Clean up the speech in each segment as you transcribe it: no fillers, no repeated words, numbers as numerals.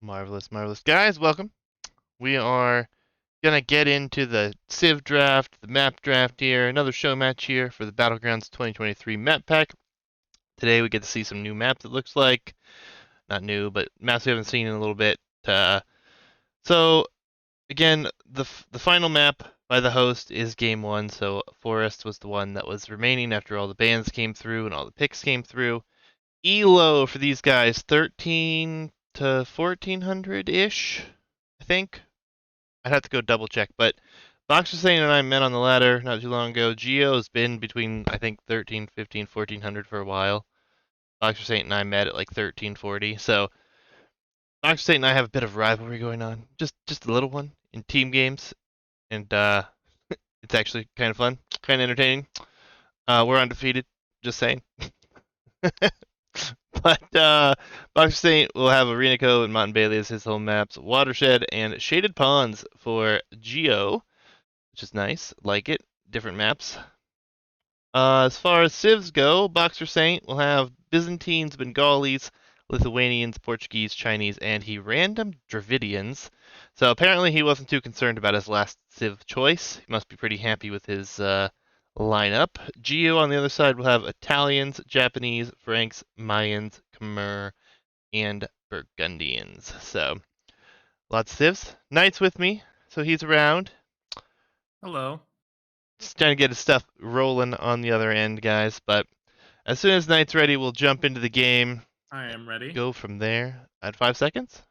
Marvelous, marvelous. Guys, welcome. We are going to get into the Civ draft, the map draft here, another show match here for the Battlegrounds 2023 map pack. Today we get to see some new maps, it looks like. Not new, but maps we haven't seen in a little bit. So, again, the final map by the host is Game 1, so Forest was the one that was remaining after all the bans came through and all the picks came through. Elo for these guys, 13 to 1400-ish, I think. I'd have to go double check, but BoxerSaint and I met on the ladder not too long ago. Gio has been between, I think, 13, 15, 1400 for a while. BoxerSaint and I met at like 1340. So BoxerSaint and I have a bit of rivalry going on, just a little one in team games, and it's actually kind of fun, kind of entertaining. We're undefeated, just saying. But BoxerSaint will have Arena Cove and Mountain Bailey as his home maps, Watershed and Shaded Ponds for Gio, which is nice. Like it. Different maps. As far as civs go, BoxerSaint will have Byzantines, Bengalis, Lithuanians, Portuguese, Chinese, and he random Dravidians. So apparently he wasn't too concerned about his last civ choice. He must be pretty happy with his lineup. Geo on the other side will have Italians, Japanese, Franks, Mayans, Khmer, and Burgundians. So lots of civs. Knight's with me, so he's around. Hello. Just trying to get his stuff rolling on the other end, guys. But as soon as Knight's ready, we'll jump into the game. I am ready. Go from there at 5 seconds.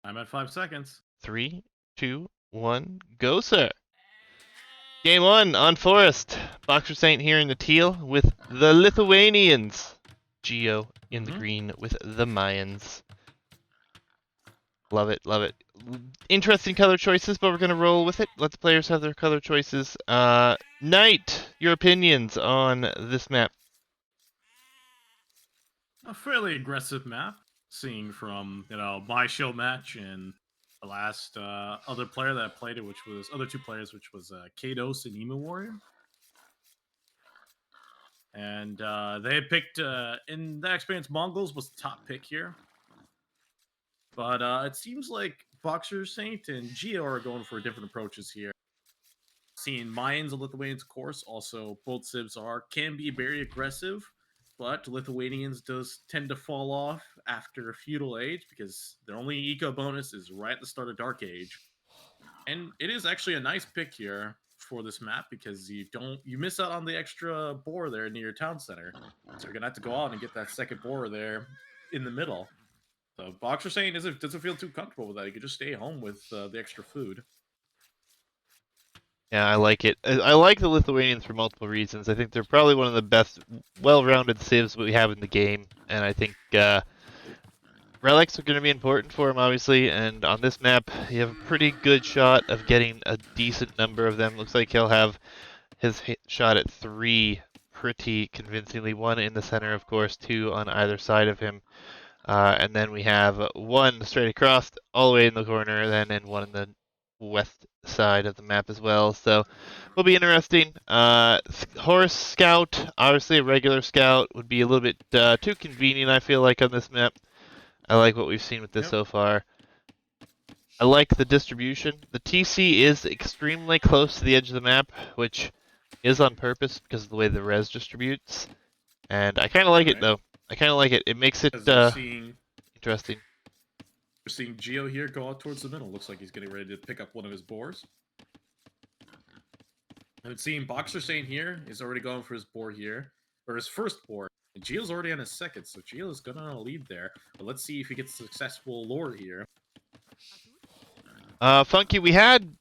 I'm at 5 seconds. 3, 2, 1, go, sir. Game 1 on Forest. BoxerSaint here in the teal with the Lithuanians. Gio in the green with the Mayans. Love it, love it. Interesting color choices, but we're going to roll with it. Let the players have their color choices. Knight, your opinions on this map? A fairly aggressive map, seeing from my Showmatch and the last other player that I played it, which was other two players, which was Kados and Emu Warrior. And they had picked in that experience, Mongols was the top pick here. But it seems like BoxerSaint and Gio are going for different approaches here. Seeing Mayans and Lithuanians, of course, also both civs can be very aggressive, but Lithuanians does tend to fall off after feudal age because their only eco bonus is right at the start of Dark Age. And it is actually a nice pick here for this map because you miss out on the extra boar there near your town center. So you're gonna have to go out and get that second boar there in the middle. So BoxerSaint doesn't feel too comfortable with that. You can just stay home with the extra food. Yeah, I like it. I like the Lithuanians for multiple reasons. I think they're probably one of the best, well-rounded civs we have in the game, and I think relics are going to be important for him, obviously. And on this map, you have a pretty good shot of getting a decent number of them. Looks like he'll have his shot at 3 pretty convincingly. 1 in the center, of course, 2 on either side of him. And then we have 1 straight across, all the way in the corner, and 1 in the west side of the map as well. So will be interesting. Horse Scout, obviously a regular scout, would be a little bit too convenient, I feel like, on this map. I like what we've seen with this so far. I like the distribution. The TC is extremely close to the edge of the map, which is on purpose because of the way the res distributes. And I kind of like it, though. I kind of like it. It makes it interesting. We're seeing Gio here go out towards the middle. Looks like he's getting ready to pick up one of his boars. And seeing BoxerSaint here is already going for his boar here, or his first boar. And Gio's already on his second, so Gio's gonna lead there. But let's see if he gets a successful lure here. Funky, we had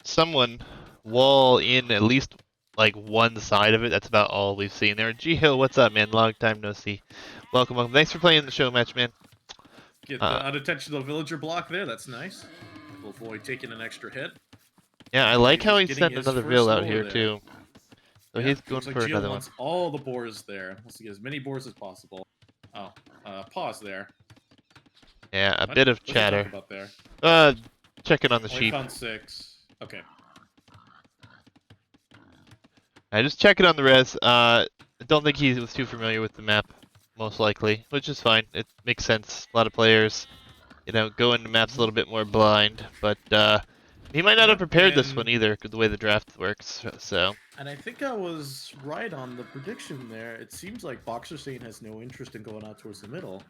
someone wall in at least like one side of it. That's about all we've seen there. Gio, what's up, man? Long time no see. Welcome, welcome. Thanks for playing the show match, man. Get the unintentional villager block there. That's nice. We'll avoid taking an extra hit. Yeah, I like how he sent another vill out here, too. So he's going for Gio another wants all the boars there. Wants to get as many boars as possible. Oh, pause there. Yeah, a bit of chatter. About there? Checking on the sheep. Found 6. Okay. I just checking on the res. I don't think he was too familiar with the map, most likely, which is fine. It makes sense. A lot of players go into maps a little bit more blind. But he might not have Yep, prepared this one either, 'cause the way the draft works. So and I think I was right on the prediction there. It seems like BoxerSaint has no interest in going out towards the middle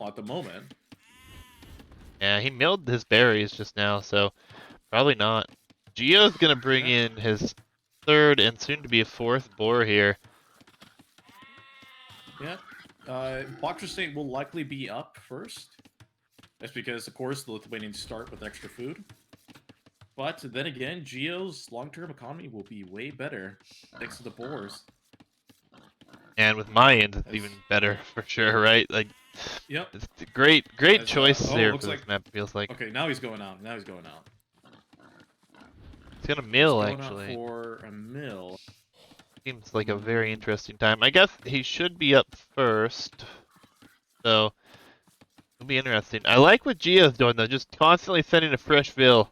at the moment. yeah, he milled his berries just now, so probably not. Gio's gonna bring Yeah. in his third and soon to be a fourth boar here. Yeah. BoxerSaint will likely be up first. That's because, of course, the Lithuanians start with extra food. But then again, Gio's long-term economy will be way better thanks to the boars. And with my end, it's As, even better for sure, right? Like, yep. it's a great As choices oh, it here looks for like this map. Feels like okay. Now he's going out. Now he's going out. it's gonna He's mill going out actually. for a mill. Seems like a very interesting time. I guess he should be up first, so it'll be interesting. I like what Gio's doing though, just constantly sending a fresh vill.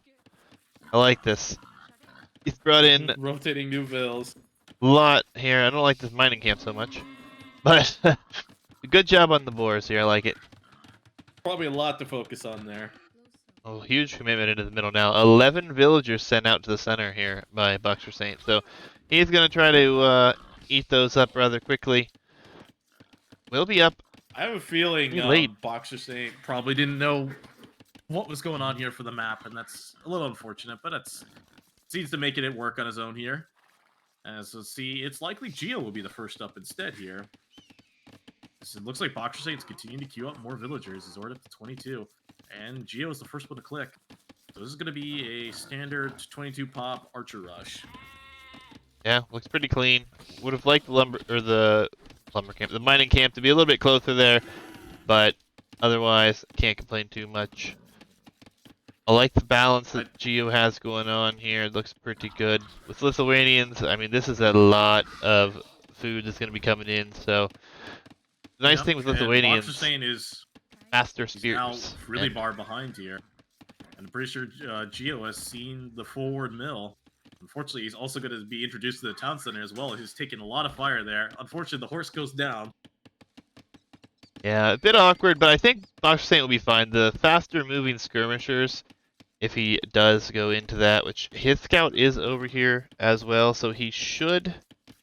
I like this. He's brought in a Rotating new vills. lot here. I don't like this mining camp so much, but good job on the boars here. I like it. Probably a lot to focus on there. Oh, huge commitment into the middle now. 11 villagers sent out to the center here by BoxerSaint. So he's going to try to eat those up rather quickly. We'll be up I have a feeling pretty late. BoxerSaint probably didn't know what was going on here for the map, and that's a little unfortunate, but it seems to make it work on his own here. As we'll see, it's likely Gio will be the first up instead here. So it looks like BoxerSaint's continuing to queue up more villagers. He's already up to 22, and Gio is the first one to click. So this is going to be a standard 22 pop archer rush. Yeah, looks pretty clean. Would have liked the lumber camp, the mining camp to be a little bit closer there, but otherwise can't complain too much. I like the balance that Gio has going on here. It looks pretty good. With Lithuanians, I mean, this is a lot of food that's going to be coming in, so the nice thing with and Lithuanians, BoxerSaint is faster now spears. really far behind here. And I'm pretty sure Gio has seen the forward mill. Unfortunately, he's also going to be introduced to the town center as well. He's taking a lot of fire there. Unfortunately, the horse goes down. Yeah, a bit awkward, but I think BoxerSaint will be fine. The faster moving skirmishers, if he does go into that, which his scout is over here as well, so he should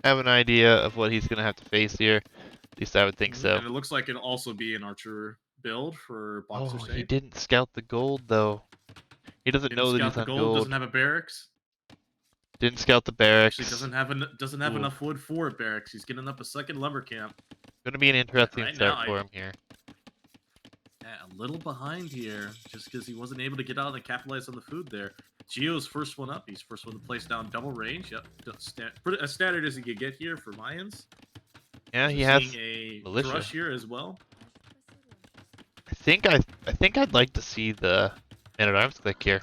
have an idea of what he's going to have to face here. At least I would think so. And it looks like it'll also be an archer build for BoxerSaint. Oh, he didn't scout the gold, though. He doesn't know that he's on gold. Doesn't have a barracks. Didn't scout the barracks. Actually, doesn't have enough wood for a barracks. He's getting up a second lumber camp. Going to be an interesting start for him here. Yeah, a little behind here, just because he wasn't able to get out and capitalize on the food there. Gio's first one up. He's first one to place down double range. Yep, as standard as he could get here for Mayans. Yeah, he has a militia rush here as well. I think I'd like to see the man-at-arms click here.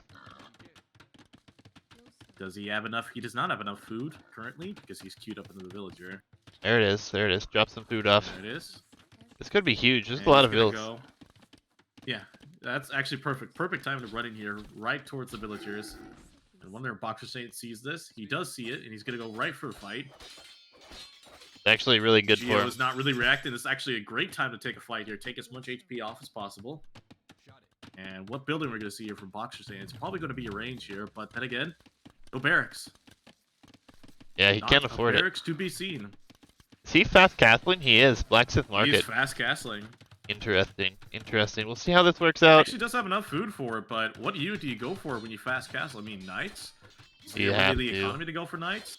Does he have enough? He does not have enough food currently because he's queued up into the villager. There it is. There it is. Drop some food off. There it is. This could be huge. There's a lot of vills. Yeah, that's actually perfect. Perfect time to run in here right towards the villagers. And when their BoxerSaint sees this, he does see it, and he's going to go right for the fight. It's actually really good for him. Gio is not really reacting. It's actually a great time to take a fight here. Take as much HP off as possible. And what building we're going to see here from BoxerSaint? It's probably going to be a range here, but then again, no barracks. Yeah, he can't afford it. Barracks to be seen. Is he fast castling? He is. Blacksmith Market. He's fast castling. Interesting. Interesting. We'll see how this works out. Actually does have enough food for it, but what unit do you go for when you fast castle? I mean, knights? Do you have the economy to go for knights?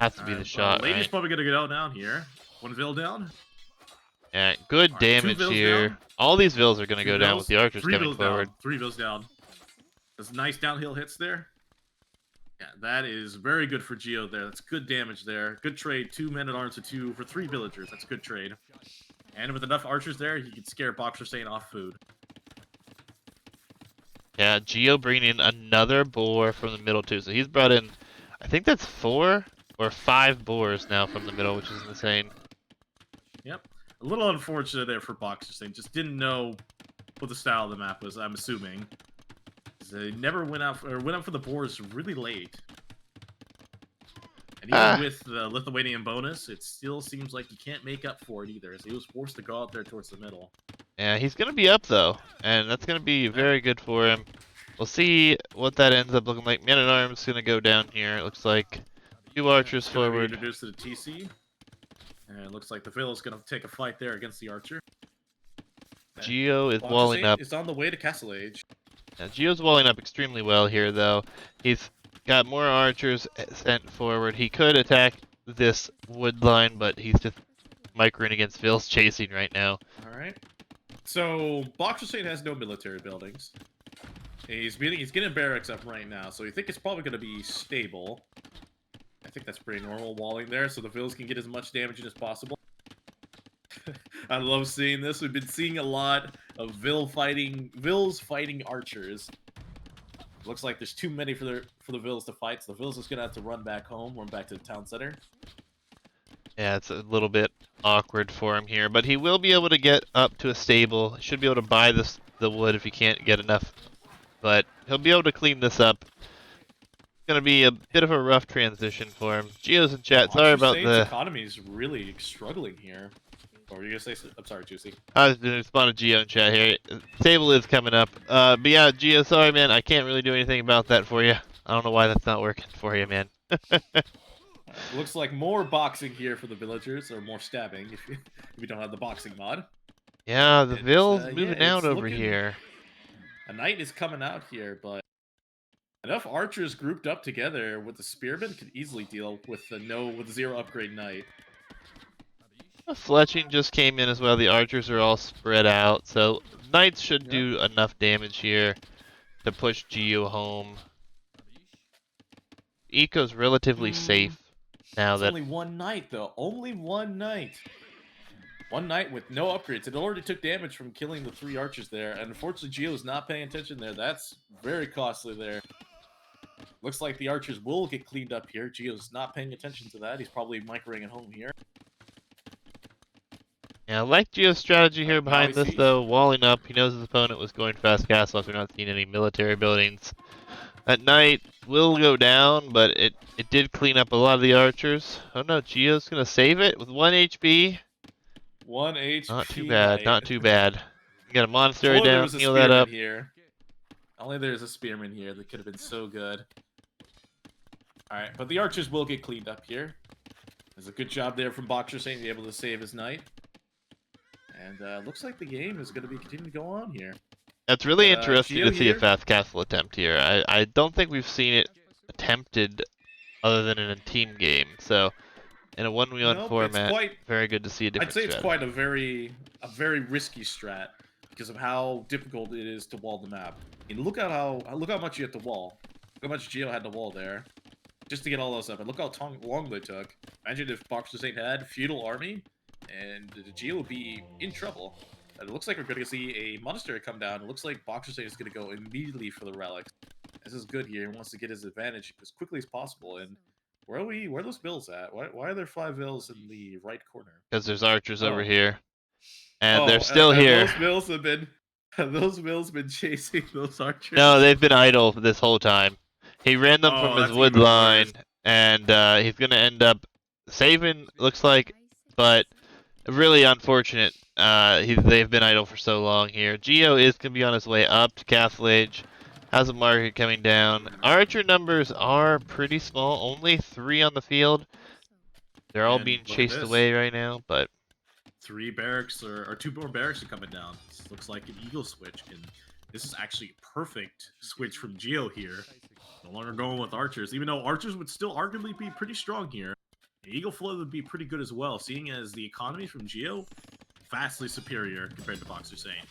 Has to be the shot, Lady's right? probably going to go down here. One vill down. Yeah, good damage here. Down. All these vills are going to go down with the archers coming forward. Down. 3 vills down. There's nice downhill hits there. Yeah, that is very good for Gio there. That's good damage there. Good trade. 2 men-at-arms to 2 for 3 villagers. That's a good trade. And with enough archers there, he can scare BoxerSaint off food. Yeah, Gio bringing in another boar from the middle too. So he's brought in, I think that's 4 or 5 boars now from the middle, which is insane. Yep. A little unfortunate there for BoxerSaint. Just didn't know what the style of the map was, I'm assuming. They never went out for the boars really late. And even with the Lithuanian bonus, it still seems like he can't make up for it either, as he was forced to go out there towards the middle. Yeah, he's going to be up, though, and that's going to be very good for him. We'll see what that ends up looking like. Man-at-Arms going to go down here. It looks like 2 archers It's going to be forward. introduced to the TC. And it looks like the Vil is going to take a fight there against the Archer. Gio is walling BoxerSaint up. is on the way to Castle Age. Now, Gio's walling up extremely well here, though. He's got more archers sent forward. He could attack this wood line, but he's just microing against Vil's chasing right now. All right. So BoxerSaint has no military buildings. He's getting barracks up right now, so you think it's probably going to be stable. I think that's pretty normal walling there, so the Vils can get as much damage in as possible. I love seeing this. We've been seeing a lot of Vils fighting archers. Looks like there's too many for the Vils to fight, so the Vils is gonna have to run back home, run back to the town center. Yeah, it's a little bit awkward for him here, but he will be able to get up to a stable. He should be able to buy the wood if he can't get enough, but he'll be able to clean this up. It's gonna be a bit of a rough transition for him. Gio's in chat. Sorry about BoxerSaint's the. economy is really struggling here. What were you gonna say? I'm sorry, Juicy. I was going to respond to Gio in chat here. Table is coming up. But yeah, Gio, sorry, man. I can't really do anything about that for you. I don't know why that's not working for you, man. Looks like more boxing here for the villagers, or more stabbing if you don't have the boxing mod. Yeah, the Vil's moving out over looking, here. A knight is coming out here, but enough archers grouped up together with the spearmen could easily deal with the 0 upgrade knight. Fletching just came in as well. The archers are all spread out, so knights should do enough damage here to push Gio home. Eco's relatively safe now that only one knight though. Only one knight. One knight with no upgrades. It already took damage from killing the 3 archers there, and unfortunately Gio's not paying attention there. That's very costly there. Looks like the archers will get cleaned up here. Gio's not paying attention to that. He's probably microing at home here. Yeah, I like Gio's strategy here behind this, though. Walling up, he knows his opponent was going fast castle after not seeing any military buildings. That knight will go down, but it did clean up a lot of the archers. Oh no, Gio's going to save it with 1 HP. 1 HP. Not too bad, knight. not too bad. You got a monastery Only down, there was a heal that up. here. Only there's a spearman here that could have been so good. Alright, but the archers will get cleaned up here. There's a good job there from BoxerSaint to be able to save his knight. And looks like the game is going to be continuing to go on here. That's really interesting Gio to see here? a fast castle attempt here. I don't think we've seen it attempted other than in a team game. So in a 1v1 format, very good to see a different I'd say it's strategy. quite a very risky strat because of how difficult it is to wall the map. And look how much you have to wall. Look how much Gio had to wall there just to get all those up. And look how long they took. Imagine if BoxerSaint had feudal army, and the Gio would be in trouble. And it looks like we're going to see a monastery come down. It looks like BoxerSaint is going to go immediately for the relics. This is good here. He wants to get his advantage as quickly as possible. And where are those bills at? Why are there 5 bills in the right corner? Because there's archers over here, and they're still and here. Those bills been chasing those archers. No, they've been idle this whole time. He ran them from his wood line, and he's gonna end up saving. Looks like, but really unfortunate. They've been idle for so long here. Gio is gonna be on his way up to Castle Age. Has a market coming down. Archer numbers are pretty small. Only 3 on the field. They're all being chased away right now, but 3 barracks or 2 more barracks are coming down. This looks like an eagle switch, and this is actually a perfect switch from Gio here. No longer going with archers, even though archers would still arguably be pretty strong here. Eagle flow would be pretty good as well, seeing as the economy from Gio vastly superior compared to BoxerSaint.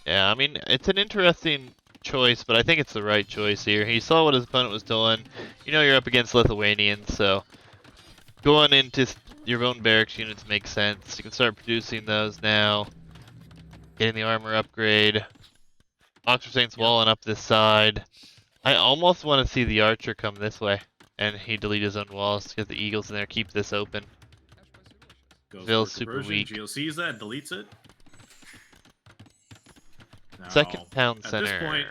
Yeah, I mean, it's an interesting choice, but I think it's the right choice here. He saw what his opponent was doing. You know you're up against Lithuanians, so going into your own barracks units makes sense. You can start producing those now. Getting the armor upgrade. BoxerSaint's walling up this side. I almost want to see the archer come this way. And he delete his own walls to get the eagles in there, keep this open. Vil's super weak. Gio sees that, deletes it. Now, Second town center.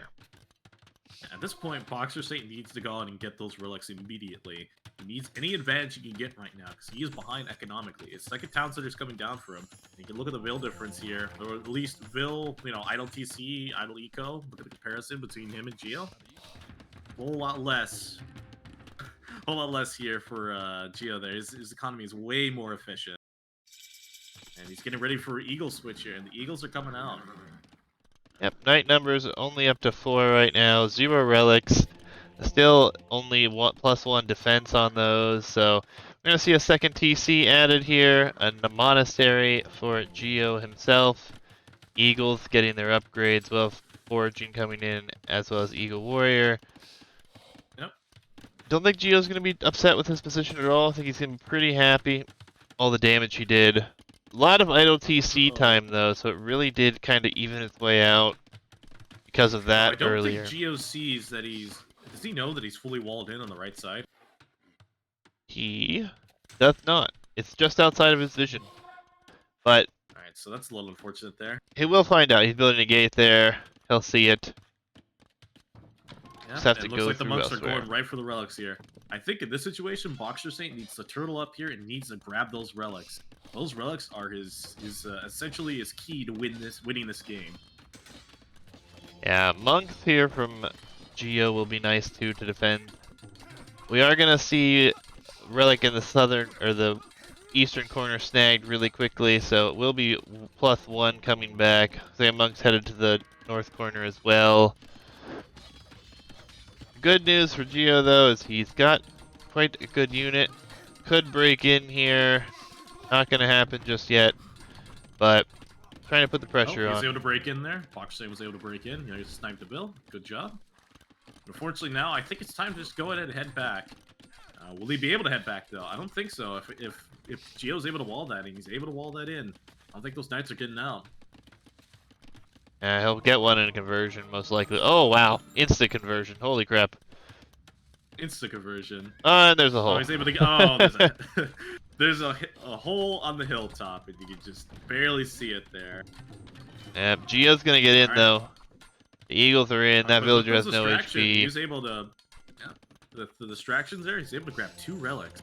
At this point, BoxerSaint needs to go out and get those relics immediately. He needs any advantage he can get right now because he is behind economically. It's like a town center's coming down for him. You can look at the Vil difference here, or at least Vil, idle TC, idle eco. Look at the comparison between him and Gio. A whole lot less. A whole lot less here for Gio there. His economy is way more efficient. And he's getting ready for Eagle switch here, and the Eagles are coming out. Yep, Knight numbers only up to 4 right now. 0 relics. Still only +1 defense on those, so we're going to see a second TC added here, and a monastery for Gio himself. Eagles getting their upgrades, well, Foraging coming in, as well as Eagle Warrior. Yep. Don't think Gio's going to be upset with his position at all. I think he's going to be pretty happy. All the damage he did. A lot of idle TC time, though, so it really did kind of even its way out because of that I don't earlier. think Gio sees that he's... Does he know that he's fully walled in on the right side? He doth not. It's just outside of his vision. But Alright, so that's a little unfortunate there. he will find out. He's building a gate there. He'll see it. Yeah, Just have to it looks go like the through monks elsewhere. are going right for the relics here. I think in this situation, BoxerSaint needs to turtle up here and needs to grab those relics. Those relics are his essentially his key to winning this game. Yeah, monks here from Gio will be nice too to defend. We are gonna see relic in the southern or the eastern corner snagged really quickly, so it will be +1 coming back. Sam Monk's headed to the north corner as well. Good news for Gio though is he's got quite a good unit. Could break in here. Not gonna happen just yet, but trying to put the pressure He's on. able to break in there. BoxerSaint was able to break in. He sniped the bill. Good job. Unfortunately now, I think it's time to just go ahead and head back. Will he be able to head back though? I don't think so. If Gio's able to wall that and he's able to wall that in, I don't think those knights are getting out. He'll get one in a conversion, most likely. Oh, wow. Instant conversion. Holy crap. Instant conversion. And there's a hole. Oh, he's able to get... Oh, there's a hole on the hilltop, and you can just barely see it there. Yeah, Gio's going to get in, though. The Eagles are in. That villager has no HP. He was able to... Yeah, the distractions there, he's able to grab 2 relics.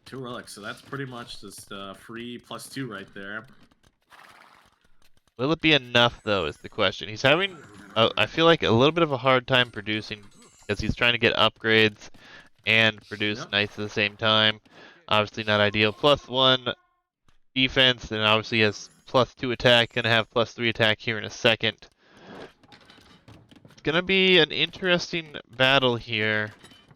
2 relics, so that's pretty much just free +2 right there. Will it be enough, though, is the question. He's having, I feel like, a little bit of a hard time producing because he's trying to get upgrades and produce knights at the same time. Obviously not ideal. +1 defense, and obviously he has +2 attack. Gonna have +3 attack here in a second. It's gonna be an interesting battle here.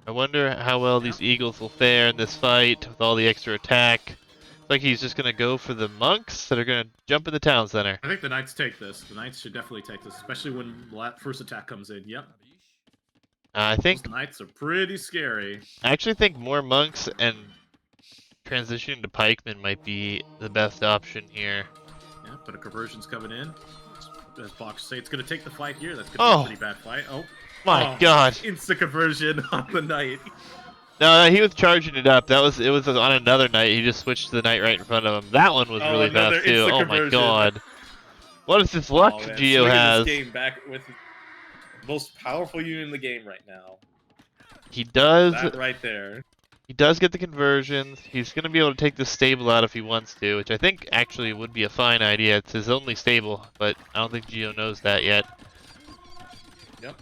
I wonder how well these Eagles will fare in this fight with all the extra attack. Looks like he's just gonna go for the monks that are gonna jump in the town center. I think the knights take this. The knights should definitely take this, especially when the first attack comes in. Yep. I think Those knights are pretty scary. I actually think more monks and transitioning to pikemen might be the best option here. Yeah, but a conversion's coming in. As BoxerSaint's gonna take the fight here. That's gonna be a pretty bad fight. Oh my god! Instant conversion on the knight. No, he was charging it up. It was on another knight. He just switched to the knight right in front of him. That one was really fast too. Oh my god! What is this luck Gio has? This game back with the most powerful unit in the game right now. He does. That right there. He does get the conversions. He's going to be able to take the stable out if he wants to, which I think actually would be a fine idea. It's his only stable, but I don't think Gio knows that yet. Yep.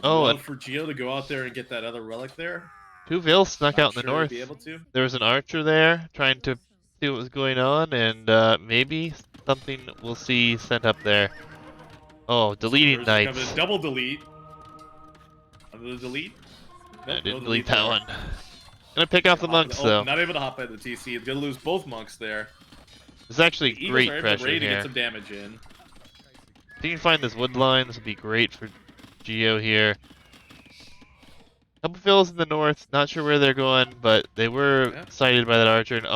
Oh, and for Gio to go out there and get that other relic there. 2 Vils snuck out in the north. Be able to. There was an archer there trying to see what was going on, and maybe something we'll see sent up there. Oh, deleting knights. Double delete. Another delete. Nope, I didn't delete that one. Gonna pick off the monks though. Not able to hop at the TC. He's gonna lose both monks there. There's actually great pressure ready here. To get some damage in. If you can find this wood line, this would be great for Gio here. Couple fills in the north, not sure where they're going, but they were sighted by that archer, and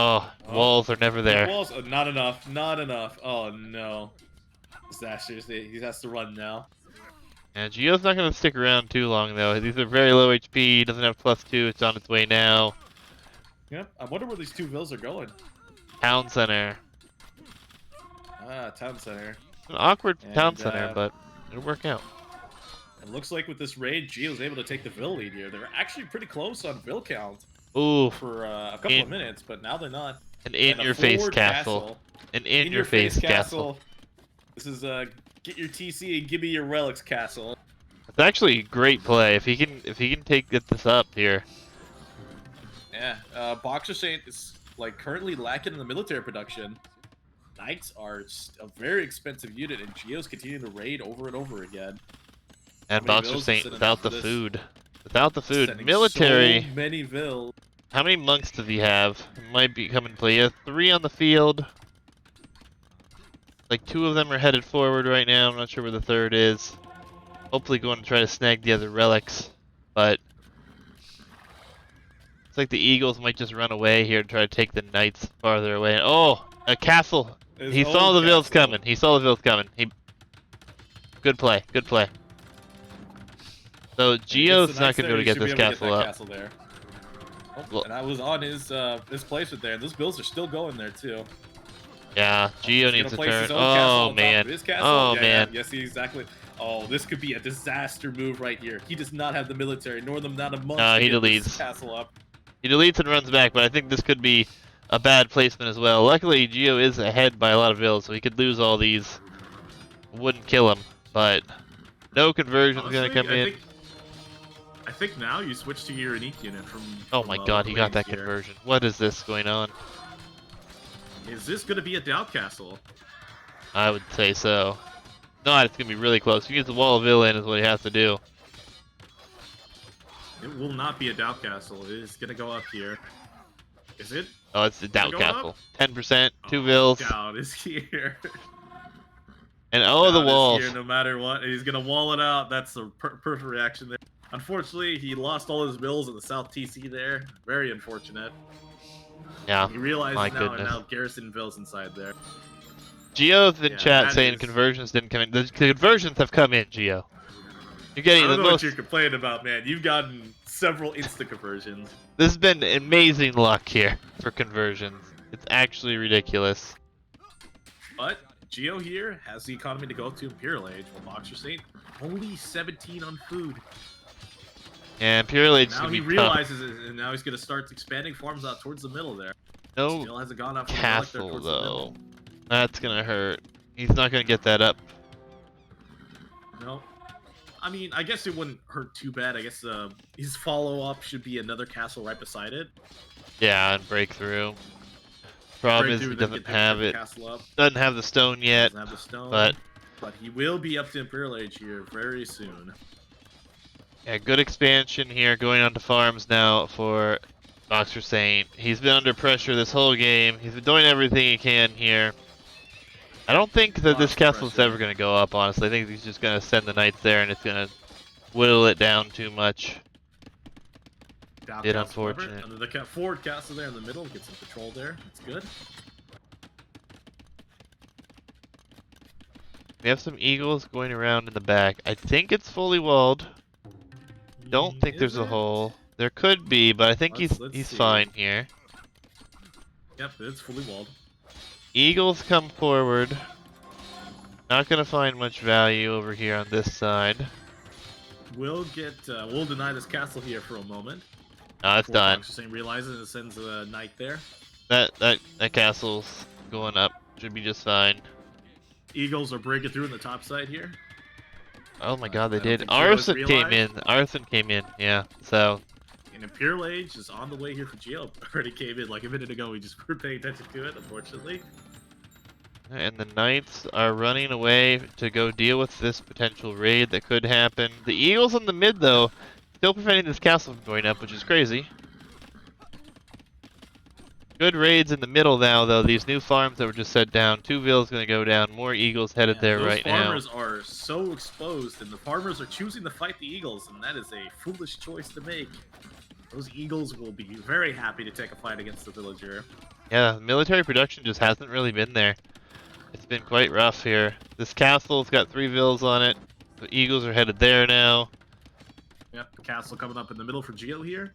walls are never there. Walls, not enough, not enough. Oh no. Disasters, he has to run now. And Gio's not going to stick around too long though. These are very low HP, doesn't have +2, it's on its way now. Yep, I wonder where these 2 vills are going. Town center. Ah, town center. An awkward town center, but it'll work out. It looks like with this raid, Gio's able to take the Vil lead here. They're actually pretty close on Vil count Ooh, for a couple of minutes, but now they're not. an And a in-your-face forward castle. An In-your-face in-your-face castle. This is get your TC and give me your relics castle. It's actually a great play if he can get this up here. Yeah, BoxerSaint is like currently lacking in the military production. Knights are a very expensive unit, and Gio's continuing to raid over and over again. And BoxerSaint without the food. Without the food. Sending Military. so many Vil. How many monks does he have? Might be coming play. He has 3 on the field. Like 2 of them are headed forward right now. I'm not sure where the third is. Hopefully going to try to snag the other relics. But it's like the Eagles might just run away here and try to take the Knights farther away. Oh, a castle. He saw the Vils coming. He saw the Vils coming. Good play. Good play. So Gio's not going to be able to get this castle up. Oh, well, and I was on his placement there. Those Vils are still going there too. Yeah, Gio needs to turn. Oh man. Oh man. Yes, exactly. Oh, this could be a disaster move right here. He does not have the military, nor the amount of months to get this castle up. He deletes and runs back, but I think this could be a bad placement as well. Luckily, Gio is ahead by a lot of Vils, so he could lose all these. Wouldn't kill him, but no conversion is going to come in. I think now you switch to your unique unit from. Oh my god, he got that conversion. What is this going on? Is this going to be a doubt castle? I would say so. No, it's going to be really close. If he gets the wall of Vil in is what he has to do. It will not be a doubt castle. It is going to go up here. Is it? Oh, it's the doubt castle. 10%, 2 Vils. Doubt is here. And oh, the walls. Here no matter what. He's going to wall it out. That's the perfect reaction there. Unfortunately, he lost all his Vils in the South TC there. Very unfortunate. Yeah. He realizes now, and now Garrison Vils inside there. Gio's in chat saying conversions didn't come in. The conversions have come in, Gio. You're getting I don't know what you're complaining about, man. You've gotten several instant conversions. This has been amazing luck here for conversions. It's actually ridiculous. But Gio here has the economy to go up to Imperial Age, while BoxerSaint only 17 on food. Yeah, Imperial Age is now gonna be he realizes it, and now he's going to start expanding farms out towards the middle there. No Still hasn't gone out castle, though. That's going to hurt. He's not going to get that up. No. I mean, I guess it wouldn't hurt too bad. I guess his follow-up should be another castle right beside it. Yeah, and breakthrough. Problem is he doesn't have it. Doesn't have the stone yet. Doesn't have the stone, but he will be up to Imperial Age here very soon. Yeah, good expansion here, going on to farms now for BoxerSaint. He's been under pressure this whole game. He's been doing everything he can here. I don't think that this castle's ever going to go up, honestly. I think he's just going to send the Knights there, and it's going to whittle it down too much. It's unfortunate. Under the forward castle there in the middle, get some control there. That's good. We have some Eagles going around in the back. I think it's fully walled. Don't think there's a hole. There could be, but I think he's fine here. Yep, it's fully walled. Eagles come forward. Not gonna find much value over here on this side. We'll deny this castle here for a moment. No, it's done. BoxerSaint realizes and sends a knight there. That castle's going up. Should be just fine. Eagles are breaking through in the top side here. Oh my god, they did. Arson came in. Arson came in, yeah. So. And Imperial Age is on the way here for Gio. Already came in like a minute ago. We just weren't paying attention to it, unfortunately. And the Knights are running away to go deal with this potential raid that could happen. The Eagles in the mid, though, still preventing this castle from going up, which is crazy. Good raids in the middle now, though. These new farms that were just set down. 2 Vils going to go down. More Eagles headed there right now. Those farmers are so exposed, and the farmers are choosing to fight the Eagles, and that is a foolish choice to make. Those Eagles will be very happy to take a fight against the villager. Yeah, military production just hasn't really been there. It's been quite rough here. This castle's got 3 Vils on it. The Eagles are headed there now. Yep, the castle coming up in the middle for Gio here.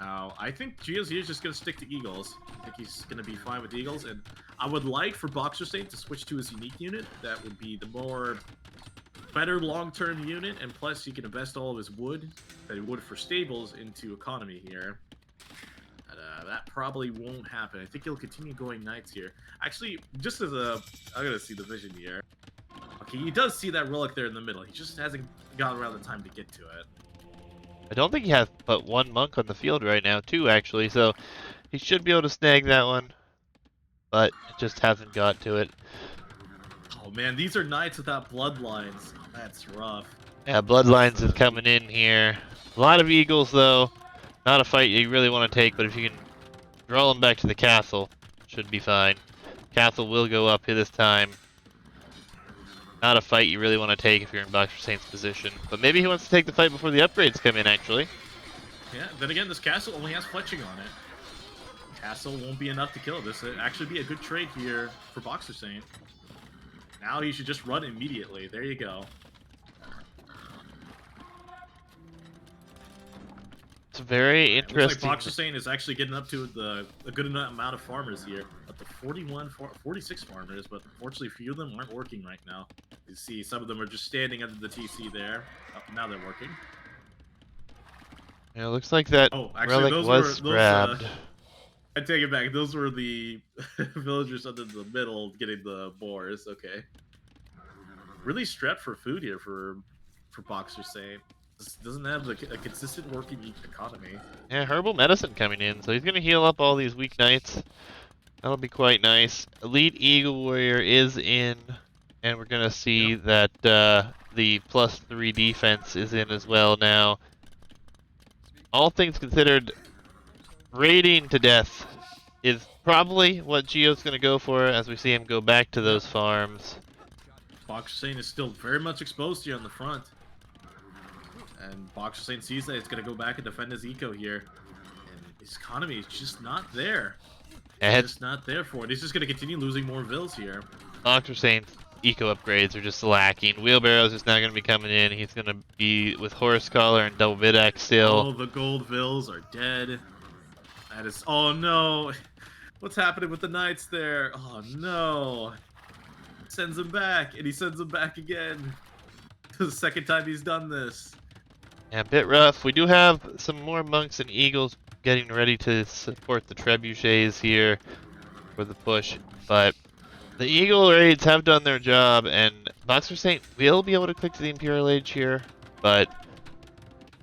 I think Gio's here is just going to stick to Eagles. I think he's going to be fine with Eagles. And I would like for BoxerSaint to switch to his unique unit. That would be the more better long-term unit, and plus he can invest all of his wood that he would for stables into economy here. That probably won't happen. I think he'll continue going knights here. Actually, just as a, I'm gonna see the vision here. Okay, he does see that relic there in the middle. He just hasn't gotten around the time to get to it. I don't think he has but one monk on the field right now, two actually, so he should be able to snag that one, but it just hasn't got to it. Oh man, these are knights without bloodlines. Oh, that's rough. Yeah, Bloodlines is coming in here. A lot of eagles though. Not a fight you really want to take, but if you can draw them back to the castle, should be fine. Castle will go up here this time. Not a fight you really want to take if you're in BoxerSaint's position, but maybe he wants to take the fight before the upgrades come in actually. Yeah, then again, this castle only has fletching on it. Castle won't be enough to kill this. It'd actually be a good trade here for BoxerSaint. Now he should just run immediately. There you go. It's very interesting. Looks like BoxerSaint is actually getting up to a good amount of farmers here. Up to 46 farmers, but unfortunately a few of them aren't working right now. You see some of them are just standing under the TC there. Oh, now they're working. Yeah, it looks like that relic was grabbed. I take it back. Those were the villagers under the middle getting the boars. Okay. Really strapped for food here for BoxerSaint. This doesn't have a consistent working economy. Yeah, herbal medicine coming in, so he's gonna heal up all these weak knights. That'll be quite nice. Elite Eagle Warrior is in, and we're gonna see that the +3 defense is in as well now. All things considered, raiding to death is probably what Gio's gonna go for as we see him go back to those farms. BoxerSaint is still very much exposed here on the front. And BoxerSaint sees that it's going to go back and defend his eco here. And his economy is just not there. It's just not there for it. He's just going to continue losing more vills here. BoxerSaint's eco upgrades are just lacking. Wheelbarrow's just not going to be coming in. He's going to be with Horse Collar and Double Bidax still. Oh, the gold vills are dead. That is... Oh, no. What's happening with the knights there? Oh, no. Sends him back, and he sends him back again. The second time he's done this. Yeah, a bit rough. We do have some more monks and eagles getting ready to support the trebuchets here for the push, but the eagle raids have done their job, and BoxerSaint will be able to click to the Imperial Age here, but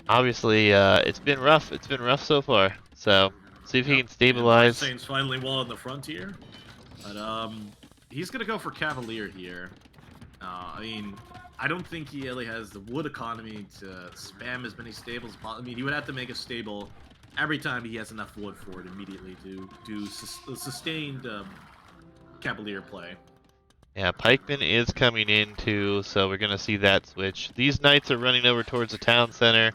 obviously it's been rough. It's been rough so far. So see if he can stabilize. BoxerSaint's finally well on the frontier, but he's gonna go for Cavalier here. I mean, I don't think he really has the wood economy to spam as many stables as possible. I mean, he would have to make a stable every time he has enough wood for it immediately to do sustained Cavalier play. Yeah, Pikeman is coming in too, so we're going to see that switch. These knights are running over towards the town center.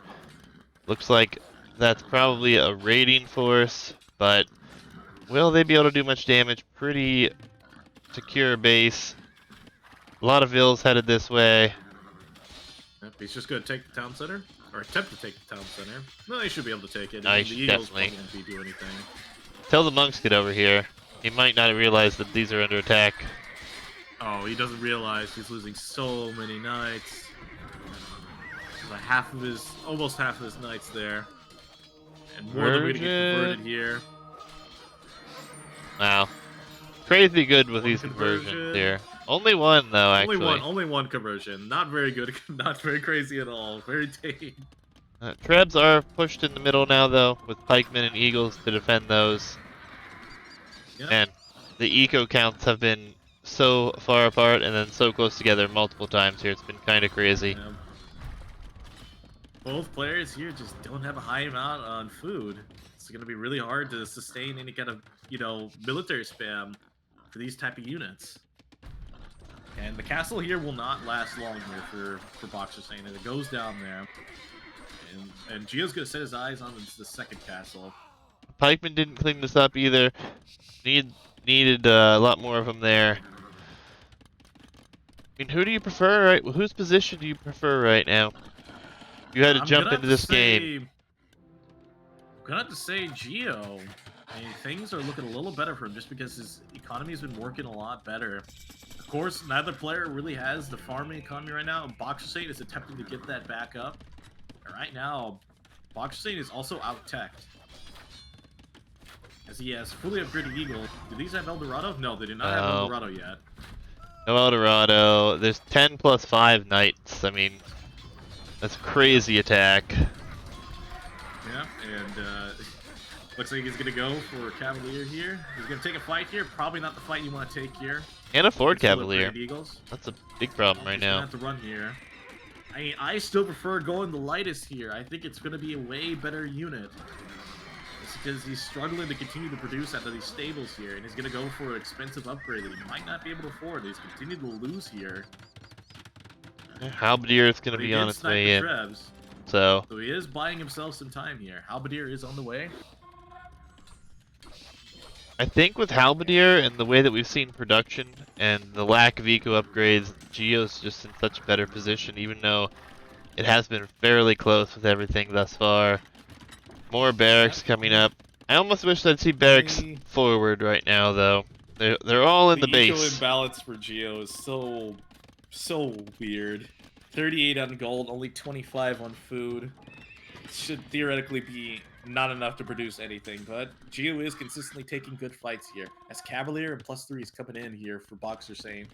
Looks like that's probably a raiding force, but will they be able to do much damage? Pretty secure base. A lot of vills headed this way. Yep, he's just going to take the town center, or attempt to take the town center. No, he should be able to take it. Nice, the Eagles definitely. won't do anything. Tell the monks get over here. He might not realize that these are under attack. Oh, he doesn't realize he's losing so many knights. Almost half of his knights there. And more than we get converted here. Wow. Crazy good with these conversions here. Only one though, actually. Only one conversion. Not very good. Not very crazy at all. Very tame. Trebs are pushed in the middle now though, with pikemen and eagles to defend those. Yep. And the eco counts have been so far apart and then so close together multiple times here. It's been kind of crazy. Yep. Both players here just don't have a high amount on food. It's going to be really hard to sustain any kind of, military spam for these type of units. And the castle here will not last long here for BoxerSaint, and it goes down there. And Gio's going to set his eyes on the second castle. Pikeman didn't clean this up either. Needed a lot more of them there. I mean, who do you prefer? Right? Whose position do you prefer right now? You had to jump into this game. I'm gonna have to say Gio. I mean, things are looking a little better for him just because his economy has been working a lot better. Of course, neither player really has the farming economy right now. BoxerSaint is attempting to get that back up. And right now, BoxerSaint is also out-teched, as he has fully upgraded Eagle. Do these have Eldorado? No, they do not have Oh, Eldorado yet. no Eldorado. There's 10 plus 5 knights. I mean, that's a crazy attack. Yeah, and looks like he's going to go for Cavalier here. He's going to take a fight here. Probably not the fight you want to take here. And a Ford Against full Cavalier. upgraded Eagles. That's a big problem right He's going to now. have to run here. I mean, I still prefer going the lightest here. I think it's going to be a way better unit. It's because he's struggling to continue to produce out of these stables here, and he's going to go for an expensive upgrade that he might not be able to afford. He's continued to lose here. Halberdier is going But to he be on did its snipe way the in. Trebs, So he is buying himself some time here. Halberdier is on the way. I think with Halberdier and the way that we've seen production and the lack of eco upgrades, Gio's just in such a better position, even though it has been fairly close with everything thus far. More barracks coming up. I almost wish I'd see barracks forward right now, though. They're all in the eco base. imbalance for Gio is so weird. 38 on gold, only 25 on food. Should theoretically be not enough to produce anything, but Gio is consistently taking good fights here. As Cavalier and +3 is coming in here for BoxerSaint.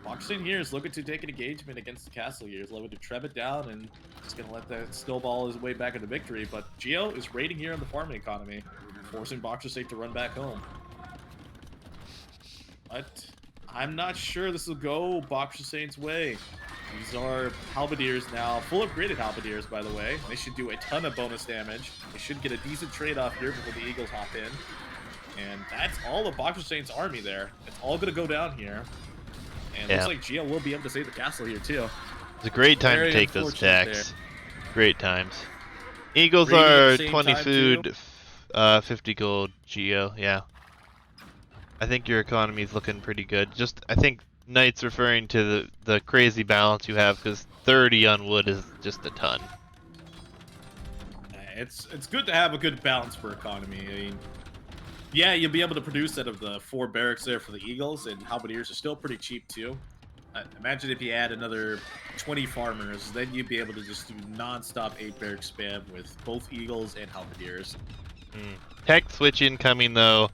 BoxerSaint here is looking to take an engagement against the castle here. He's looking to treb it down and he's going to let that snowball his way back into victory. But Gio is raiding here on the farming economy, forcing BoxerSaint to run back home. But I'm not sure this will go BoxerSaint's way. These are halberdiers now, full upgraded halberdiers, by the way. They should do a ton of bonus damage. They should get a decent trade-off here before the Eagles hop in. And that's all of BoxerSaint's army there. It's all going to go down here. And Yeah. looks like Gio will be able to save the castle here, too. It's a great time Very to take those unfortunate attacks. Great times. Eagles Raiding at are the same 20 time, food, 50 gold, Gio, yeah. I think your economy is looking pretty good. Just, I think Knight's referring to the crazy balance you have, because 30 on wood is just a ton. It's good to have a good balance for economy. I mean, yeah, you'll be able to produce out of the 4 barracks there for the Eagles, and halberdiers are still pretty cheap too. Imagine if you add another 20 farmers, then you'd be able to just do non-stop 8 barrack spam with both Eagles and halberdiers. Tech switch incoming though.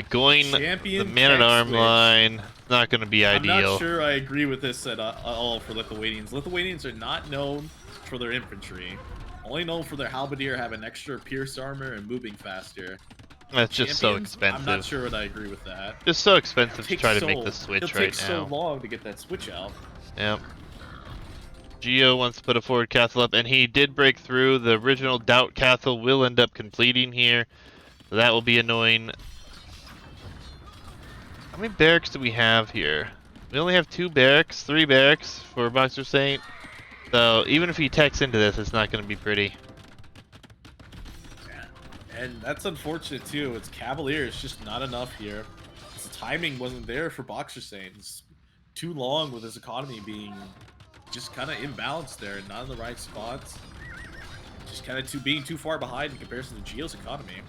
Going Champion the man-at-arm switch. line, it's not going to be ideal. I'm not sure I agree with this at all for Lithuanians. Lithuanians are not known for their infantry. Only known for their halberdier having extra pierce armor and moving faster. That's just so Champions, expensive. I'm not sure what I agree with that. Just so expensive to try to make the It'll switch take right so now. long to get that switch out. Yep. Gio wants to put a forward castle up, and he did break through. The original Doubt Castle will end up completing here, so that will be annoying. How many barracks do we have here? We only have 2 barracks, 3 barracks for BoxerSaint. So even if he techs into this, it's not going to be pretty. And that's unfortunate too. It's Cavalier. It's just not enough here. His timing wasn't there for BoxerSaint. It's too long with his economy being just kind of imbalanced there and not in the right spots. Just kind of being too far behind in comparison to Gio's economy.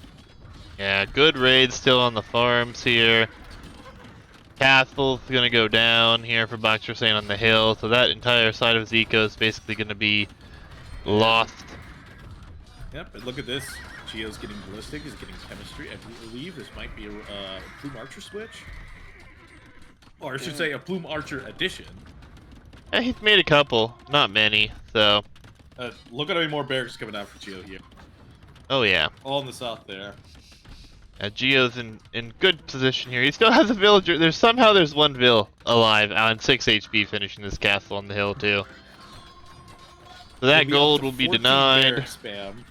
Yeah, good raid still on the farms here. Castle's going to go down here for BoxerSaint on the hill, so that entire side of his eco is basically going to be lost. Yep, and look at this. Gio's getting ballistic, he's getting chemistry. I believe this might be a Plume Archer switch. Or I should say a Plume Archer addition. Yeah, he's made a couple, not many, so. Look at how many more barracks coming out for Gio here. Oh yeah. All in the south there. Gio's in good position here. He still has a villager. There's one vill alive on 6 HP finishing this castle on the hill too. So that gold will be denied. Spam.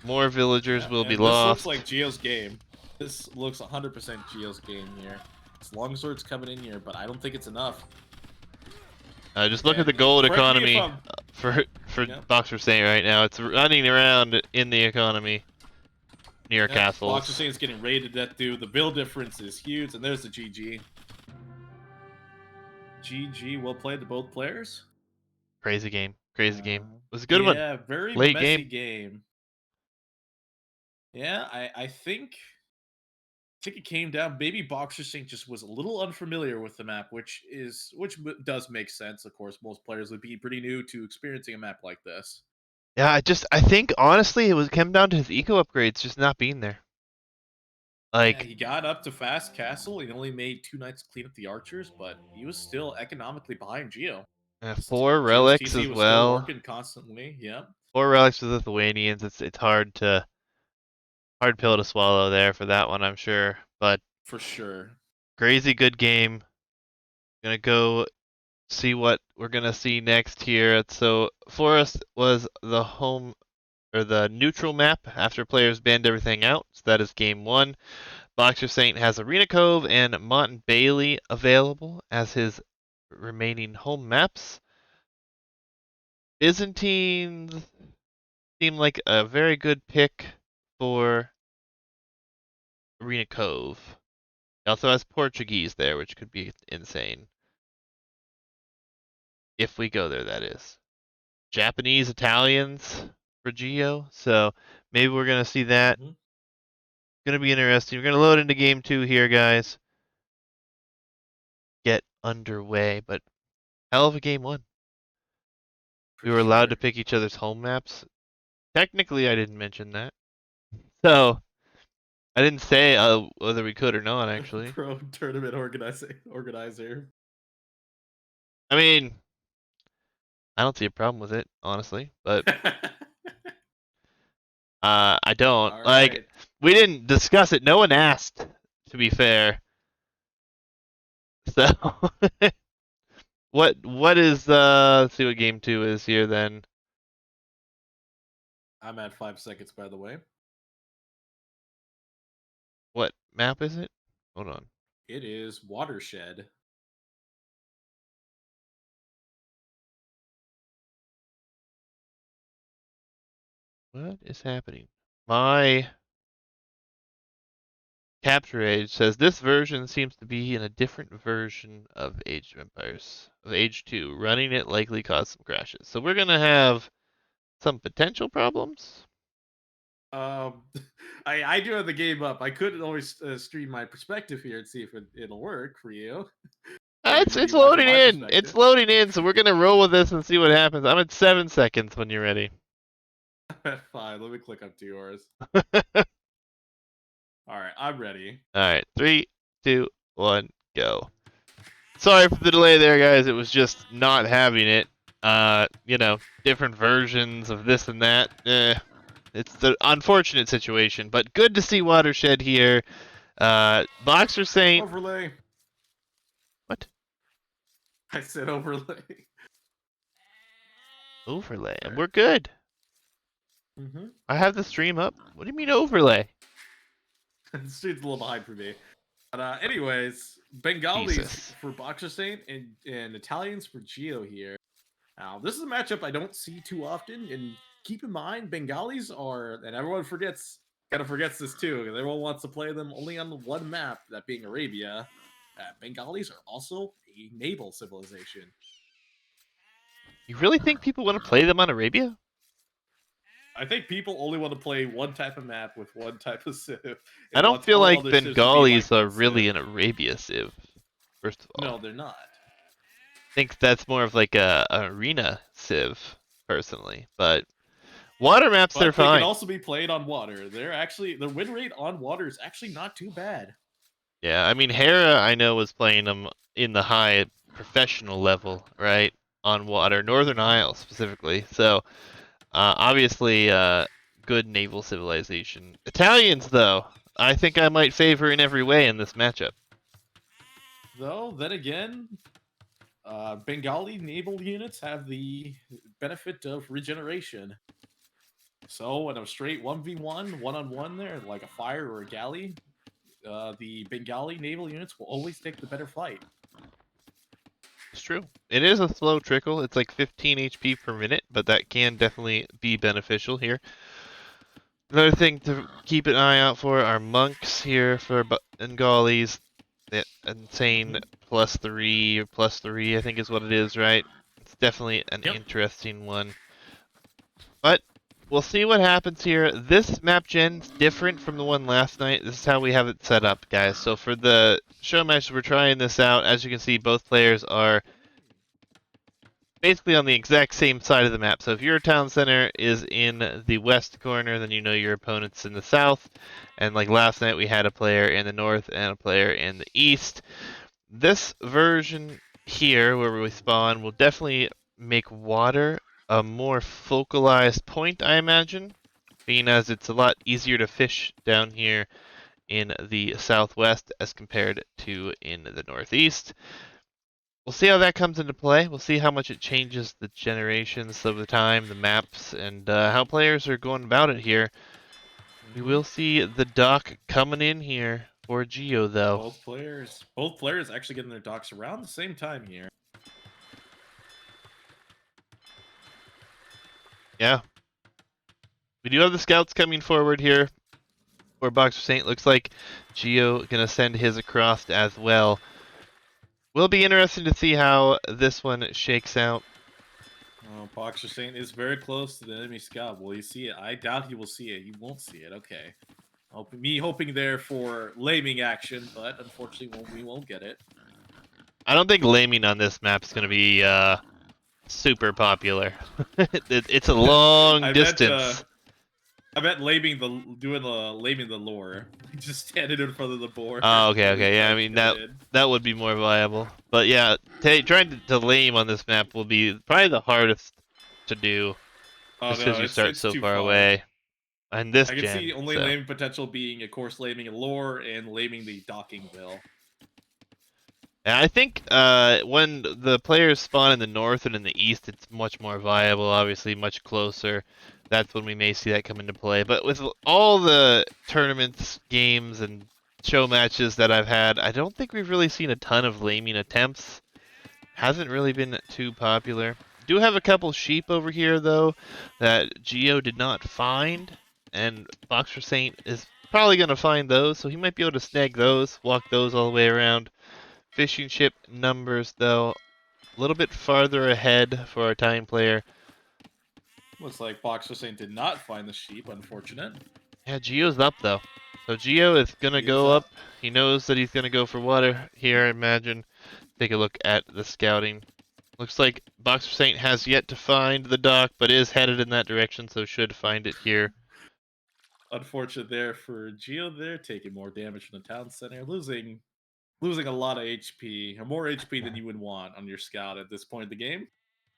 More villagers will be this lost. This looks like Gio's game. This looks 100% Gio's game here. It's longsword's coming in here, but I don't think it's enough. Just look at the gold economy for Yep. BoxerSaint right now. It's running around in the economy near castles. BoxerSaint's getting raided to death, dude. The bill difference is huge, and there's the GG. GG, well played to both players. Crazy game. Crazy game. It was a good one. Yeah, very Late messy game. game. Yeah, I think it came down. Maybe BoxerSaint just was a little unfamiliar with the map, which does make sense. Of course, most players would be pretty new to experiencing a map like this. Yeah, I think honestly it came down to his eco upgrades just not being there. Yeah, Like he got up to fast castle. He only made 2 knights clean up the archers, but he was still economically behind Gio. 4 Gio's relics TC as was still well. working constantly. Yep, 4 relics with Lithuanians. It's hard pill to swallow there for that one, I'm sure. But for sure. crazy good game. Gonna go see what we're gonna see next here. So Forest was the home or the neutral map after players banned everything out. So that is game 1. BoxerSaint has Arena Cove and Mont Bailey available as his remaining home maps. Byzantines seem like a very good pick for Arena Cove. He also has Portuguese there, which could be insane. If we go there, that is. Japanese, Italians for Gio, so maybe we're going to see that. Mm-hmm. Going to be interesting. We're going to load into game 2 here, guys. Get underway, but hell of a game 1. For We were allowed to sure. pick each other's home maps. Technically, I didn't mention that. So, I didn't say whether we could or not, actually. Pro tournament organizer. I mean, I don't see a problem with it, honestly, but I don't. All Like, right. we didn't discuss it. No one asked, to be fair. So, what is let's see what game 2 is here then. I'm at 5 seconds, by the way. What map is it? Hold on. It is Watershed. What is happening? My Capture Age says this version seems to be in a different version of Age of Empires, of Age 2. Running it likely caused some crashes. So we're gonna have some potential problems. Um, I do have the game up. I could always stream my perspective here and see if it'll work for you. Or you could It's be watching loading my in. It's perspective. loading in. So we're gonna roll with this and see what happens. I'm at 7 seconds when you're ready. Fine, let me click up to yours. All right, I'm ready. All right, 3, 2, 1, go. Sorry for the delay there, guys. It was just not having it. Different versions of this and that. It's the unfortunate situation, but good to see Watershed here. BoxerSaint. Overlay. What? I said overlay. Overlay. And Right. we're good. Mm-hmm. I have the stream up. What do you mean overlay? The stream's a little behind for me. But anyways, Bengalis Jesus. for BoxerSaint and Italians for Gio here. Now, this is a matchup I don't see too often, and keep in mind, Bengalis are, and everyone kind of forgets this too, because everyone wants to play them only on the one map, that being Arabia. Bengalis are also a naval civilization. You really think people want to play them on Arabia? I think people only want to play one type of map with one type of civ, I and don't wants feel all like other civs to be like Bengalis are one really civ. an Arabia civ, first of all. No, they're not. I think that's more of like a arena civ, personally. But water maps, they're But they can fine. also be played on water. Their win rate on water is actually not too bad. Yeah, I mean, Hera, I know, was playing them in the high professional level, right? On water, Northern Isles specifically. So, obviously, good naval civilization. Italians, though, I think I might favor in every way in this matchup. Though, then again, Bengali naval units have the benefit of regeneration. So, in a straight 1v1, one-on-one there, like a fire or a galley, the Bengali naval units will always take the better fight. It's true. It is a slow trickle. It's like 15 HP per minute, but that can definitely be beneficial here. Another thing to keep an eye out for are monks here for Bengalis. That insane +3, I think is what it is, right? It's definitely an Yep. interesting one. But we'll see what happens here. This map gen's different from the one last night. This is how we have it set up, guys. So for the show match, we're trying this out. As you can see, both players are basically on the exact same side of the map. So if your town center is in the west corner, then you know your opponent's in the south. And like last night, we had a player in the north and a player in the east. This version here, where we spawn, will definitely make water a more focalized point, I imagine, being as it's a lot easier to fish down here in the southwest as compared to in the northeast. We'll see how that comes into play. We'll see how much it changes the generations of the time, the maps, and how players are going about it here. We will see the dock coming in here for Gio, though. Both players actually getting their docks around the same time here. Yeah. We do have the scouts coming forward here for BoxerSaint. Looks like Gio gonna send his across as well. Will be interesting to see how this one shakes out. Oh, BoxerSaint is very close to the enemy scout. Will he see it? I doubt he will see it. He won't see it. Okay. Me hoping there for laming action, but unfortunately we won't get it. I don't think laming on this map is gonna be super popular. It's a long distance. I bet laming the lure. Just standing in front of the board. Oh, okay. Yeah, I mean that would be more viable. But yeah, trying to lame on this map will be probably the hardest to do, just because you start so far away. And this I can gen, see only so. laming potential being, of course, laming a lure and laming the docking bill. And I think when the players spawn in the north and in the east, it's much more viable, obviously much closer. That's when we may see that come into play. But with all the tournaments, games, and show matches that I've had, I don't think we've really seen a ton of laming attempts. Hasn't really been too popular. Do have a couple sheep over here, though, that Gio did not find. And BoxerSaint is probably going to find those, so he might be able to snag those, walk those all the way around. Fishing ship numbers, though, a little bit farther ahead for our time player. Looks like BoxerSaint did not find the sheep, unfortunate. Yeah, Gio's up, though. So Gio is going to go up. He knows that he's going to go for water here, I imagine. Take a look at the scouting. Looks like BoxerSaint has yet to find the dock, but is headed in that direction, so should find it here. Unfortunate there for Gio there, taking more damage from the town center, losing a lot of HP, or more HP than you would want on your scout at this point of the game.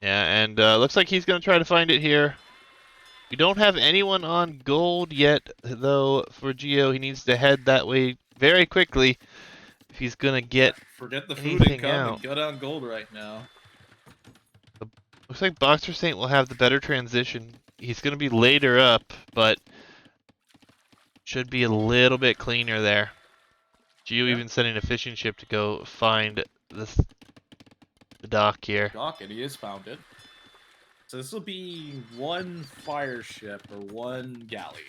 Yeah, and looks like he's going to try to find it here. We don't have anyone on gold yet, though, for Gio. He needs to head that way very quickly if he's going to get Forget the food income and go down gold right now. Looks like BoxerSaint will have the better transition. He's going to be later up, but should be a little bit cleaner there. Gio even sending a fishing ship to go find the dock here. Dock, and he has found it. So this will be one fire ship or one galley.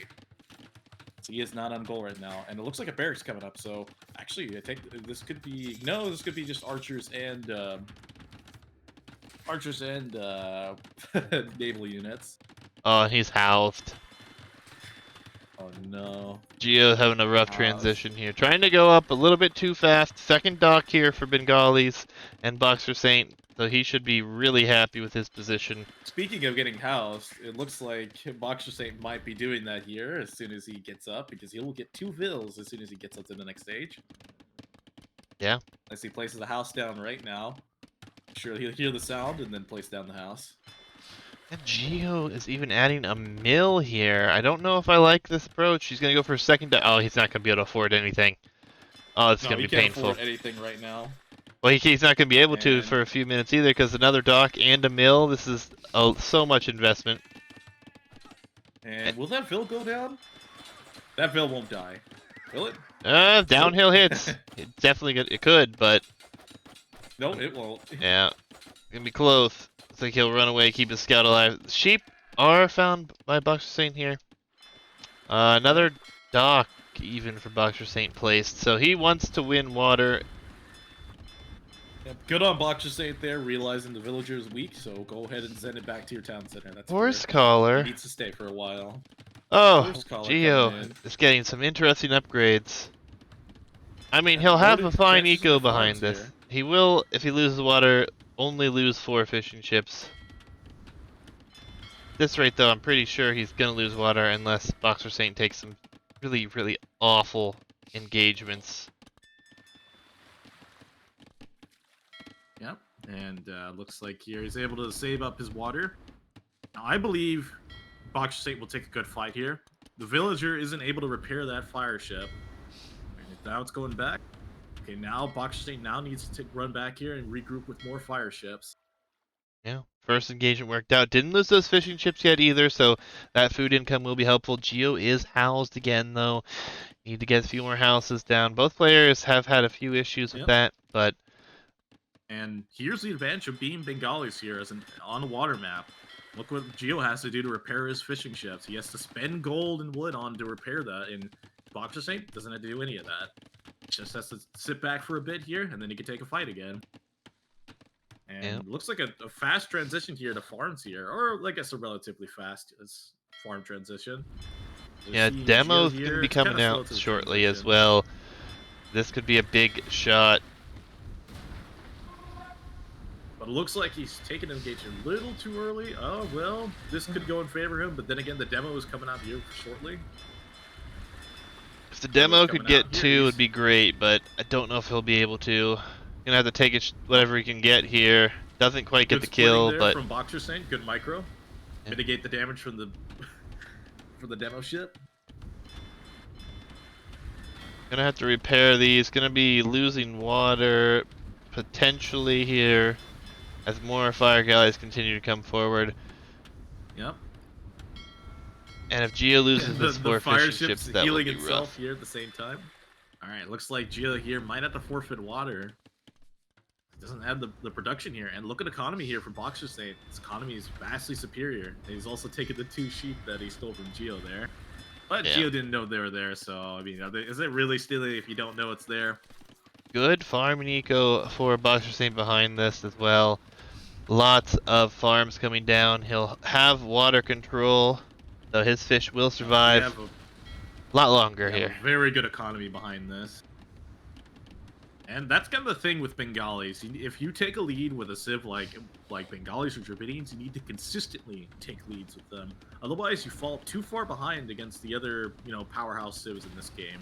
So he is not on goal right now, and it looks like a barracks coming up. So actually, I think this could be this could be just archers and naval units. Oh, he's housed. Oh no. Gio having a rough transition here. Trying to go up a little bit too fast. Second dock here for Bengalis and BoxerSaint. So he should be really happy with his position. Speaking of getting housed, it looks like BoxerSaint might be doing that here as soon as he gets up, because he will get 2 vills as soon as he gets up to the next stage. Yeah. As he places the house down right now. Sure, he'll hear the sound and then place down the house. And Gio is even adding a mill here. I don't know if I like this approach. He's going to go for a second. Oh, he's not going to be able to afford anything. Oh, it's going to be painful. He can't afford anything right now. Well, he's not going to be able to for a few minutes either, because another dock and a mill. This is so much investment. And will that vill go down? That vill won't die. Will it? Downhill hits. It definitely it could, but no, it won't. Yeah, gonna be close. Looks like he'll run away, keep his scout alive. Sheep are found by BoxerSaint here. Another dock even for BoxerSaint placed. So he wants to win water. Yep. Good on BoxerSaint there, realizing the villager is weak, so go ahead and send it back to your town center. That's Horse fair. He collar. needs to stay for a while. Oh, Horse collar coming Gio in. is getting some interesting upgrades. I mean, Yeah, he'll have a loaded fine chances eco for farms behind this. here. He will, if he loses water, only lose 4 fishing ships. At this rate, though, I'm pretty sure he's going to lose water unless BoxerSaint takes some really, really awful engagements. Yep. And looks like here he's able to save up his water. Now, I believe BoxerSaint will take a good fight here. The villager isn't able to repair that fire ship. And now it's going back. Okay, now BoxerSaint now needs to run back here and regroup with more fire ships. Yeah, first engagement worked out. Didn't lose those fishing ships yet either, so that food income will be helpful. Gio is housed again, though. Need to get a few more houses down. Both players have had a few issues with that, but... And here's the advantage of being Bengalis here as on a water map. Look what Gio has to do to repair his fishing ships. He has to spend gold and wood on to repair that, and BoxerSaint doesn't have to do any of that. Just has to sit back for a bit here, and then he can take a fight again. And looks like a fast transition here to farms here, or I guess a relatively fast farm transition. Yeah, demo's going to be coming out shortly as well. This could be a big shot. But it looks like he's taken engagement a little too early. Oh, well, this could go in favor of him, but then again, the demo is coming out here shortly. If the demo could get 2, it would be great, but I don't know if he'll be able to. Gonna have to take it whatever he can get here. Doesn't quite get the kill, there but from BoxerSaint, good micro. Mitigate the damage from the from the demo ship. Gonna have to repair these. Gonna be losing water potentially here as more fire galleys continue to come forward. Yep. And if Gio loses his 4 fire fishing ships, that will healing be itself rough. here at the same time. All right, looks like Gio here might have to forfeit water. He doesn't have the production here, and look at economy here from BoxerSaint. His economy is vastly superior. And he's also taken the 2 sheep that he stole from Gio there. But Gio didn't know they were there, so I mean, is it really stealing if you don't know it's there? Good farming eco for BoxerSaint behind this as well. Lots of farms coming down. He'll have water control, so his fish will survive a lot longer here. Very good economy behind this. And that's kind of the thing with Bengalis. If you take a lead with a civ like Bengalis or Dravidians, you need to consistently take leads with them. Otherwise, you fall too far behind against the other, powerhouse civs in this game.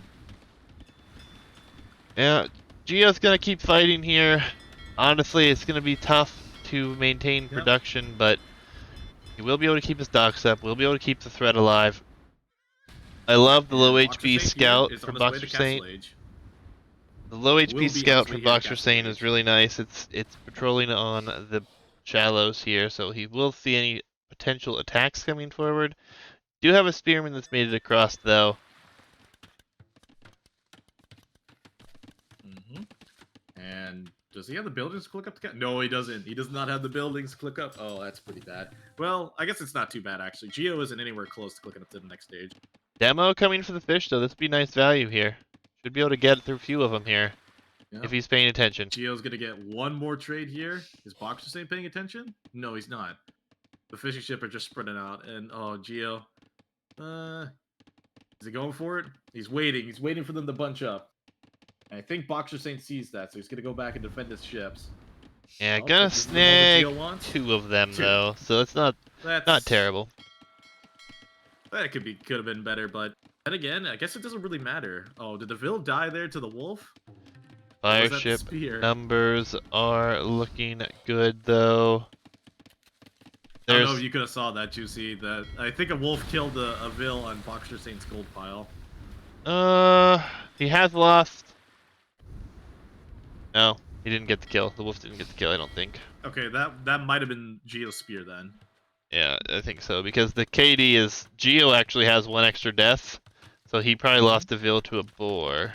Yeah, Gio's gonna keep fighting here. Honestly, it's gonna be tough to maintain production, but he will be able to keep his docks up. We'll be able to keep the threat alive. I love the low HP scout from BoxerSaint. The low HP scout from BoxerSaint is really nice. It's patrolling on the shallows here, so he will see any potential attacks coming forward. Do have a spearman that's made it across though. And does he have the buildings to click up? No, he doesn't. He does not have the buildings to click up. Oh, that's pretty bad. Well, I guess it's not too bad actually. Gio isn't anywhere close to clicking up to the next stage. Demo coming for the fish though. This would be nice value here. Should be able to get through a few of them here. If he's paying attention. Gio's gonna get one more trade here. Is BoxerSaint paying attention? No, he's not. The fishing ship are just spreading out, and oh, Gio. Is he going for it? He's waiting. He's waiting for them to bunch up. And I think BoxerSaint sees that, so he's gonna go back and defend his ships. Yeah, gonna snag 2 of them though, so it's not terrible. That could have been better, but then again, I guess it doesn't really matter. Oh, did the Vil die there to the wolf? Fire ship numbers are looking good though. I don't know if you could have saw that, Juicy. That I think a wolf killed a Vil on BoxerSaint's gold pile. He has lost. No, he didn't get the kill. The wolf didn't get the kill, I don't think. Okay, that might have been Gio's spear then. Yeah, I think so, because the KD is... Gio actually has 1 extra death, so he probably lost a Vil to a boar.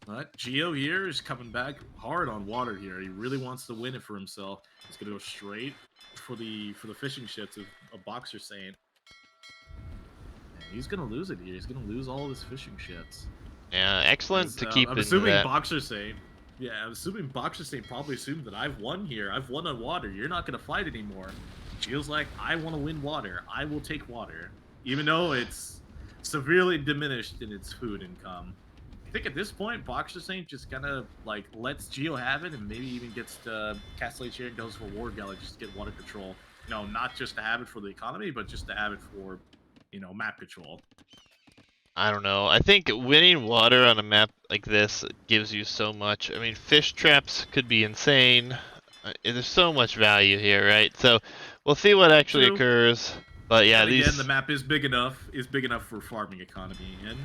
But Gio here is coming back hard on water here. He really wants to win it for himself. He's going to go straight for the fishing ships of BoxerSaint. He's going to lose it here. He's going to lose all of his fishing ships. Yeah, excellent to keep I'm into assuming that. BoxerSaint Yeah, I'm assuming BoxerSaint probably assumed that I've won here. I've won on water. You're not going to fight anymore. Feels like I want to win water. I will take water. Even though it's severely diminished in its food income. I think at this point, BoxerSaint just kind of like lets Gio have it and maybe even gets to Castellate here and goes for Ward Galley just to get water control. You know, not just to have it for the economy, but just to have it for, you know, map control. I don't know. I think winning water on a map like this gives you so much. I mean, fish traps could be insane. There's so much value here, right? So we'll see what actually True. occurs. But yeah, And again, the these. map is big enough for farming economy, and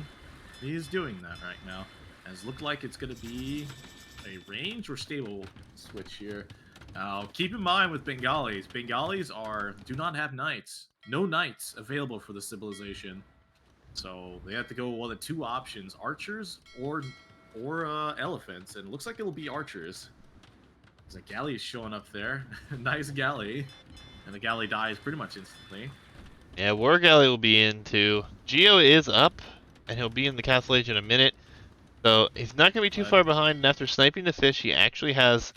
he is doing that right now. As look like it's going to be a range or stable switch here. Now, keep in mind with Bengalis, Bengalis do not have knights. No knights available for the civilization. So they have to go one of the two options: archers or elephants. And it looks like it'll be archers. There's a galley showing up there. Nice galley. And the galley dies pretty much instantly. Yeah, War Galley will be in too. Gio is up, and he'll be in the Castle Age in a minute. So he's not going to be too far behind. And after sniping the fish, he actually has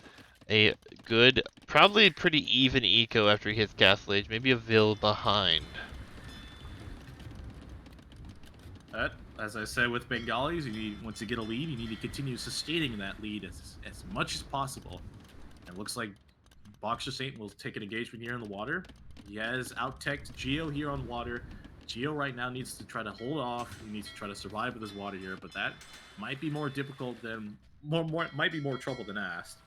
a good, probably pretty even eco after he hits Castle Age. Maybe a Vil behind. But as I said with Bengalis, once you get a lead, you need to continue sustaining that lead as much as possible. And it looks like BoxerSaint will take an engagement here in the water. He has out-teched Gio here on water. Gio right now needs to try to hold off. He needs to try to survive with his water here, but that might be more difficult than might be more trouble than asked.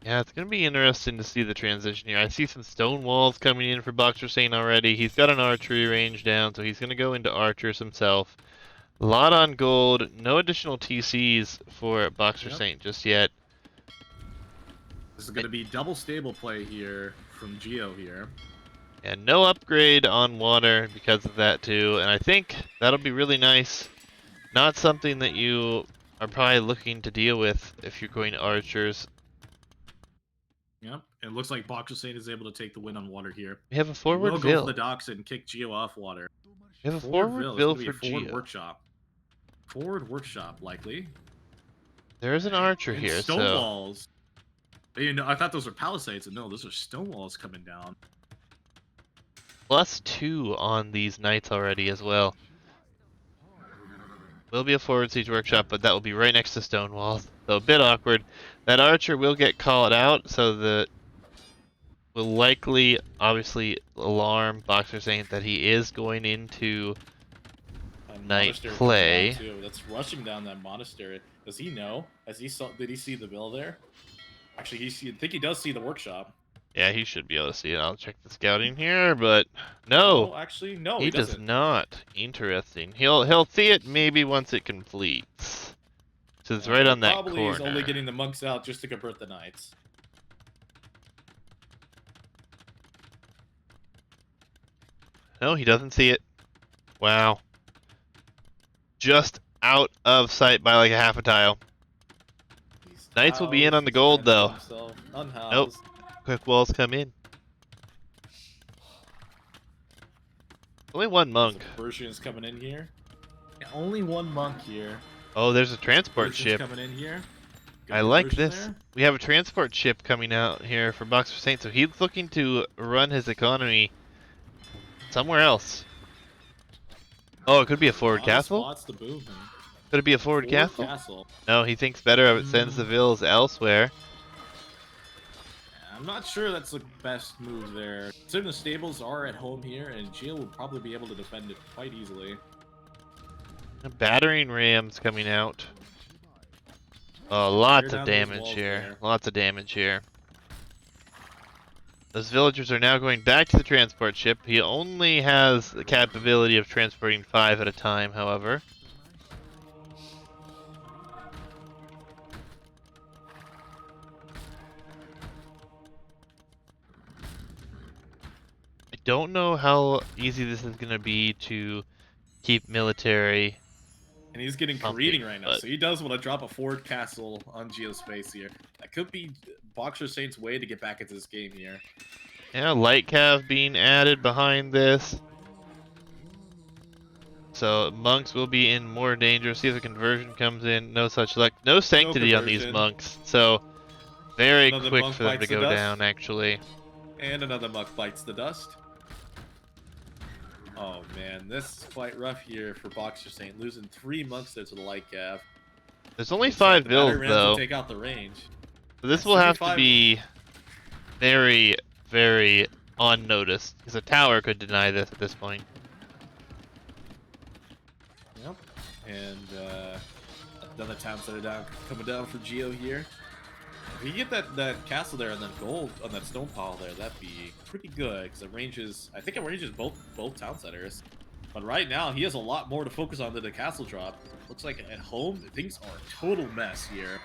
Yeah, it's going to be interesting to see the transition here. I see some stone walls coming in for BoxerSaint already. He's got an archery range down, so he's going to go into archers himself. A lot on gold. No additional TCs for BoxerSaint just yet. This is going to be double stable play here from Gio here. And no upgrade on water because of that too. And I think that'll be really nice. Not something that you are probably looking to deal with if you're going to archers. Yep, it looks like BoxerSaint is able to take the win on water here. We have a forward We'll go for Vil. the docks and kick Gio off water. We have a forward Vil for Forward Gio. workshop. Forward workshop, likely. There is an archer And here, stone so walls. You know, I thought those were palisades, and no, those are stone walls coming down. +2 on these knights already as well. Will be a forward siege workshop, but that will be right next to stone walls, so a bit awkward. That archer will get called out, so the will likely, obviously, alarm BoxerSaint that he is going into knight play. That's rushing down that monastery. Does he know? Did he see the bill there? Actually, I think he does see the workshop. Yeah, he should be able to see it. I'll check the scouting here, but no. Oh, actually, no, He does doesn't. not. Interesting. He'll see it maybe once it completes. So it's right on that probably corner. He's only getting the monks out just to convert the knights. No, he doesn't see it. Wow. Just out of sight by like a half a tile. Knights will be in on the gold though. Nope. Quick walls come in. Only one monk. Persians coming in here. Yeah, only one monk here. Oh, there's a transport Persians ship. coming in here. I like conversion this. there. We have a transport ship coming out here for BoxerSaint, so he's looking to run his economy somewhere else. Oh, it could be a forward castle? Spots to boom. Could it be a forward castle? No, he thinks better of it, sends the Vils elsewhere. I'm not sure that's the best move there. Considering the stables are at home here, and Gio will probably be able to defend it quite easily. Battering rams coming out. Oh, lots Tear of down those damage walls here. there. Lots of damage here. Those villagers are now going back to the transport ship. He only has the capability of transporting 5 at a time, however. I don't know how easy this is going to be to keep military. And he's getting Pumping, careening right now, but- so he does want to drop a forward castle on Gio's face here. That could be BoxerSaint's way to get back into this game here. Yeah, light cav being added behind this. So monks will be in more danger. See if the conversion comes in. No such luck. No sanctity on these conversion. monks. So very Another quick monk for them to bites the go dust. down, actually. And another monk bites the dust. Oh man, this is quite rough here for BoxerSaint, losing 3 monks there to the light cav. There's only Looks like 5 the battery builds, rams will though. take out the range. So this That's will have to 35. be very, very unnoticed. Because a tower could deny this at this point. Yep. And another town center down coming down for Gio here. If you get that castle there and then gold on that stone pile there, that'd be pretty good because it ranges. I think it ranges both town centers. But right now he has a lot more to focus on than the castle drop. Looks like at home things are a total mess here.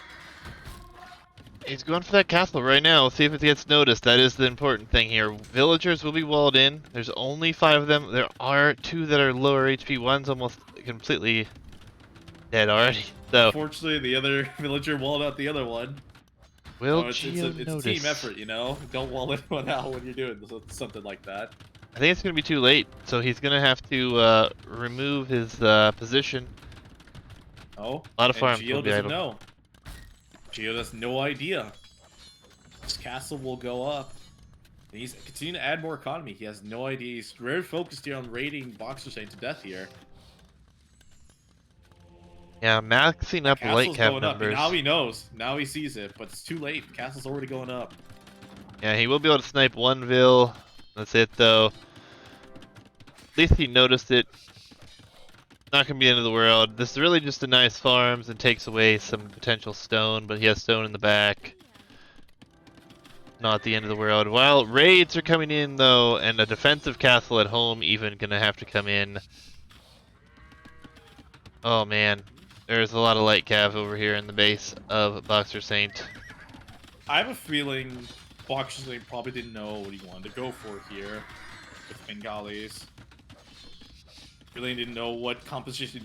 He's going for that castle right now. Let's see if it gets noticed. That is the important thing here. Villagers will be walled in. There's only 5 of them. There are 2 that are lower HP. One's almost completely dead already. So Unfortunately, the other villager walled out the other one. will It's Gio a notice? team effort, you know? Don't wall anyone out when you're doing something like that. I think it's going to be too late. So he's going to have to remove his position. Oh, A lot of and farms will Gio be doesn't idle. know. Gio has no idea. This castle will go up. And he's continuing to add more economy. He has no idea. He's very focused here on raiding BoxerSaint to death here. Yeah, maxing up light Castle's cap going up. numbers. Now he knows. Now he sees it, but it's too late. Castle's already going up. Yeah, he will be able to snipe 1 Vil. That's it, though. At least he noticed it. Not gonna be the end of the world. This is really just a nice farms and takes away some potential stone, but he has stone in the back. Not the end of the world. While raids are coming in, though, and a defensive castle at home even gonna have to come in. Oh man, there's a lot of light cav over here in the base of BoxerSaint. I have a feeling BoxerSaint probably didn't know what he wanted to go for here with Bengalis. Really didn't know what composition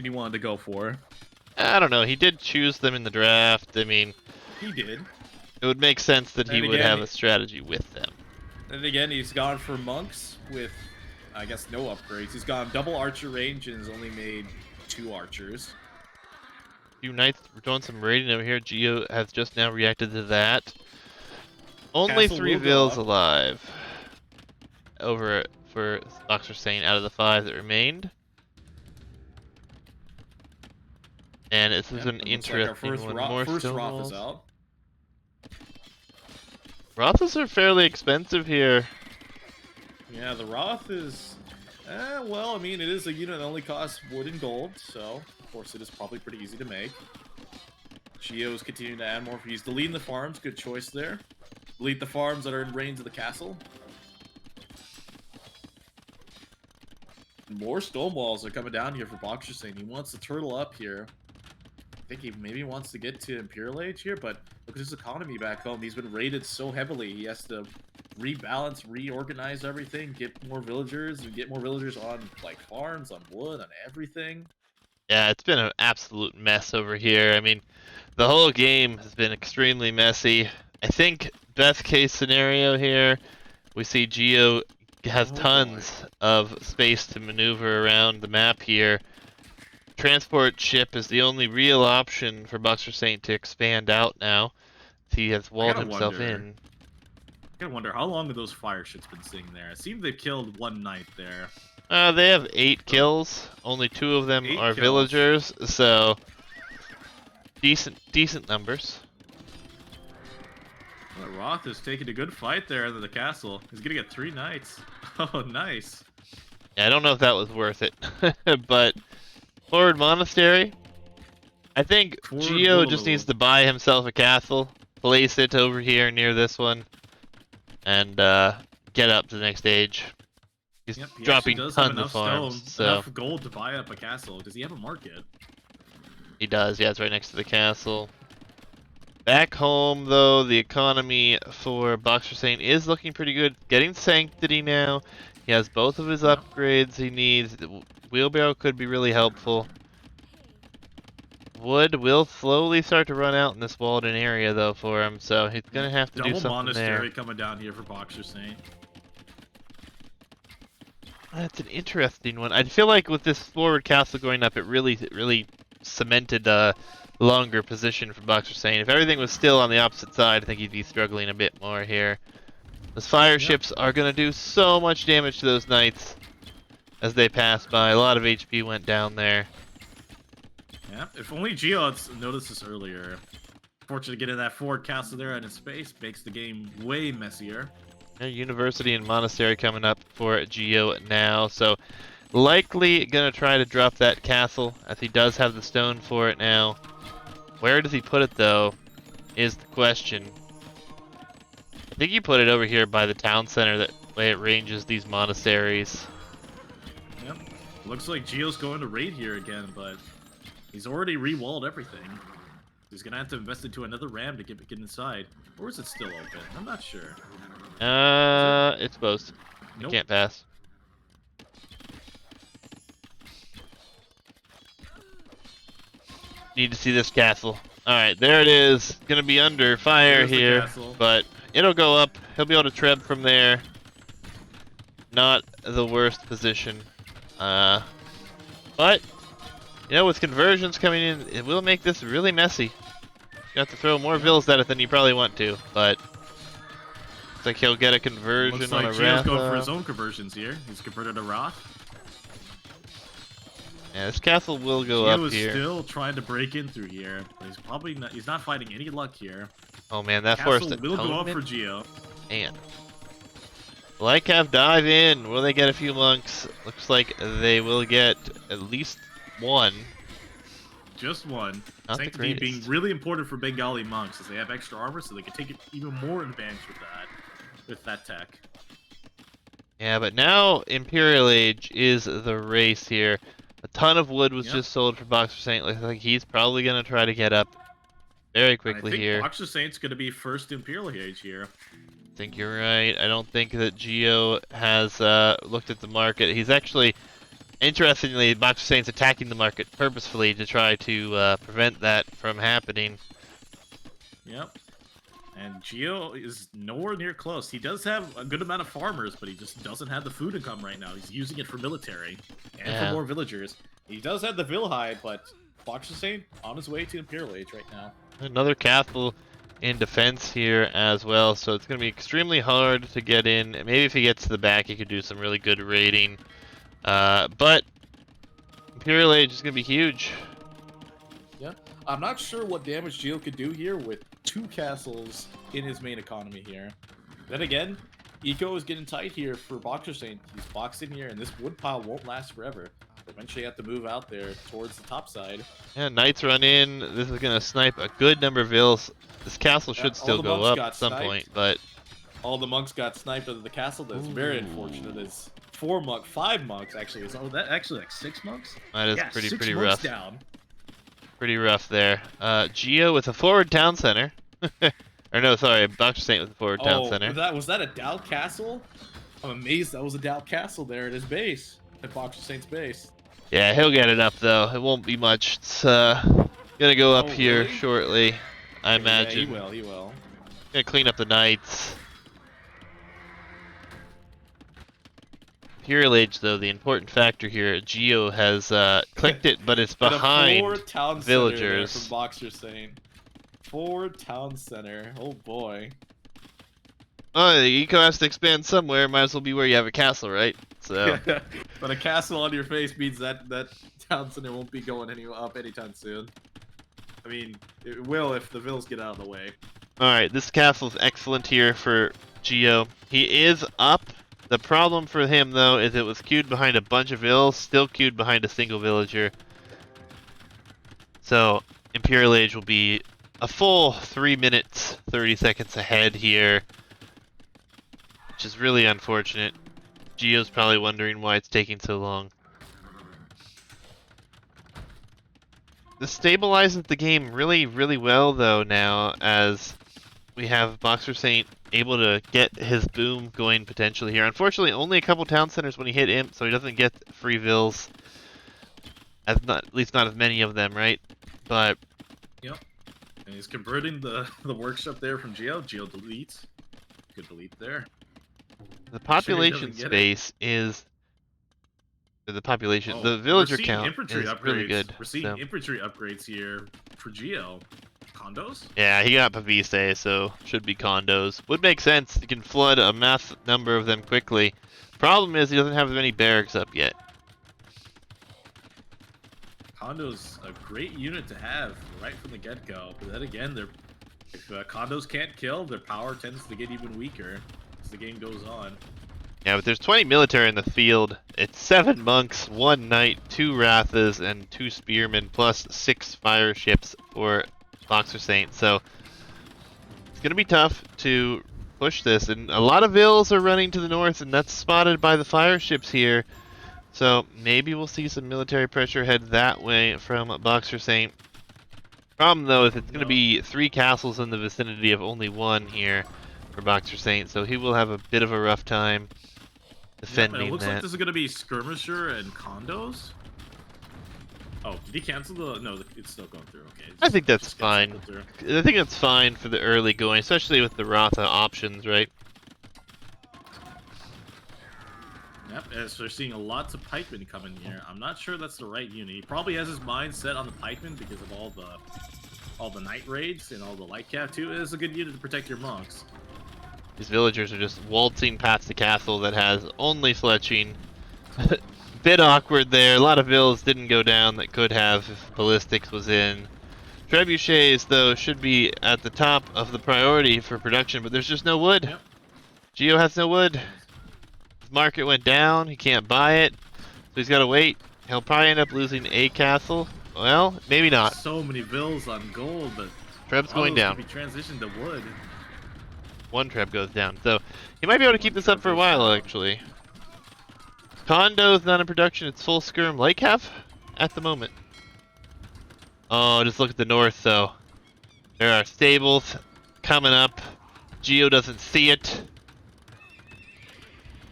he wanted to go for. I don't know. He did choose them in the draft. I mean, He did. it would make sense that he And would again, have a strategy with them. And again, he's gone for monks with, I guess, no upgrades. He's gone double archer range and has only made 2 archers. Few knights, we're doing some raiding over here. Gio has just now reacted to that. Only Castle 3 will go Vils up. alive. Over for BoxerSaint out of the 5 that remained. And this is an It looks like our interesting one. More first stone Roth walls. is out. Roths are fairly expensive here. Yeah, the Roth is... well, I mean, it is a unit that only costs wood and gold, so of course it is probably pretty easy to make. Gio is continuing to add more. He's deleting the farms. Good choice there. Delete the farms that are in range of the castle. More stone walls are coming down here for BoxerSaint. He wants to turtle up here. I think he maybe wants to get to Imperial Age here, but look at his economy back home. He's been raided so heavily. He has to rebalance, reorganize everything, get more villagers, and get more villagers on like farms, on wood, on everything. Yeah, it's been an absolute mess over here. I mean, the whole game has been extremely messy. I think best case scenario here, we see Gio has tons of space to maneuver around the map here. Transport ship is the only real option for BoxerSaint to expand out now. He has walled himself in. I gotta wonder, how long have those fire ships been sitting there? It seems they've killed 1 knight there. They have 8 kills. Only 2 of them 8 are kills. villagers, so decent numbers. Well, Roth is taking a good fight there under the castle. He's gonna get 3 knights. Oh, nice. Yeah, I don't know if that was worth it, but Forward Monastery. I think Forward Gio just Boulevard. needs to buy himself a castle, place it over here near this one, and get up to the next stage. He's Yep, he dropping actually does have tons of enough farms, stone, so enough gold to buy up a castle. Does he have a market? he does. Yeah, it's right next to the castle. Back home, though, the economy for BoxerSaint is looking pretty good. Getting Sanctity now. He has both of his upgrades he needs. The wheelbarrow could be really helpful. Wood will slowly start to run out in this walled-in area, though, for him, so he's going to have to do Double something monastery there. coming down here for BoxerSaint. That's an interesting one. I feel like with this forward castle going up, it really cemented a longer position for BoxerSaint. If everything was still on the opposite side, I think he'd be struggling a bit more here. Those fire ships are going to do so much damage to those knights as they pass by. A lot of HP went down there. Yeah, if only Gio had noticed this earlier. Fortunate to get in that forward castle there in his space makes the game way messier. University and Monastery coming up for Gio now, so likely gonna try to drop that castle as he does have the stone for it now. Where does he put it though is the question. I think he put it over here by the town center, that way it ranges these monasteries. Yep. Looks like Gio's going to raid here again, but he's already re-walled everything. He's gonna have to invest into another ram to get inside. Or is it still open? I'm not sure. It's closed. You Nope. can't pass. Need to see this castle. Alright, there it is. Gonna be under fire There's the here, castle. but it'll go up. He'll be able to treb from there. Not the worst position. But, you know, with conversions coming in, it will make this really messy. You have to throw more vills at it than you probably want to, but looks like he'll get a conversion Looks on like a Gio's going for Ratha. his own conversions here. He's converted a Roth. Yeah, this castle will go Gio up is here. still trying to break in through here, but he's probably not. He's not finding any luck here. Oh man, that Castle forced will go up atonement. for Gio. Man. Lycav dive in. Will they get a few monks? Looks like they will get at least one. Just one. Not the Sanctity being greatest. really important for Bengali monks as they have extra armor, so they can take it even more advantage with that tech. Yeah, but now Imperial Age is the race here. A ton of wood was just sold for BoxerSaint. Looks like he's probably going to try to get up very quickly here. I think BoxerSaint's going to be first Imperial Age here. I think you're right. I don't think that Gio has looked at the market. He's actually, interestingly, BoxerSaint's attacking the market purposefully to try to prevent that from happening. Yep. And Gio is nowhere near close. He does have a good amount of farmers, but he just doesn't have the food income right now. He's using it for military and for more villagers. He does have the Vilhide, but BoxerSaint on his way to Imperial Age right now. Another castle in defense here as well, so it's going to be extremely hard to get in. Maybe if he gets to the back, he could do some really good raiding. But Imperial Age is going to be huge. Yeah, I'm not sure what damage Gio could do here with 2 castles in his main economy here. Then again, eco is getting tight here for BoxerSaint. He's boxed in here, and this wood pile won't last forever. Eventually, you have to move out there towards the top side. Yeah, knights run in. This is going to snipe a good number of vills. This castle should still go up at some point, but all the monks got sniped out of the castle. That's very unfortunate. As 5 monks actually. Oh, that actually like 6 monks? that is Yeah, pretty 6 pretty monks rough. down. Pretty rough there. Gio with a forward town center. Or no, sorry, BoxerSaint with a forward town center. Was that a Dow castle? I'm amazed that was a Dow castle there at his base, at BoxerSaint's base. Yeah, he'll get it up though. It won't be much. It's gonna go up here really? shortly, I imagine. Yeah, he will. Gonna clean up the knights. Imperial Age though, the important factor here, Gio has clicked it, but it's behind town villagers. Center from BoxerSaint. 4 town center. Oh boy. Oh, the eco has to expand somewhere. Might as well be where you have a castle, right? So. But a castle on your face means that town center won't be going up anytime soon. I mean, it will if the vills get out of the way. Alright, this castle is excellent here for Gio. He is up. The problem for him, though, is it was queued behind a bunch of vills, still queued behind a single villager. So, Imperial Age will be a full 3 minutes, 30 seconds ahead here, which is really unfortunate. Gio's probably wondering why it's taking so long. This stabilizes the game really, really well, though, now, as we have BoxerSaint able to get his boom going potentially here. Unfortunately, only a couple town centers when he hit Imp, so he doesn't get free vills. At least not as many of them, right? But Yep. And he's converting the workshop there from Gio. Gio deletes. Good delete there. the population doesn't get space is The population, Oh, the we're villager seeing count infantry is upgrades. really good. We're seeing So. infantry upgrades here for Gio. Condos? Yeah, he got Pavise, so should be condos. Would make sense. You can flood a mass number of them quickly. Problem is he doesn't have as many barracks up yet. Condos a great unit to have right from the get-go, but then again, if condos can't kill, their power tends to get even weaker as the game goes on. Yeah, but there's 20 military in the field. It's 7 monks, 1 knight, 2 wrathas, and 2 spearmen, plus 6 fire ships for BoxerSaint. So it's gonna be tough to push this, and a lot of vills are running to the north, and that's spotted by the fire ships here. So maybe we'll see some military pressure head that way from BoxerSaint. Problem though is it's going to be 3 castles in the vicinity of only 1 here for BoxerSaint, so he will have a bit of a rough time defending it looks that. like this is going to be skirmisher and condos. Oh, did he cancel the? No, it's still going through. Okay. I think that's fine. I think that's fine for the early going, especially with the Ratha options, right? Yep, as we're seeing lots of pikemen coming here. I'm not sure that's the right unit. He probably has his mind set on the pikemen because of all the night raids and all the light cap too. It is a good unit to protect your monks. These villagers are just waltzing past the castle that has only fletching. Bit awkward there. A lot of vills didn't go down that could have if ballistics was in. Trebuchets, though, should be at the top of the priority for production, but there's just no wood. Yep. Gio has no wood. His market went down. He can't buy it, so he's got to wait. He'll probably end up losing a castle. Well, maybe not. So many vills on gold, but Treb's going down. Could be transitioned to wood. 1 Treb goes down, so he might be able to keep this up for a while, actually. Condo's not in production. It's full skirm light cap at the moment. Oh, just look at the north, though. There are stables coming up. Gio doesn't see it.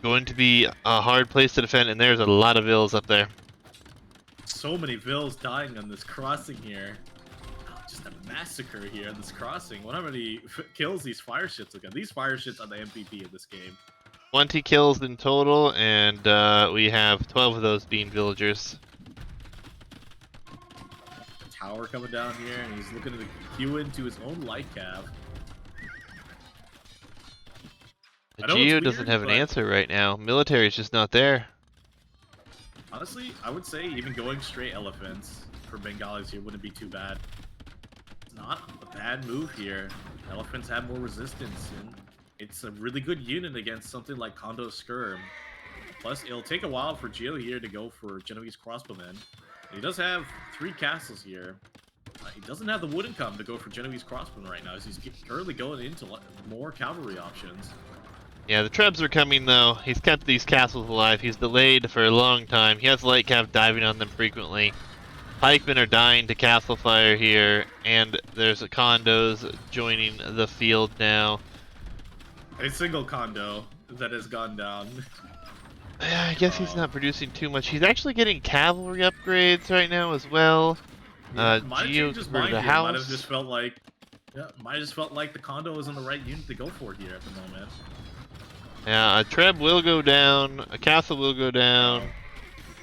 Going to be a hard place to defend, and there's a lot of vills up there. So many vills dying on this crossing here. Oh, just a massacre here on this crossing. Wonder how many kills these fire ships have got. These fire ships are the MVP of this game. 20 kills in total, and we have 12 of those being villagers. Tower coming down here, and he's looking to queue into his own light cap. Gio doesn't have an answer right now. Military's just not there. Honestly, I would say even going straight elephants for Bengalis here wouldn't be too bad. It's not a bad move here. Elephants have more resistance, and it's a really good unit against something like Kondo Skirm. Plus, it'll take a while for Gio here to go for Genovese Crossbowmen. He does have 3 castles here. He doesn't have the wood income to go for Genovese Crossbowmen right now, as he's currently going into more cavalry options. Yeah, the Trebs are coming, though. He's kept these castles alive. He's delayed for a long time. He has light cap diving on them frequently. Pikemen are dying to castle fire here, and there's condos joining the field now. A single condo that has gone down. I guess he's not producing too much. He's actually getting cavalry upgrades right now as well. Gio converted a house. Might have just felt like, the condo isn't the right unit to go for here at the moment. Yeah, a Treb will go down. A castle will go down.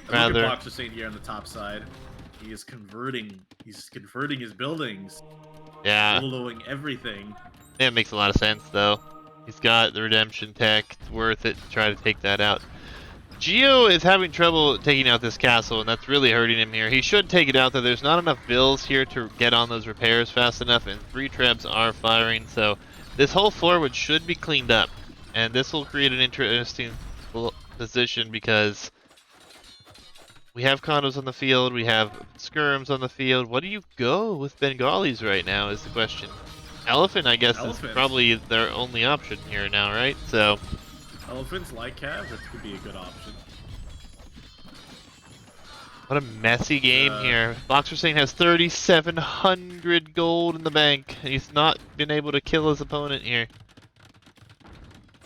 Rather. Look at BoxerSaint here on the top side. He is converting. He's converting his buildings. Yeah. Soloing everything. Yeah, it makes a lot of sense though. He's got the redemption tech. It's worth it to try to take that out. Gio is having trouble taking out this castle, and that's really hurting him here. He should take it out, though. There's not enough vills here to get on those repairs fast enough, and 3 Trebs are firing, so this whole forward should be cleaned up. And this will create an interesting position because we have condos on the field, we have skirms on the field. What do you go with Bengalis right now is the question. Elephant, I guess, is probably their only option here now, right? So Elephants like Cav, that could be a good option. What a messy game here. BoxerSaint has 3,700 gold in the bank, and he's not been able to kill his opponent here.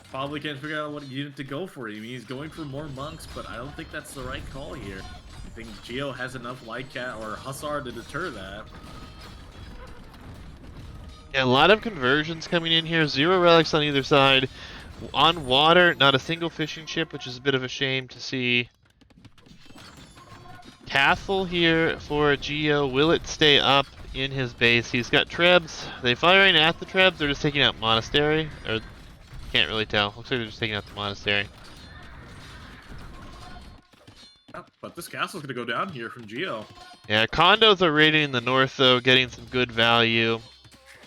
Probably can't figure out what unit to go for. I mean, he's going for more monks, but I don't think that's the right call here. I think Gio has enough light cat or Hussar to deter that. Yeah, a lot of conversions coming in here. 0 relics on either side. On water, not a single fishing ship, which is a bit of a shame to see. Castle here for Gio. Will it stay up in his base? He's got trebs. Are they firing at the trebs? They're just taking out monastery? Or can't really tell. Looks like they're just taking out the monastery. Yep, but this castle's gonna go down here from Gio. Yeah, condos are raiding in the north though, getting some good value.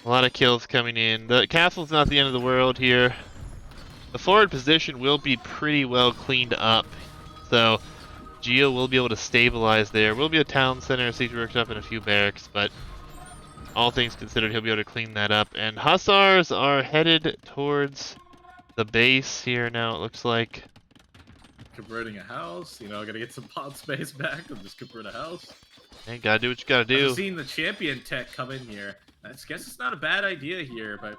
A lot of kills coming in. The castle's not the end of the world here. The forward position will be pretty well cleaned up. So Gio will be able to stabilize there. Will be a town center, siege workshop, and a few barracks, but all things considered, he'll be able to clean that up. And hussars are headed towards the base here now, it looks like. Converting a house, you know, gotta get some pod space back and just convert a house. Hey, gotta do what you gotta do. I've seen the champion tech come in here. I guess it's not a bad idea here, but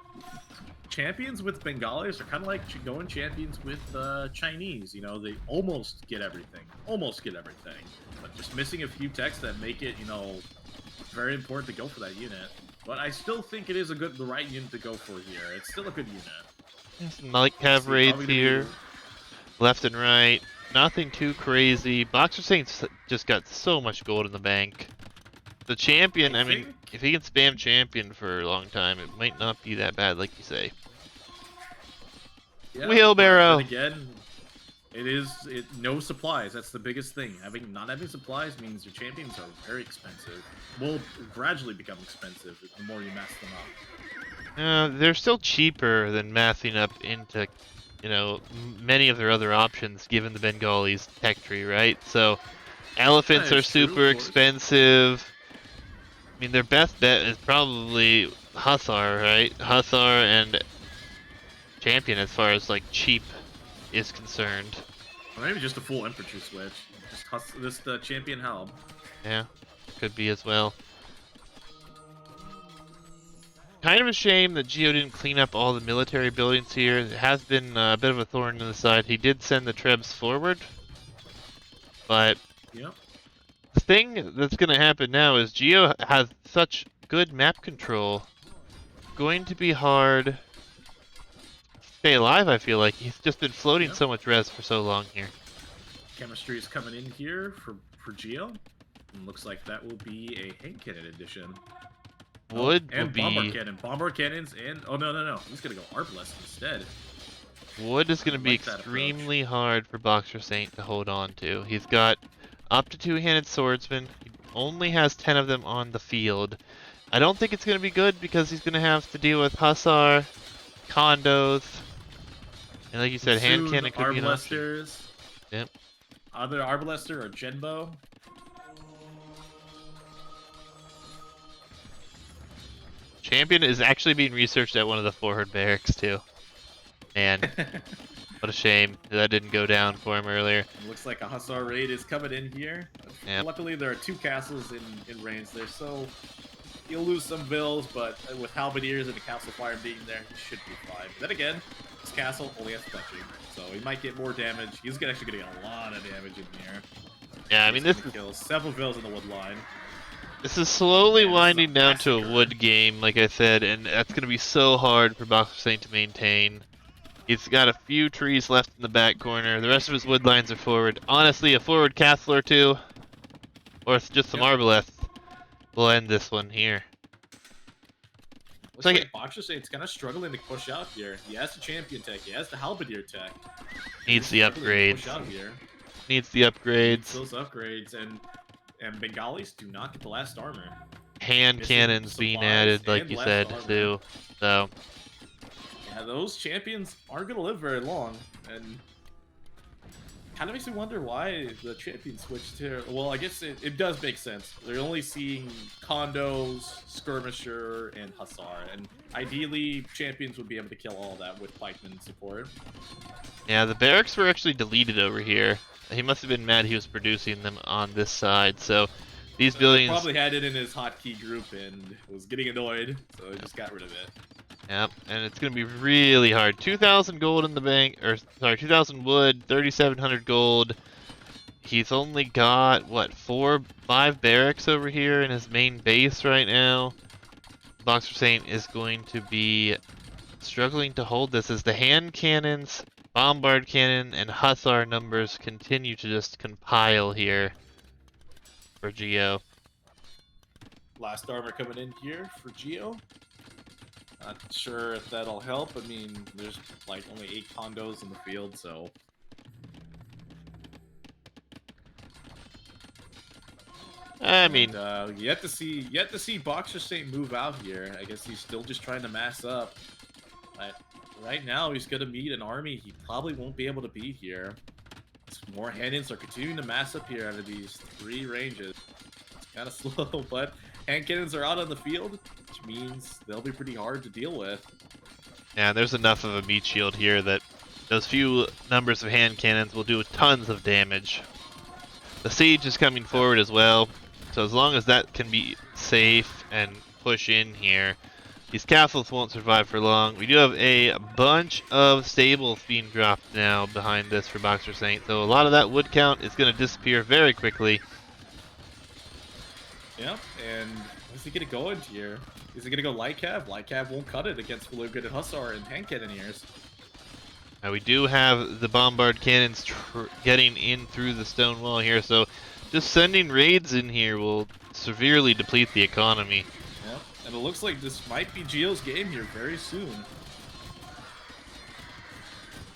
champions with Bengalis are kind of like going champions with Chinese. You know, they almost get everything. Almost get everything. But just missing a few techs that make it, you know, very important to go for that unit. But I still think it is the right unit to go for here. It's still a good unit. Some light cav raids here. Left and right. Nothing too crazy. BoxerSaint's just got so much gold in the bank. The champion, I mean, if he can spam champion for a long time, it might not be that bad, like you say. Yeah, Wheelbarrow. but again, no supplies. That's the biggest thing. Not having supplies means your champions are very expensive. Will gradually become expensive the more you mass them up. They're still cheaper than massing up into, you know, many of their other options, given the Bengalis tech tree, right? So, elephants are super expensive. I mean, their best bet is probably Hussar, right? Hussar and Champion as far as, like, cheap is concerned. Or maybe just a full infantry switch. Just Champion Halb. Yeah, could be as well. Kind of a shame that Gio didn't clean up all the military buildings here. It has been a bit of a thorn in the side. He did send the trebs forward, but yep. the thing that's going to happen now is Gio has such good map control. Going to be hard to stay alive, I feel like. He's just been floating so much res for so long here. Chemistry is coming in here for Gio. And looks like that will be a hand cannon edition. Wood and will be... Bombard cannons, and... Oh, no. He's going to go Arbalest instead. Wood is going to be extremely hard for BoxerSaint to hold on to. He's got up to two-handed swordsmen. He only has 10 of them on the field. I don't think it's going to be good because he's going to have to deal with Hussar, condos, and like you said, hand cannon could be an option. Yep. Either Arbalester or Genbo. Champion is actually being researched at one of the forward barracks too. Man, what a shame that didn't go down for him earlier. Looks like a Hussar raid is coming in here. Yep. Luckily, there are 2 castles in range there, so you'll lose some vills, but with halberdiers and a castle fire being there, he should be fine. Then again, this castle only has fletching, so he might get more damage. He's actually going to get a lot of damage in here. Yeah, I mean, this kills several vills in the wood line. This is slowly winding down to a wood game, like I said, and that's going to be so hard for BoxerSaint to maintain. He's got a few trees left in the back corner. The rest of his wood lines are forward. Honestly, a forward castle or two, or just some arbalests, will end this one here. Looks like BoxerSaint's kind of struggling to push out here. He has the champion tech. He has the halberdier tech. Needs the upgrades. Needs the upgrades. Needs those upgrades, and Bengalis do not get the last armor. Hand cannons being added, like you said, too. So. Yeah, those champions aren't going to live very long, and kind of makes me wonder why the champion switched here. Well, I guess it does make sense. They're only seeing condos, skirmisher, and hussar, and ideally champions would be able to kill all that with pikemen support. Yeah, the barracks were actually deleted over here. He must have been mad he was producing them on this side, so these buildings... He probably had it in his hotkey group and was getting annoyed, so he just got rid of it. Yep, and it's going to be really hard. 2,000 gold in the bank, or sorry, 2,000 wood, 3,700 gold. He's only got, what, 5 barracks over here in his main base right now. BoxerSaint is going to be struggling to hold this as the hand cannons, bombard cannon, and hussar numbers continue to just compile here. for Gio. Last armor coming in here for Gio. Not sure if that'll help. I mean, there's like only 8 condos in the field, so. I mean, yet to see BoxerSaint move out here. I guess he's still just trying to mass up. But right now, he's gonna meet an army he probably won't be able to beat here. More hand-ins are continuing to mass up here out of these 3 ranges. It's kind of slow, but hand cannons are out on the field, which means they'll be pretty hard to deal with. yeah, there's enough of a meat shield here that those few numbers of hand cannons will do tons of damage. The siege is coming forward as well, so as long as that can be safe and push in here, these castles won't survive for long. We do have a bunch of stables being dropped now behind this for BoxerSaint, so a lot of that wood count is going to disappear very quickly. Yeah, and what's he gonna go into here? Is he gonna go light cav? Light cav won't cut it against fully good Hussar and hand cannoneers. Now we do have the bombard cannons getting in through the stone wall here, so just sending raids in here will severely deplete the economy. Yep, and it looks like this might be Gio's game here very soon.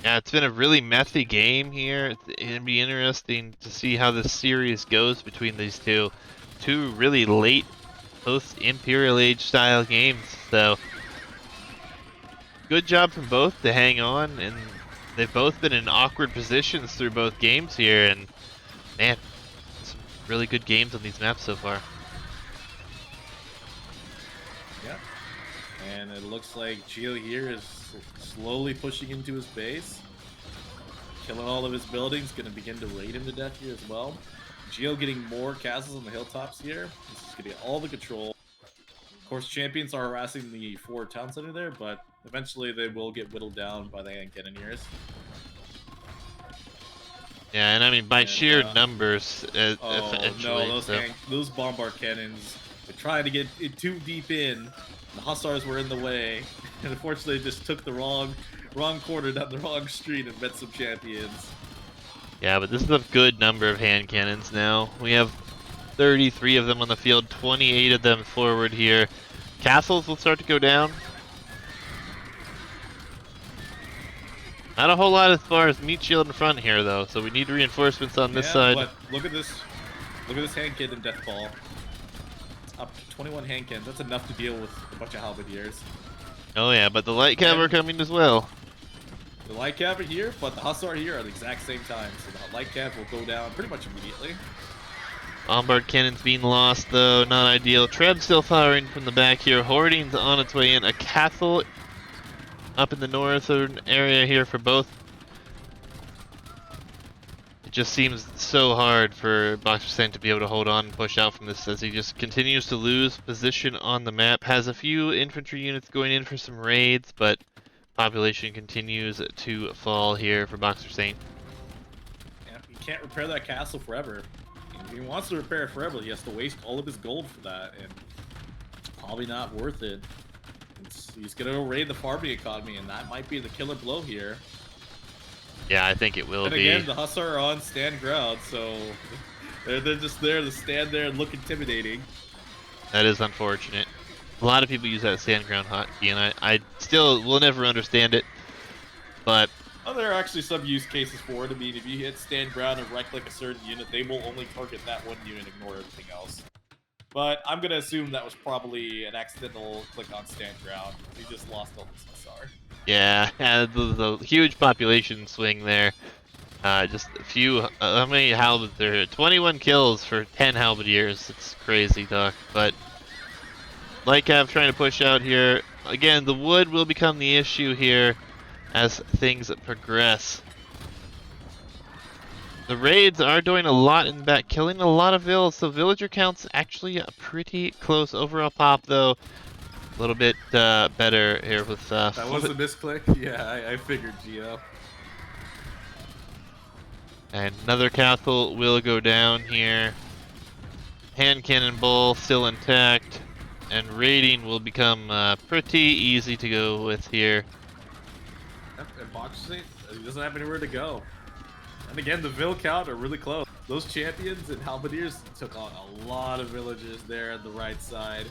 Yeah, it's been a really messy game here. It's gonna be interesting to see how this series goes between these two. Two really late post-Imperial Age style games, so good job from both to hang on, and they've both been in awkward positions through both games here, and man, some really good games on these maps so far. Yeah, and it looks like Gio here is slowly pushing into his base, killing all of his buildings, gonna begin to raid him to death here as well. Gio getting more castles on the hilltops here. This is gonna get all the control. Of course, champions are harassing the 4 town center there, but eventually they will get whittled down by the hand cannoneers. Yeah, and I mean by sheer numbers, Oh eventually. no, those bombard cannons, they tried to get it too deep in. The Hussars were in the way, and unfortunately they just took the wrong corner down the wrong street and met some champions. Yeah, but this is a good number of hand cannons now. We have 33 of them on the field, 28 of them forward here. Castles will start to go down. Not a whole lot as far as meat shield in front here, though, so we need reinforcements on this side. But look at this hand cannon death ball. It's up to 21 hand cannons. That's enough to deal with a bunch of halberdiers. Oh yeah, but the light cav are coming as well. The light cav are here, but the Hussar here at the exact same time, so the light cav will go down pretty much immediately. Bombard cannons being lost, though, not ideal. Treb still firing from the back here. Hoarding's on its way in. A castle up in the northern area here for both. It just seems so hard for BoxerSaint to be able to hold on and push out from this as he just continues to lose position on the map. Has a few infantry units going in for some raids, but population continues to fall here for BoxerSaint. Yeah, he can't repair that castle forever. If he wants to repair it forever, he has to waste all of his gold for that, and it's probably not worth it. He's going to raid the farming economy, and that might be the killer blow here. Yeah, I think it will be. And again, the Hussar are on stand ground, so they're just there to stand there and look intimidating. That is unfortunate. A lot of people use that stand ground hotkey, and I still will never understand it. But oh, there are actually some use cases for it. I mean, if you hit stand ground and wreck like a certain unit, they will only target that one unit, ignore everything else. But I'm gonna assume that was probably an accidental click on stand ground. He just lost all his Hussar. yeah, the huge population swing there. Just a few. How many halberdiers? There? 21 kills for 10 halberdiers. It's crazy talk, but. Lycav trying to push out here. Again, the wood will become the issue here as things progress. The raids are doing a lot in the back, killing a lot of vills, so villager count's actually a pretty close overall pop, though. A little bit better here with... that was a misclick? Yeah, I figured, Gio. And another castle will go down here. Hand cannon bull still intact. And raiding will become pretty easy to go with here. Yep, and BoxerSaint, he doesn't have anywhere to go. And again, the Vil count are really close. those champions and halberdiers took on a lot of villagers there on the right side.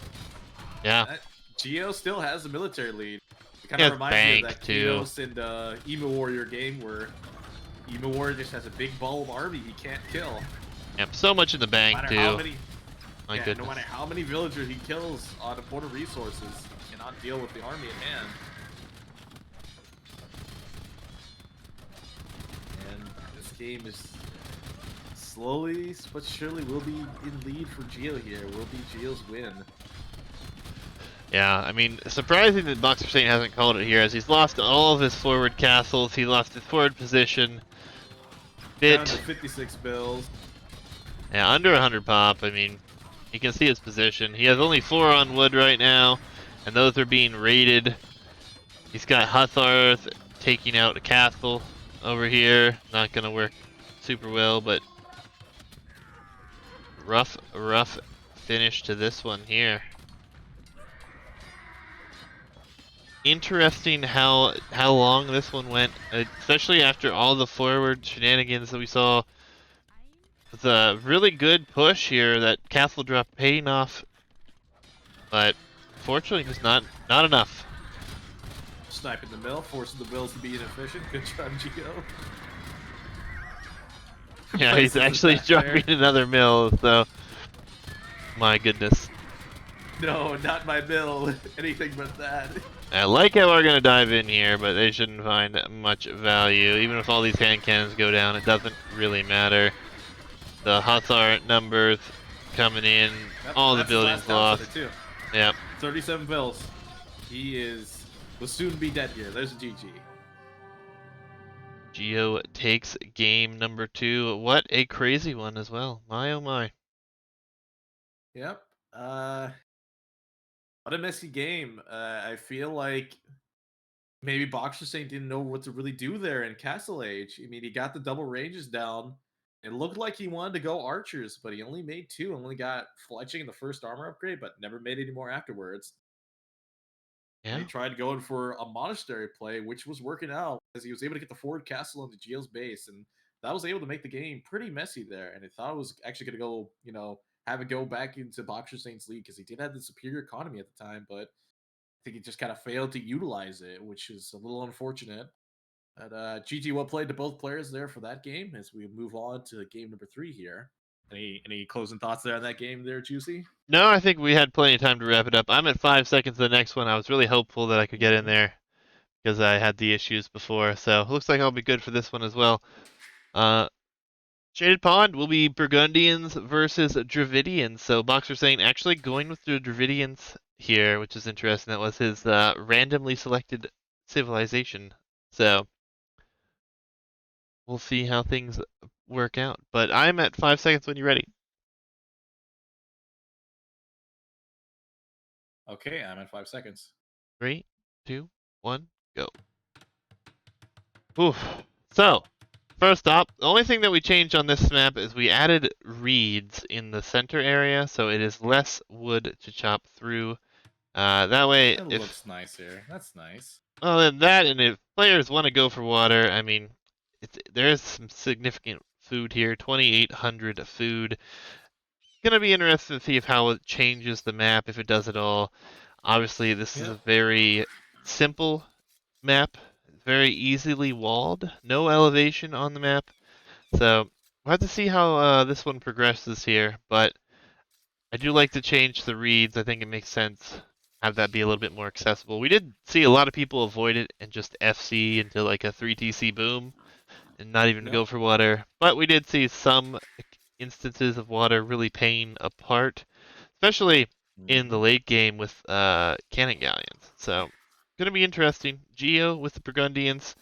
Yeah. Gio still has a military lead. It kind He of has reminds me of bank, that too. Kenos and Emo Warrior game where Emo Warrior just has a big ball of army he can't kill. Yep, so much in the No bank, matter too. how many, My no goodness. matter how many villagers he kills on important resources, he cannot deal with the army at hand. And this game is slowly but surely will be in lead for Gio here. Will be Gio's win. Yeah, I mean, surprising that BoxerSaint hasn't called it here, as he's lost all of his forward castles. He lost his forward position. Down to Bit, 56 bills. yeah, under 100 pop. I mean, you can see his position. He has only 4 on wood right now, and those are being raided. He's got Hutharth taking out a castle over here. Not gonna work super well, but rough finish to this one here. Interesting how long this one went, especially after all the forward shenanigans that we saw. It's a really good push here, that castle drop paying off, but unfortunately just not enough. Sniping the mill, forcing the bills to be inefficient. Good job, Gio. Yeah, he's Places it actually back dropping there. another mill, so my goodness. No, not my mill. Anything but that. I like how we're gonna dive in here, but they shouldn't find much value. Even if all these hand cannons go down, it doesn't really matter. The Hussar numbers coming in, Yep, all the that's his buildings last town lost. center, too. Yep. 37 bills. He will soon be dead here. There's a GG. Gio takes game number 2. What a crazy one as well. My oh my. Yep. What a messy game. I feel like maybe BoxerSaint didn't know what to really do there in Castle Age. I mean, he got the double ranges down. It looked like he wanted to go archers, but he only made 2. Only got fletching in the first armor upgrade, but never made any more afterwards. And Yeah. he tried going for a monastery play, which was working out as he was able to get the forward castle into Gio's base, and that was able to make the game pretty messy there. And I thought it was actually going to go, have it go back into BoxerSaint's league because he did have the superior economy at the time, but I think he just kind of failed to utilize it, which is a little unfortunate. But GG, well played to both players there for that game as we move on to game number 3 here. Any closing thoughts there on that game there, Juicy? No, I think we had plenty of time to wrap it up. I'm at 5 seconds to the next one. I was really hopeful that I could get in there because I had the issues before. So it looks like I'll be good for this one as well. Shaded Pond will be Burgundians versus Dravidians. So BoxerSaint actually going with the Dravidians here, which is interesting. That was his randomly selected civilization. So we'll see how things work out. But I'm at 5 seconds when you're ready. Okay, I'm at 5 seconds. 3, 2, 1, go. Oof. So, first up, the only thing that we changed on this map is we added reeds in the center area, so it is less wood to chop through. That way, It if looks nice here. That's nice. well, then that, and if players want to go for water, I mean, there is some significant food here, 2,800 food. Gonna be interesting to see if how it changes the map, if it does at all. Obviously, this is a very simple map, very easily walled, no elevation on the map. So we'll have to see how this one progresses here, but I do like to change the reads. I think it makes sense have that be a little bit more accessible. We did see a lot of people avoid it and just FC into like a 3TC boom and not even go for water, but we did see some instances of water really paying a part, especially in the late game with cannon galleons. So gonna be interesting. Gio with the Burgundians.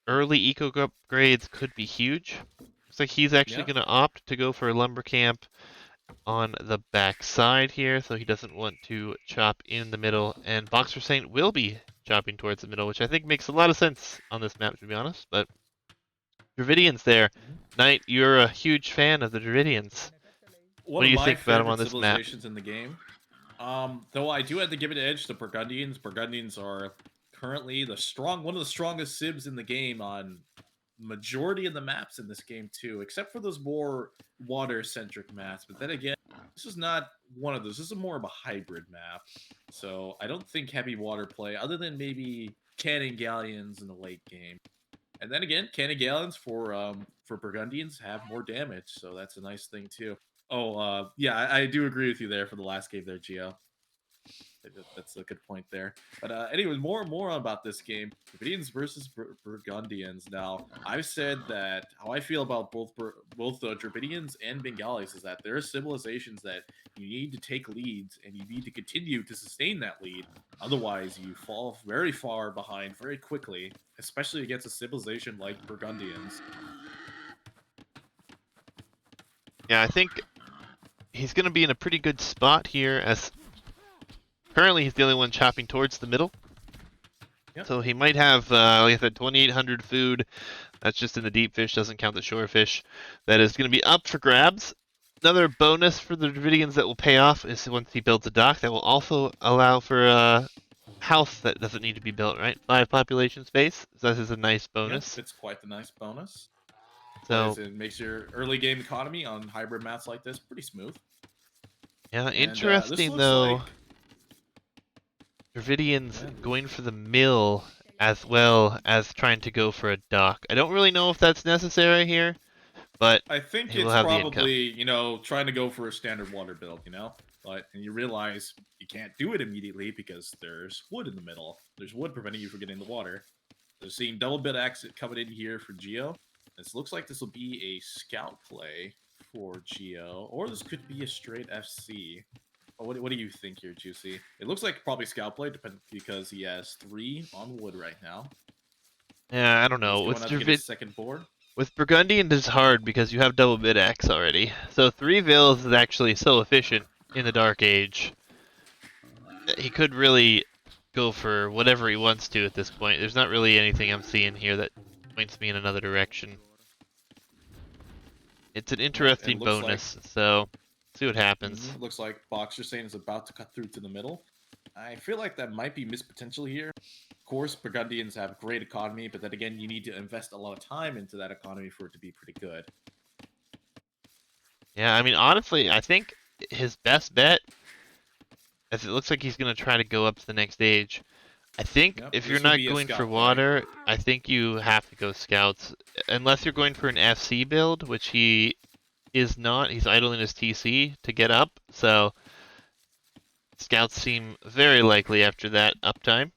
Early eco upgrades could be huge. Looks like he's actually going to opt to go for a lumber camp on the back side here, so he doesn't want to chop in the middle. And BoxerSaint will be chopping towards the middle, which I think makes a lot of sense on this map, to be honest. But Dravidians there. Knight, you're a huge fan of the Dravidians. What One do of you my think about them on favorite this map? civilizations in the game. Though I do have to give it an edge to Burgundians. Burgundians are currently one of the strongest civs in the game on majority of the maps in this game too, except for those more water-centric maps. But then again, this is not one of those. This is more of a hybrid map. So I don't think heavy water play, other than maybe cannon galleons in the late game. And then again, cannon galleons for Burgundians have more damage, so that's a nice thing too. Oh, yeah, I do agree with you there for the last game there, Gio. That's a good point there. But anyway, more about this game: Dravidians versus Burgundians. Now, I've said that how I feel about both Dravidians and Bengalis is that there are civilizations that you need to take leads and you need to continue to sustain that lead. Otherwise, you fall very far behind very quickly, especially against a civilization like Burgundians. Yeah, I think he's going to be in a pretty good spot here, as currently he's the only one chopping towards the middle. Yep. So he might have, like I said, 2,800 food. That's just in the deep fish, doesn't count the shore fish. That is going to be up for grabs. Another bonus for the Dravidians that will pay off is once he builds a dock, that will also allow for a house that doesn't need to be built, right? 5 population space. So this is a nice bonus. Yep, it's quite the nice bonus. So It makes your early game economy on hybrid maps like this pretty smooth. yeah, And, interesting this though. like... Dravidians going for the mill as well as trying to go for a dock. I don't really know if that's necessary here, but I think he will it's have the income. probably, you know, trying to go for a standard water build, you know? But and you realize you can't do it immediately because there's wood in the middle. There's wood preventing you from getting the water. They're seeing double bit exit coming in here for Gio. This looks like this will be a scout play for Gio, or this could be a straight FC. What do you think here, Juicy? It looks like probably scout play, because he has 3 on wood right now. Yeah, I don't know. He's going out to get his second board. With Burgundian, it's hard because you have double bid X already. So 3 vills is actually so efficient in the Dark Age. He could really go for whatever he wants to at this point. There's not really anything I'm seeing here that points me in another direction. It's an interesting bonus, so see what happens. Looks like BoxerSaint is about to cut through to the middle. I feel like that might be missed potential here. Of course, Burgundians have great economy, but then again, you need to invest a lot of time into that economy for it to be pretty good. Yeah, I mean, honestly, I think his best bet, as it looks like he's going to try to go up to the next stage. I think if you're not going for water, I think you have to go scouts. Unless you're going for an FC build, which he is not. He's idling his TC to get up, so scouts seem very likely after that uptime.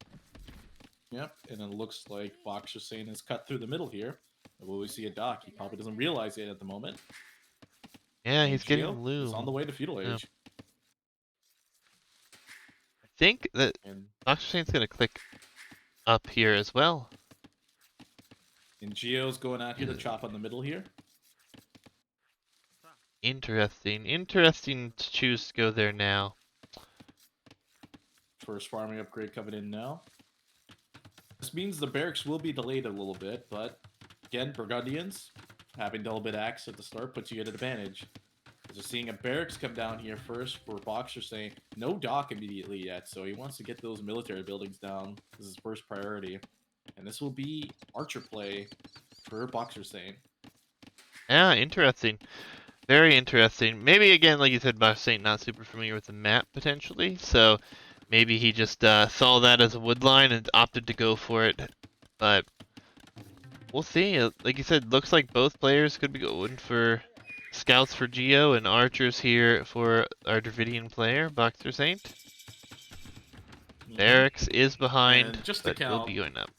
Yep, and it looks like BoxerSaint is cut through the middle here. Will we see a dock? He probably doesn't realize it at the moment. Yeah, he's getting loom. He's on the way to feudal age. Yeah. I think that BoxerSaint's going to click up here as well. And Gio's going out here to chop on the middle here. Interesting. Interesting to choose to go there now. First farming upgrade coming in now. This means the barracks will be delayed a little bit, but again, Burgundians having double bit axe at the start puts you at an advantage. We're seeing a barracks come down here first for BoxerSaint. No dock immediately yet, so he wants to get those military buildings down. This is his first priority. And this will be archer play for BoxerSaint. Yeah, interesting. Very interesting. Maybe, again, like you said, BoxerSaint not super familiar with the map, potentially. So maybe he just saw that as a wood line and opted to go for it. But we'll see. Like you said, looks like both players could be going for scouts for Gio and archers here for our Dravidian player, BoxerSaint. Barracks is behind, but will be going up.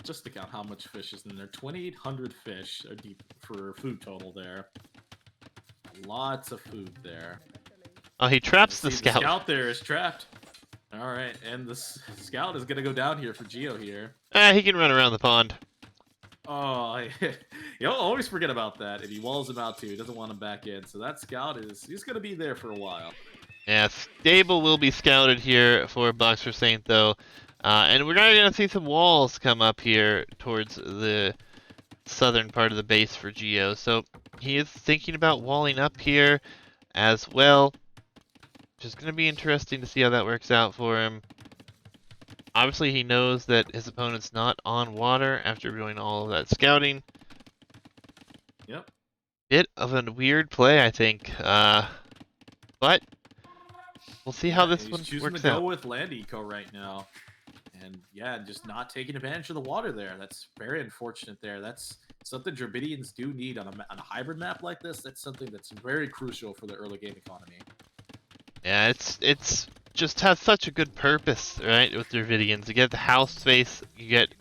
Just to count how much fish is in there. 2,800 fish are deep for food total there. Lots of food there. Oh, he traps the scout. The scout there is trapped. All right, and the scout is going to go down here for Gio here. He can run around the pond. Oh, you always forget about that. If he walls him out too, he doesn't want him back in. So that scout he's going to be there for a while. Yeah, stable will be scouted here for BoxerSaint though. And we're going to see some walls come up here towards the southern part of the base for Gio. So he is thinking about walling up here as well. Which is going to be interesting to see how that works out for him. Obviously, he knows that his opponent's not on water after doing all of that scouting. Yep. Bit of a weird play, I think. But we'll see how Yeah, this he's one choosing to works go out. with land eco right now. And yeah, just not taking advantage of the water there. That's very unfortunate there. That's something Dravidians do need on a hybrid map like this. That's something that's very crucial for the early game economy. Yeah, it's just has such a good purpose, right? With Dravidians, you get the house space, you get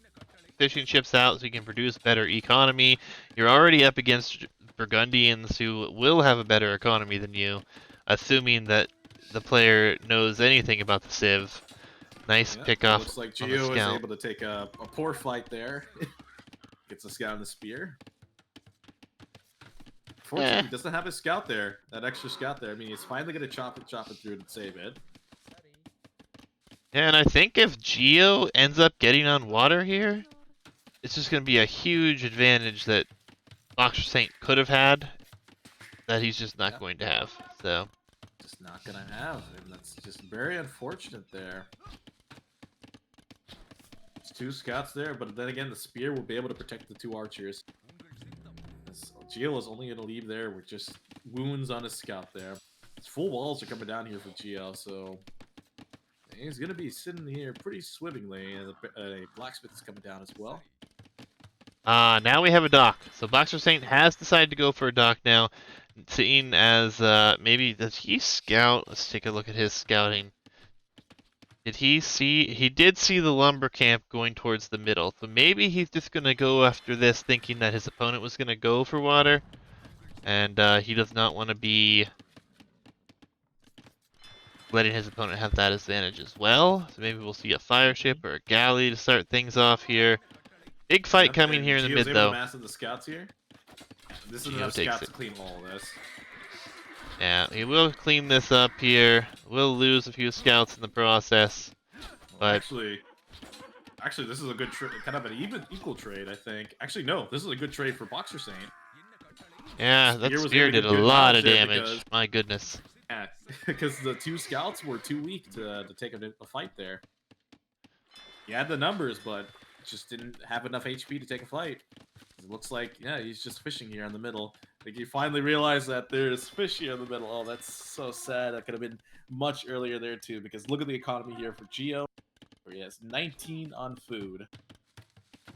fishing ships out, so you can produce better economy. You're already up against Burgundians who will have a better economy than you, assuming that the player knows anything about the Civ. Nice Yeah, pick off looks like on the Gio is scout. able to take a poor fight there. Gets a scout in the spear. Eh. Fortunately, he doesn't have his scout there. That extra scout there. I mean, he's finally going to chop it through to save it. And I think if Gio ends up getting on water here, it's just going to be a huge advantage that BoxerSaint could have had that he's just not Yeah, going to have. So, just not going to have. And that's just very unfortunate there. There's 2 scouts there, but then again, the spear will be able to protect the 2 archers. Gio is only going to leave there with just wounds on his scout there. His full walls are coming down here for Gio, so he's going to be sitting here pretty swimmingly, and a blacksmith is coming down as well. now we have a dock. So BoxerSaint has decided to go for a dock now, seeing as maybe does he scout? Let's take a look at his scouting. Did he see? He did see the lumber camp going towards the middle. So maybe he's just gonna go after this, thinking that his opponent was gonna go for water, and he does not want to be letting his opponent have that advantage as well. So maybe we'll see a fire ship or a galley to start things off here. Big fight Yep, coming and here in the Gio's mid, able to though. master the scouts here. This is Gio enough takes scouts it. to clean all of this. Yeah, he will clean this up here. We'll lose a few scouts in the process, Well, but actually, this is a good kind of an equal trade, I think. Actually, no, this is a good trade for BoxerSaint. yeah, that Spear was able spear to did get a good lot knowledge of there damage. My goodness. because the 2 scouts were too weak to take a fight there. He had the numbers, but just didn't have enough HP to take a fight. It looks like, yeah, he's just fishing here in the middle. Like, you finally realize that there's fish here in the middle. Oh, that's so sad. That could have been much earlier there, too, because look at the economy here for Gio, where he has 19 on food.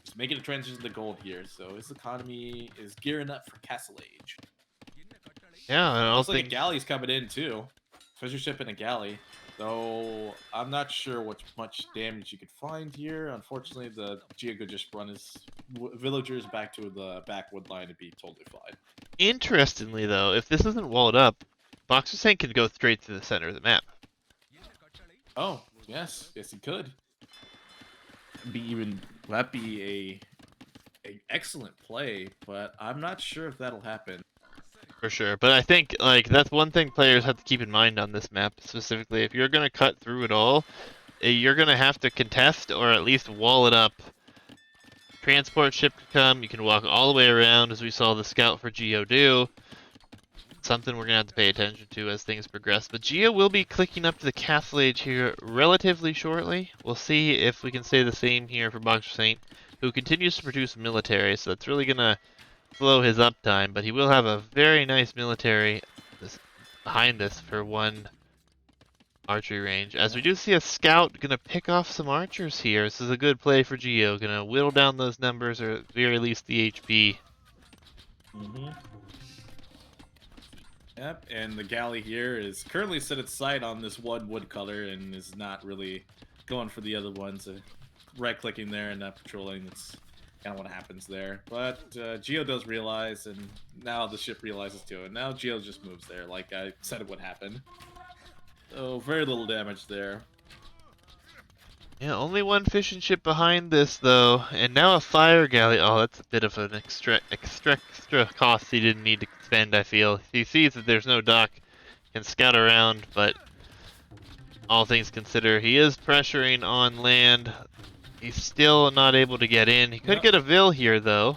He's making a transition to gold here, so his economy is gearing up for Castle Age. Yeah, I don't Looks like a think. galley's coming in, too. Treasure ship and a galley. Though I'm not sure what much damage you could find here. Unfortunately, the Gio could just run his villagers back to the backwood line and be totally fine. Interestingly, though, if this isn't walled up, BoxerSaint can go straight to the center of the map. Oh, yes, he could. That'd be a excellent play, but I'm not sure if that'll happen. For sure, but I think like that's one thing players have to keep in mind on this map specifically. If you're gonna cut through it all, you're gonna have to contest or at least wall it up. Transport ship could come. You can walk all the way around, as we saw the scout for Gio do. Something we're gonna have to pay attention to as things progress. But Gio will be clicking up to the Castle Age here relatively shortly. We'll see if we can say the same here for BoxerSaint, who continues to produce military. So that's really gonna slow his uptime, but he will have a very nice military behind this for one archery range. As we do see a scout gonna pick off some archers here. This is a good play for Gio. Gonna whittle down those numbers, or at the very least the HP. Yep, and the galley here is currently set its sight on this one wood color and is not really going for the other ones. Right-clicking there and not patrolling. That's kind of what happens there. But Gio does realize, and now the ship realizes too. And now Gio just moves there, like I said it would happen. So very little damage there. Yeah, only one fishing ship behind this though, and now a fire galley. Oh, that's a bit of an extra cost he didn't need to spend. I feel he sees that there's no dock, can scout around, but all things considered, he is pressuring on land. He's still not able to get in. He could get a Vil here though.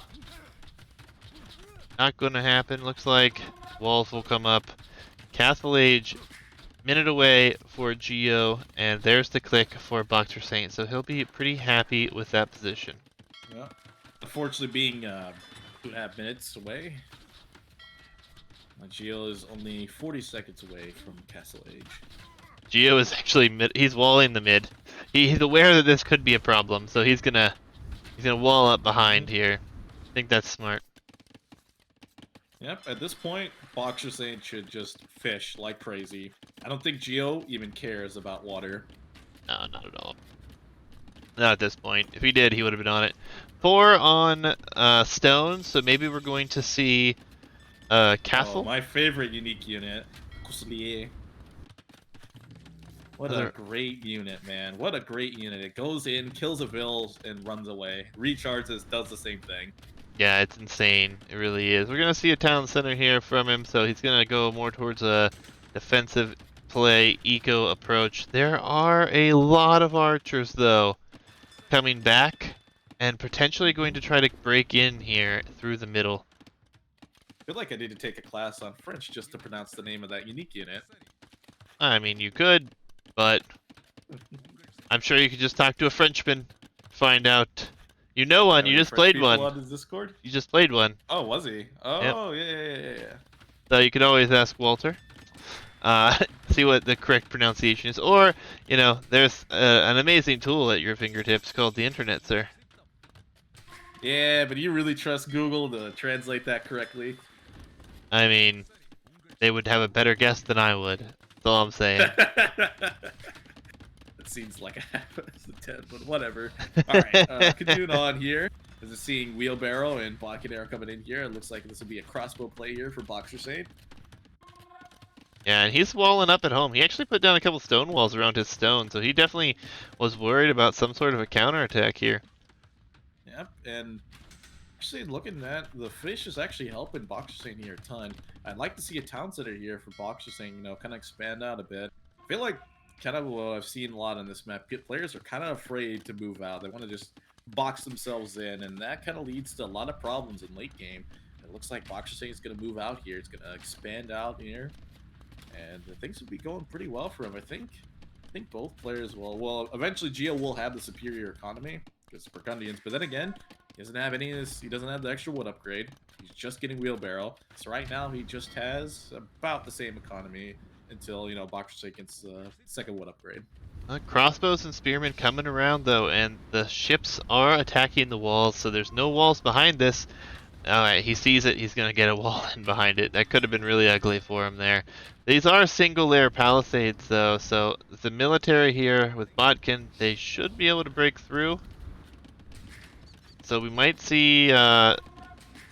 Not going to happen. Looks like walls will come up. Castle Age minute away for Gio, and there's the click for BoxerSaint, so he'll be pretty happy with that position. Yeah. Unfortunately, being 2.5 minutes away. Gio is only 40 seconds away from Castle Age. Gio is actually mid. He's walling the mid. He's aware that this could be a problem, so he's gonna wall up behind here. I think that's smart. Yep, at this point, BoxerSaint should just fish like crazy. I don't think Gio even cares about water. No, not at all. Not at this point. If he did, he would have been on it. 4 on stone, so maybe we're going to see castle. Oh, my favorite unique unit, Couslier. What a great unit, man. What a great unit. It goes in, kills a Vill, and runs away. Recharges, does the same thing. Yeah, it's insane. It really is. We're going to see a town center here from him, so he's going to go more towards a defensive play, eco approach. There are a lot of archers, though, coming back and potentially going to try to break in here through the middle. I feel like I need to take a class on French just to pronounce the name of that unique unit. I mean, you could, but I'm sure you could just talk to a Frenchman, find out. You know one, you just played one. On his Discord? You just played one. Oh, was he? Oh, yep. Yeah. So you could always ask Walter. See what the correct pronunciation is. Or, you know, there's an amazing tool at your fingertips called the internet, sir. Yeah, but you really trust Google to translate that correctly? I mean, they would have a better guess than I would. That's all I'm saying. It seems like a half as a 10, but whatever. Alright, continuing on here. This is seeing Wheelbarrow and Blockader coming in here. It looks like this will be a crossbow play here for BoxerSaint. Yeah, and he's walling up at home. He actually put down a couple stone walls around his stone, so he definitely was worried about some sort of a counterattack here. Yep, and actually looking at the fish is actually helping BoxerSaint here a ton. I'd like to see a town center here for BoxerSaint, you know, kind of expand out a bit. I feel like kind of what I've seen a lot on this map, players are kind of afraid to move out. They want to just box themselves in, and that kind of leads to a lot of problems in late game. It looks like BoxerSaint is going to move out here. It's going to expand out here, and things will be going pretty well for him. I think both players will. Well, eventually Gio will have the superior economy because Burgundians, but then again, he doesn't have any of this. He doesn't have the extra wood upgrade. He's just getting Wheelbarrow, so right now he just has about the same economy until, you know, BoxerSaint gets the second wood upgrade. Crossbows and spearmen coming around though, and the ships are attacking the walls, so there's no walls behind this. Alright, he sees it, he's gonna get a wall in behind it. That could have been really ugly for him there. These are single layer palisades though, so the military here with Botkin, they should be able to break through. So we might see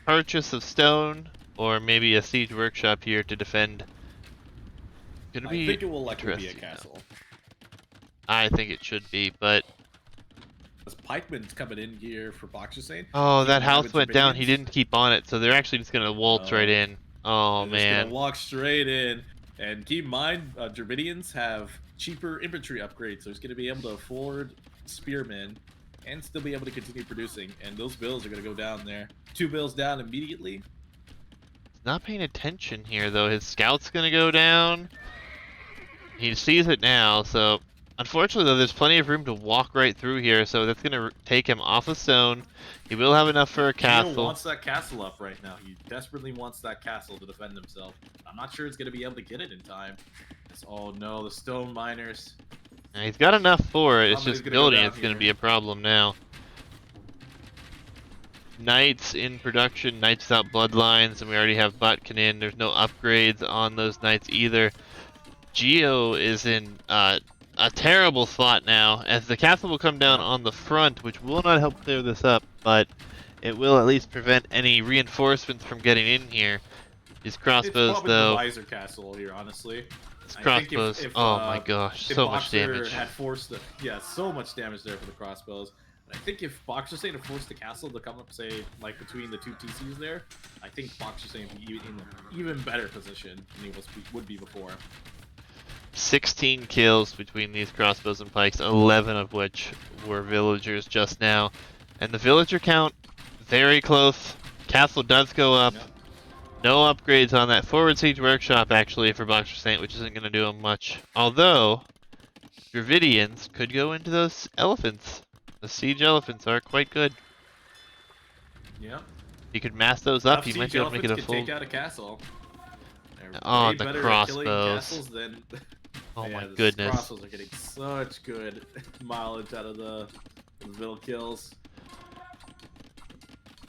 purchase of stone, or maybe a siege workshop here to defend. I think it will likely be a castle. I think it should be, but Pikeman's coming in here for BoxerSaint. oh, that house went down. He didn't keep on it, so they're actually just gonna waltz right in. Oh they're man! Just gonna walk straight in, and keep in mind, Dravidians have cheaper infantry upgrades, so he's gonna be able to afford spearmen and still be able to continue producing. And those bills are gonna go down there. 2 bills down immediately. He's not paying attention here though. His scout's gonna go down. He sees it now, so unfortunately though, there's plenty of room to walk right through here, so that's gonna take him off of stone. He will have enough for a castle. He wants that castle up right now. He desperately wants that castle to defend himself. I'm not sure he's gonna be able to get it in time. Oh no, the stone miners. And he's got enough for it. It's Somebody's just gonna go building down it's gonna here. be a problem now. Knights in production, Knights without bloodlines, and we already have Botkin in. There's no upgrades on those Knights either. Gio is in a terrible spot now, as the castle will come down on the front, which will not help clear this up, but it will at least prevent any reinforcements from getting in here. These crossbows, it's probably though. the wiser castle here, honestly. These I think crossbows. if, oh my gosh, if so much Boxer damage. had forced the, yeah, so much damage there for the crossbows. And I think if BoxerSaint had forced the castle to come up, say, like between the two TCs there, I think BoxerSaint would be in an even better position than he would be before. 16 kills between these crossbows and pikes, 11 of which were villagers just now. And the villager count, very close. Castle does go up. Yep. No upgrades on that forward siege workshop, actually, for BoxerSaint, which isn't going to do him much. Although, Dravidians could go into those elephants. The siege elephants are quite good. Yeah. you could mass those up, Enough you might siege be able to make it a elephants can full. take out a castle. They're Oh, way the better at killing crossbows. castles than. Oh yeah, my the goodness. crossbows are getting such good mileage out of the middle kills.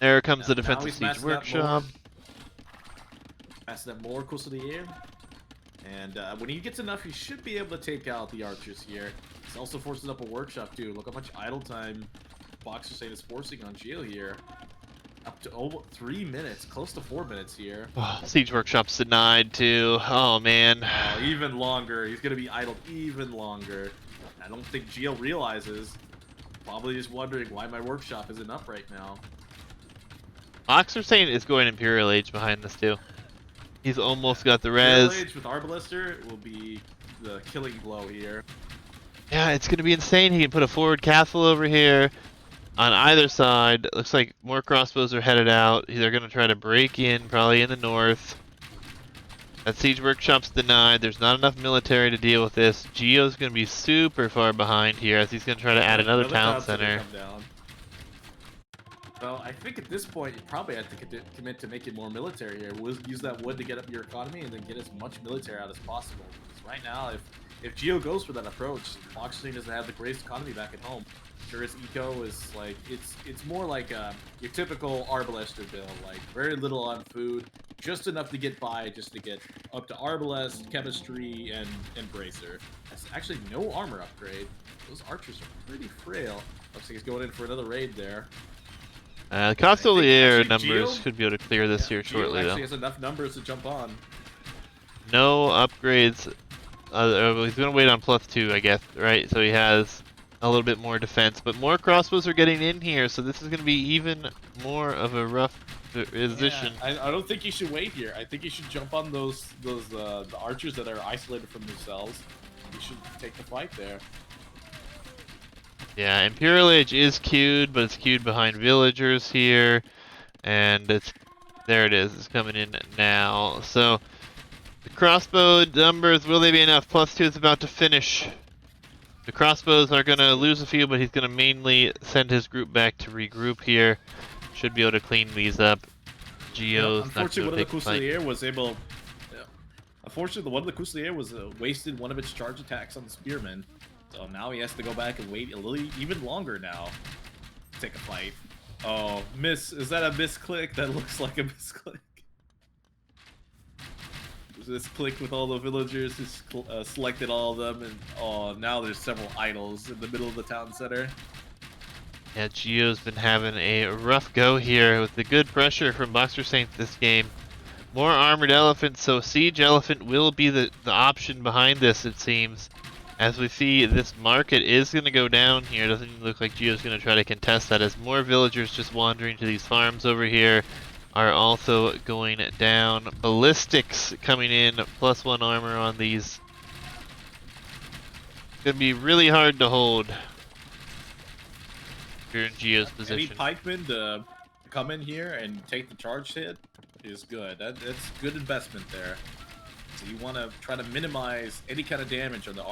There comes the Now defensive he's siege massing up workshop. Massing up more close to the air. And when he gets enough, he should be able to take out the archers here. He's also forcing up a workshop too. Look how much idle time BoxerSaint is forcing on Gio here. Up to 3 minutes, close to 4 minutes here. Oh, siege workshop's denied too. Oh man. Even longer. He's gonna be idled even longer. I don't think Gio realizes. Probably just wondering why my workshop isn't up right now. BoxerSaint is going Imperial Age behind this too. He's almost got the Imperial res. Age with Arbalister will be the killing blow here. Yeah, it's gonna be insane. He can put a forward castle over here on either side. Looks like more crossbows are headed out. They're gonna try to break in, probably in the north. That siege workshop's denied. There's not enough military to deal with this. Gio's gonna be super far behind here as he's gonna try to add another town center. Come down. Well, I think at this point you probably have to commit to making more military here. We'll use that wood to get up your economy and then get as much military out as possible. Because right now, if Gio goes for that approach, BoxerSaint doesn't have the greatest economy back at home. Sure, his eco is like it's more like your typical Arbalister build, like very little on food, just enough to get by, just to get up to Arbalest, Chemistry, and Bracer. That's actually no armor upgrade. Those archers are pretty frail. Looks like he's going in for another raid there. Consolier numbers Gio, should be able to clear this here Gio shortly actually though. has enough numbers to jump on. No upgrades. He's gonna wait on +2, I guess, right? So he has a little bit more defense, but more crossbows are getting in here, so this is gonna be even more of a rough position. Yeah, I don't think you should wait here. I think you should jump on the archers that are isolated from themselves. You should take the fight there. Yeah, Imperial Age is queued, but it's queued behind villagers here, and there it is. It's coming in now. So the crossbow numbers, will they be enough? +2 is about to finish. The crossbows are going to lose a few, but he's going to mainly send his group back to regroup here. Should be able to clean these up. Gio's unfortunately, not one of the going to take the fight. Cousilier was able. Unfortunately, one of the Cousilier was wasted one of its charge attacks on the Spearman. So now he has to go back and wait a little even longer now to take a fight. Oh, miss! Is that a misclick? That looks like a misclick. This click with all the villagers, just selected all of them, and oh, now there's several idols in the middle of the town center. Yeah, Gio's been having a rough go here with the good pressure from BoxerSaint this game. More armored elephants, so siege elephant will be the option behind this, it seems. As we see, this market is going to go down here. Doesn't even look like Gio's going to try to contest that, as more villagers just wandering to these farms over here are also going down. Ballistics coming in, +1 armor on these. It's going to be really hard to hold if you're in Gio's position. Any pikemen to come in here and take the charge hit is good. That's good investment there. So you want to try to minimize any kind of damage on the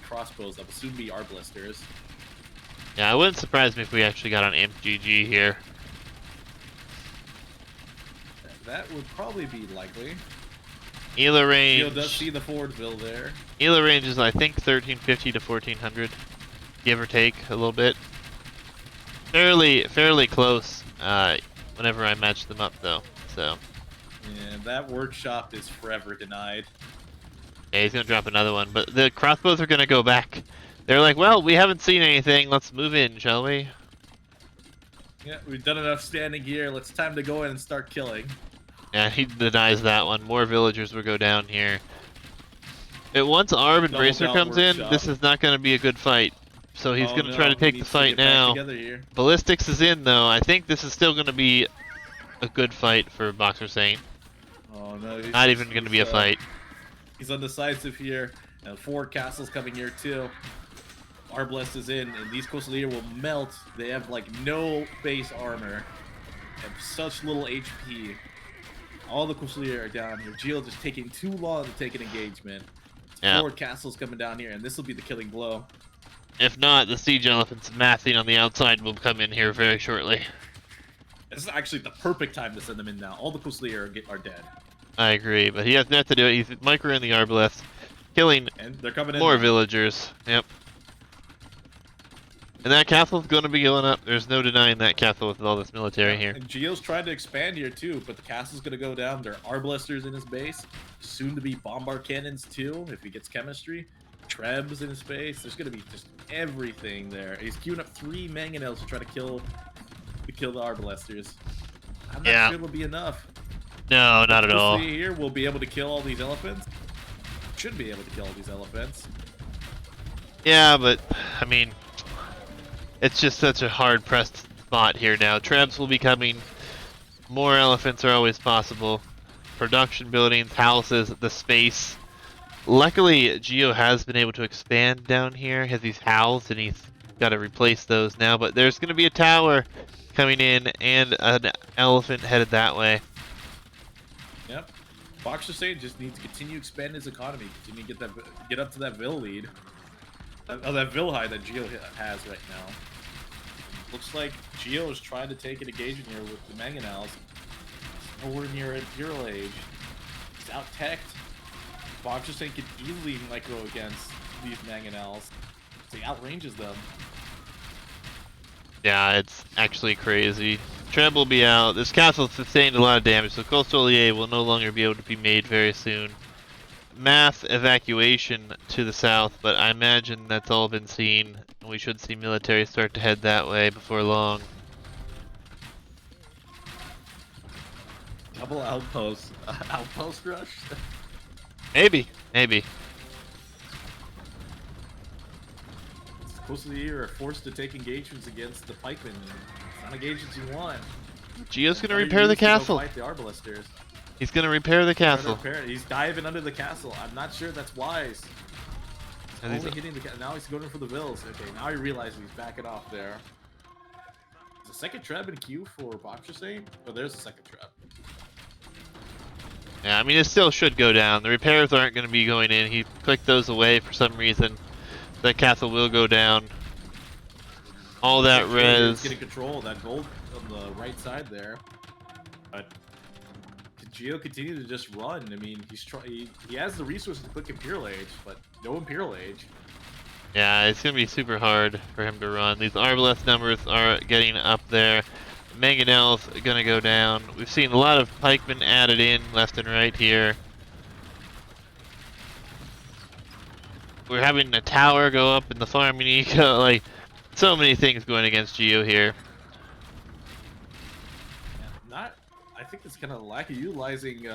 crossbows that will soon be Arbalisters. Yeah, it wouldn't surprise me if we actually got on Imp GG here. That would probably be likely. Ela range. Gio does see the Fordville there. Ela range is, I think, 1350 to 1400, give or take a little bit. Fairly close. Whenever I match them up, though. So. Yeah, that workshop is forever denied. Yeah, he's gonna drop another one, but the crossbows are gonna go back. They're like, well, we haven't seen anything. Let's move in, shall we? Yeah, we've done enough standing here. It's time to go in and start killing. Yeah, he denies that one. More villagers will go down here. Once Arb and Bracer comes in, this is not gonna be a good fight. So he's gonna try to take the fight now. Ballistics is in, though. I think this is still gonna be a good fight for BoxerSaint. Oh no, not even going to be a fight. He's undecisive here, and 4 castles coming here too. Arbalest is in, and these Cousilier will melt. They have like no base armor, and such little HP. All the Cousilier are down here. Gio just taking too long to take an engagement. Yeah. 4 castles coming down here, and this will be the killing blow. If not, the siege elephants massing on the outside will come in here very shortly. This is actually the perfect time to send them in now. All the Kuslier are dead. I agree, but he has enough to do it. He's micro in the Arbalest, killing And they're coming in more now. villagers. Yep. And that castle's going to be going up. There's no denying that castle with all this military here. And Gio's trying to expand here too, but the castle's going to go down. There are Arbalesters in his base. Soon to be Bombard Cannons too, if he gets chemistry. Trebs in his base. There's going to be just everything there. He's queuing up 3 Mangonels to try to kill the Arbalesters. I'm not sure it'll be enough. No, not at all. Here we'll be able to kill all these elephants. Should be able to kill all these elephants. Yeah, but I mean, it's just such a hard pressed spot here now. Trebs will be coming. More elephants are always possible. Production buildings, houses, the space. Luckily, Gio has been able to expand down here. Has these housed, and he's got to replace those now. But there's going to be a tower coming in and an elephant headed that way. Yep. BoxerSaint just needs to continue expanding his economy, continue to get up to that Vil lead. That Vil high that Gio has right now. Looks like Gio is trying to take an engagement here with the Mangonels. Nowhere near Imperial Age. He's out-teched. BoxerSaint can easily micro against these Mangonels. So he outranges them. Yeah, it's actually crazy. Treb will be out. This castle sustained a lot of damage, so Costolier will no longer be able to be made very soon. Mass evacuation to the south, but I imagine that's all been seen. We should see military start to head that way before long. Double outpost. Outpost rush? Maybe. Maybe. Most of the year are forced to take engagements against the pikemen. It's not engagements you want. Gio's gonna repair the castle. Fight the Arbalesters. He's gonna repair the castle. He's diving under the castle. I'm not sure that's wise. He's only hitting the now he's going for the Vils. Okay, now he realizes he's backing off there. There's a second Treb in queue for BoxerSaint. Oh, there's a second Treb. Yeah, I mean, it still should go down. The repairs aren't going to be going in. He clicked those away for some reason. That castle will go down. All that res. Getting control of that gold on the right side there. But can Gio continue to just run? I mean, he has the resources to click Imperial Age, but no Imperial Age. Yeah, it's going to be super hard for him to run. These Arbalest numbers are getting up there. Mangonel's going to go down. We've seen a lot of pikemen added in left and right here. We're having a tower go up in the farming eco. Like, so many things going against Gio here. I think it's kind of lack of utilizing.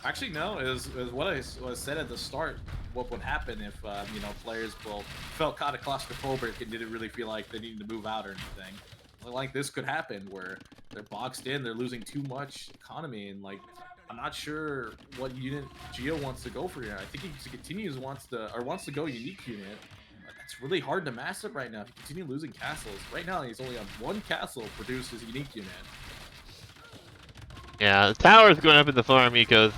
Actually, no. It was what I said at the start. What would happen if you know, players felt kind of claustrophobic and didn't really feel like they needed to move out or anything. Like this could happen where they're boxed in, they're losing too much economy, and like I'm not sure what unit Gio wants to go for here. I think he wants to go unique unit. It's really hard to mass up right now. If you continue losing castles, right now he's only on 1 castle produced his unique unit. Yeah, the towers going up in the farm eco is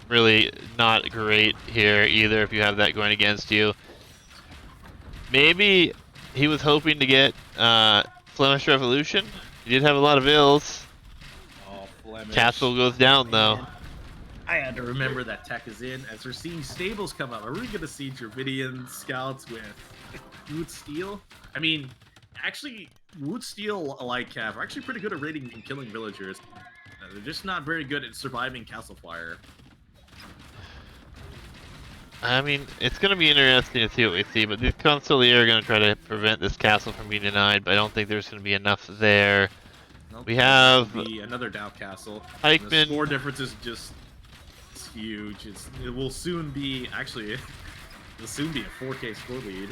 really not great here either if you have that going against you. Maybe he was hoping to get Flemish Revolution. He did have a lot of ills. Oh, Flemish. Castle goes down though. I had to remember that tech is in as we're seeing stables come up. Are we gonna see Dravidian scouts with Wood Steel? I mean, actually, Wood Steel like are actually pretty good at raiding and killing villagers. They're just not very good at surviving castle fire. I mean, it's going to be interesting to see what we see, but these Consulier are going to try to prevent this castle from being denied, but I don't think there's going to be enough there. Nope. We have another Dow castle. Pikeman. The score difference is just huge. It will soon be actually it'll soon be a 4K score lead.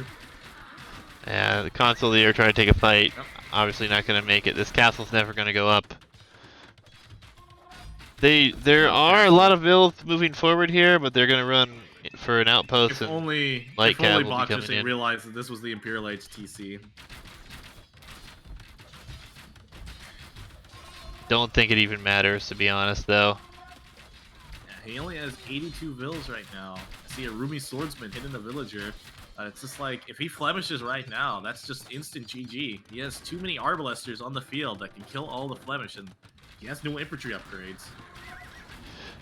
Yeah, the Consulier trying to take a fight. Yep. Obviously not going to make it. This castle's never going to go up. There are a lot of vills moving forward here, but they're going to run for an outpost. If only BoxerSaint realized that this was the Imperial Age TC. Don't think it even matters, to be honest, though. Yeah, he only has 82 vills right now. I see a Rumi swordsman hitting the villager. It's just like, if he blemishes right now, that's just instant GG. He has too many Arbalesters on the field that can kill all the Flemish, and he has no infantry upgrades.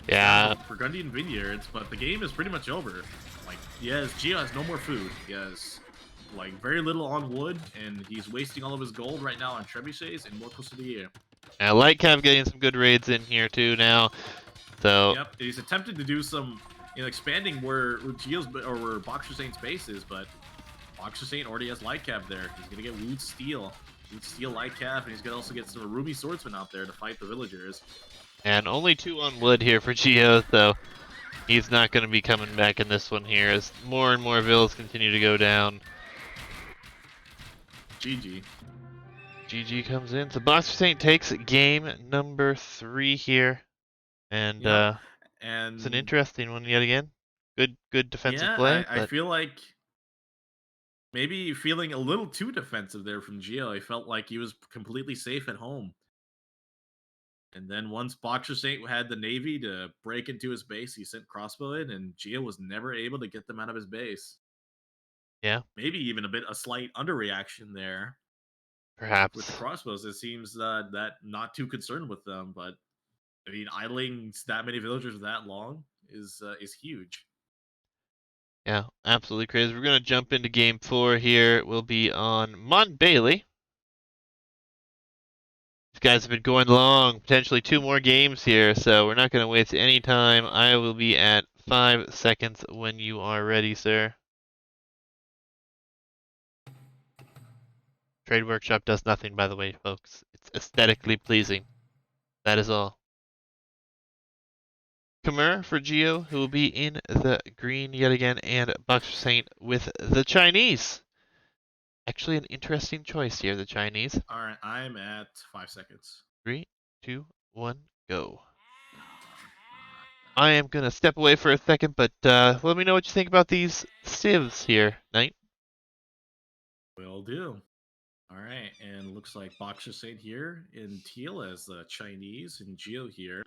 It's down Yeah, to Burgundian Vineyards, but the game is pretty much over. Like, Gio has no more food. He has, like, very little on wood, and he's wasting all of his gold right now on trebuchets and more close to the year. yeah, Light Cav getting some good raids in here too now. So Yep, he's attempted to do some, expanding where Gio's or where BoxerSaint's base is, but BoxerSaint already has Light Cav there. He's gonna get Wood Steel, Light Cav, and he's gonna also get some Ruby Swordsman out there to fight the villagers. and only 2 on wood here for Gio, so he's not going to be coming back in this one here as more and more villas continue to go down. GG. GG comes in. So BoxerSaint takes game number 3 here, and Yep. it's an And interesting one yet again. Good defensive yeah, play, I but feel like maybe feeling a little too defensive there from Gio. I felt like he was completely safe at home. And then once BoxerSaint had the Navy to break into his base, he sent crossbow in, and Gio was never able to get them out of his base. yeah, Maybe even a slight underreaction there with the perhaps. crossbows. It seems that not too concerned with them, but I mean, idling that many villagers that long is huge. Yeah, absolutely crazy. We're going to jump into game 4 here. We'll be on Mont Bailey. These guys have been going long, potentially 2 more games here, so we're not going to waste any time. I will be at 5 seconds when you are ready, sir. Trade Workshop does nothing, by the way, folks. It's aesthetically pleasing. That is all. Khmer for Gio, who will be in the green yet again, and BoxerSaint with the Chinese. Actually, an interesting choice here, the Chinese. All right, I'm at 5 seconds. 3, 2, 1, go. I am going to step away for a second, but let me know what you think about these civs here, Knight. Will do. All right, and looks like BoxerSaint here in teal as the Chinese, and Gio here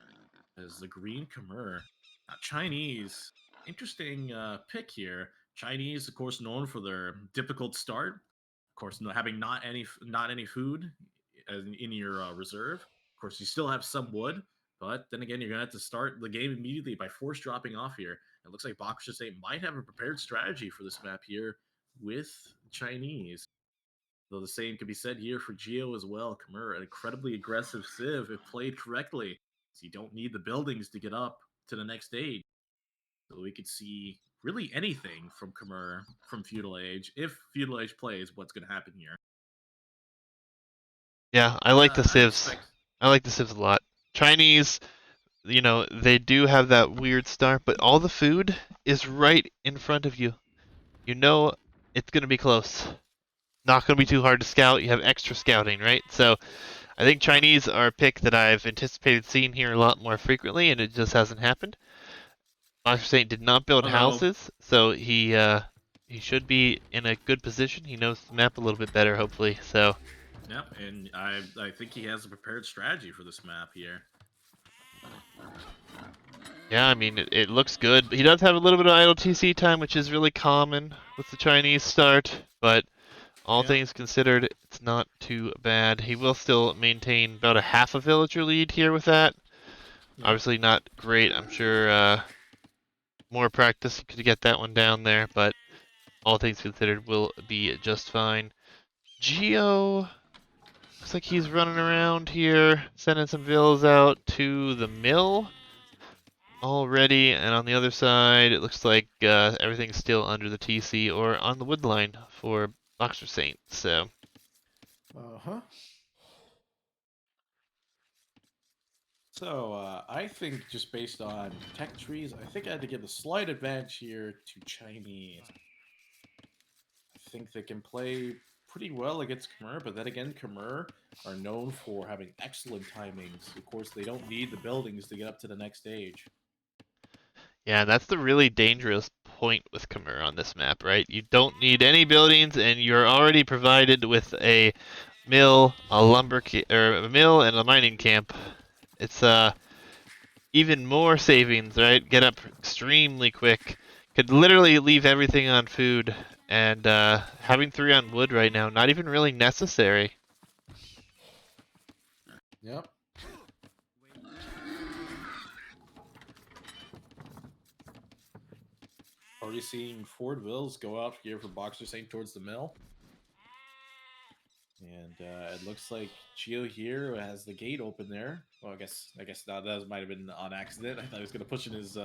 as the green Khmer. Now, Chinese, interesting pick here. Chinese, of course, known for their difficult start. Of course, having not any food in your reserve. Of course, you still have some wood, but then again, you're gonna have to start the game immediately by force dropping off here. It looks like BoxerSaint might have a prepared strategy for this map here with Chinese. Though the same could be said here for Gio as well. Khmer, an incredibly aggressive civ if played correctly. So you don't need the buildings to get up to the next stage. So we could see really anything from Khmer from Feudal Age. If Feudal Age plays, what's going to happen here? Yeah, I like the I civs. expect. I like the civs a lot. Chinese, they do have that weird start, but all the food is right in front of you. You know it's going to be close. Not going to be too hard to scout. You have extra scouting, right? So I think Chinese are a pick that I've anticipated seeing here a lot more frequently, and it just hasn't happened. BoxerSaint did not build Although, houses, so he should be in a good position. He knows the map a little bit better, hopefully. So yep, and I think he has a prepared strategy for this map here. yeah, I mean it looks good. He does have a little bit of idle TC time, which is really common with the Chinese start, but all Yep. things considered, it's not too bad. He will still maintain about a half a villager lead here with that. Yep. Obviously not great. I'm sure more practice could get that one down there, but all things considered will be just fine. Gio looks like he's running around here, sending some villas out to the mill already, and on the other side, it looks like everything's still under the TC or on the wood line for BoxerSaint. So Uh-huh. So, I think just based on tech trees, I think I had to give a slight advantage here to Chinese. I think they can play pretty well against Khmer, but then again, Khmer are known for having excellent timings. Of course, they don't need the buildings to get up to the next stage. yeah, that's the really dangerous point with Khmer on this map, right? You don't need any buildings, and you're already provided with a mill, or a mill, and a mining camp. It's even more savings, right? Get up extremely quick. Could literally leave everything on food And having 3 on wood right now, not even really necessary. Yep. Already seeing Ford Wills go out here for BoxerSaint towards the mill. And it looks like Gio here has the gate open there. Well, I guess that might have been on accident. I thought he was going to push in his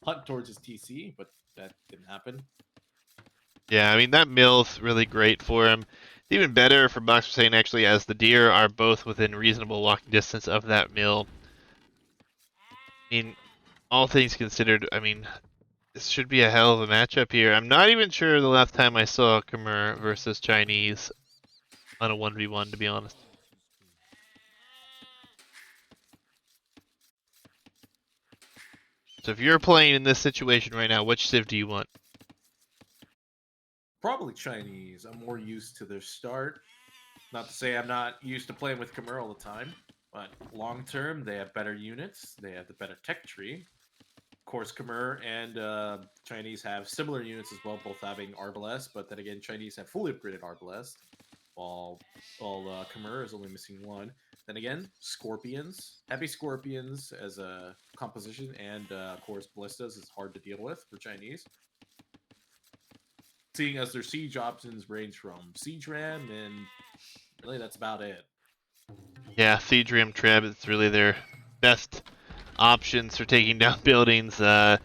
hunt towards his TC, but that didn't happen. Yeah, I mean, that mill's really great for him. It's even better for BoxerSaint actually, as the deer are both within reasonable walking distance of that mill. I mean, all things considered, I mean, this should be a hell of a matchup here. I'm not even sure the last time I saw Khmer versus Chinese on a 1v1, to be honest. So if you're playing in this situation right now, which civ do you want? Probably Chinese. I'm more used to their start. Not to say I'm not used to playing with Khmer all the time, but long term, they have better units. They have the better tech tree. Of course, Khmer and Chinese have similar units as well, both having Arbalest, but then again, Chinese have fully upgraded Arbalest, while Khmer is only missing one. Then again, Scorpions, heavy Scorpions as a composition, and of course, Ballistas is hard to deal with for Chinese. Seeing as their siege options range from Siege Ram, and really that's about it. Yeah, Siege Ram Treb is really their best options for taking down buildings. That's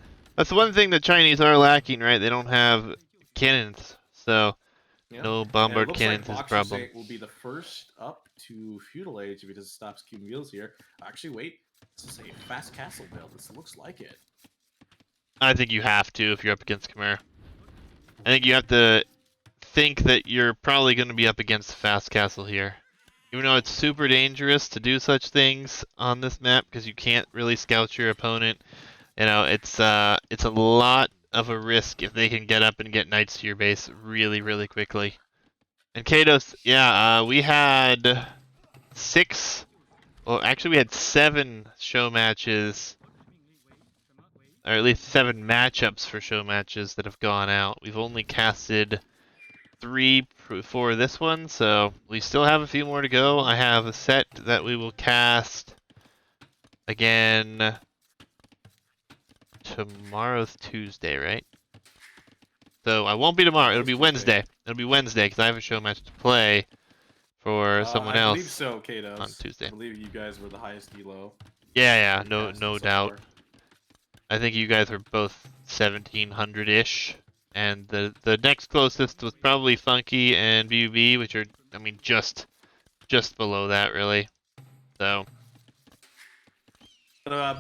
the one thing the Chinese are lacking, right? They don't have cannons, so Yeah. no And it bombard looks cannons like is a problem. BoxerSaint will be the first up to Feudal Age if he doesn't stop queuing wheels here. Actually, wait. This is a fast castle build. This looks like it. I think you have to if you're up against Khmer. I think you have to think that you're probably going to be up against Fast Castle here. Even though it's super dangerous to do such things on this map because you can't really scout your opponent. You know, it's a lot of a risk if they can get up and get knights to your base really, really quickly. And Kados, yeah, we had 6, well, actually we had 7 show matches, or at least 7 matchups for show matches that have gone out. We've only casted 3 for this one, so we still have a few more to go. I have a set that we will cast again. Tomorrow's Tuesday, right? So I won't be tomorrow. It'll be Wednesday. It'll be Wednesday because I have a show match to play for someone I believe else so, Kados. on Tuesday. I believe you guys were the highest elo. Yeah, we no, casted no so doubt. far. I think you guys were both 1700-ish, and the next closest was probably Funky and BUB, which are, I mean, just below that, really. So.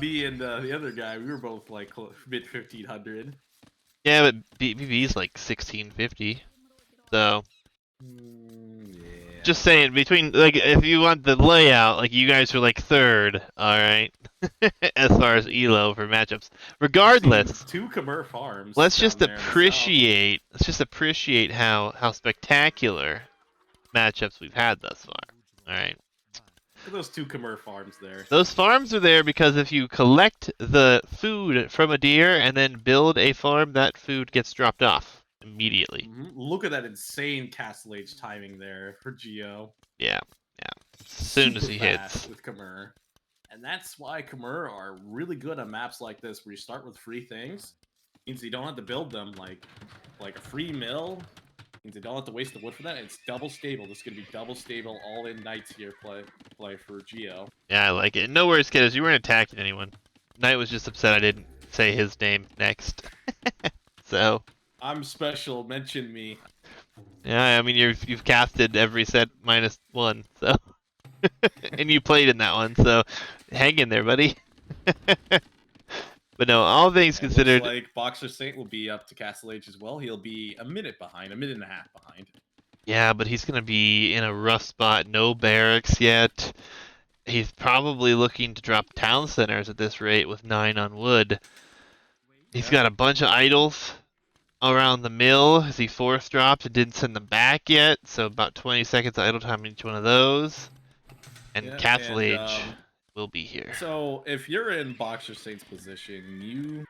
Me and the other guy, we were both like mid 1500. Yeah, but BB's like 1650. So. Yeah. Just saying, between, like, if you want the layout, like, you guys are like 3rd, alright? As far as elo for matchups. Regardless, Two Khmer farms. let's down just there in the south. appreciate how spectacular matchups we've had thus far. Alright. Those two Khmer farms there. Those farms are there because if you collect the food from a deer and then build a farm, that food gets dropped off immediately. Look at that insane Castle Age timing there for Gio. Yeah. As soon as Super he fast hits. with Khmer. And that's why Khmer are really good on maps like this where you start with free things. Means you don't have to build them like a free mill. Means you don't have to waste the wood for that. It's double stable. This is gonna be double stable all in knights here play for Gio. Yeah, I like it. No worries, kiddos. You weren't attacking anyone. Knight was just upset I didn't say his name next. So. I'm special. Mention me. Yeah, I mean you've casted every set -1, so. And you played in that one, so hang in there, buddy. But no, all things considered. Looks like BoxerSaint will be up to Castle Age as well. He'll be a minute behind, a minute and a half behind. Yeah, but he's gonna be in a rough spot. No barracks yet. He's probably looking to drop town centers at this rate with 9 on wood. He's got a bunch of idols around the mill as he 4th dropped and didn't send them back yet, so about 20 seconds idle time in each one of those. And Castle Age will be here. So if you're in BoxerSaint's position, you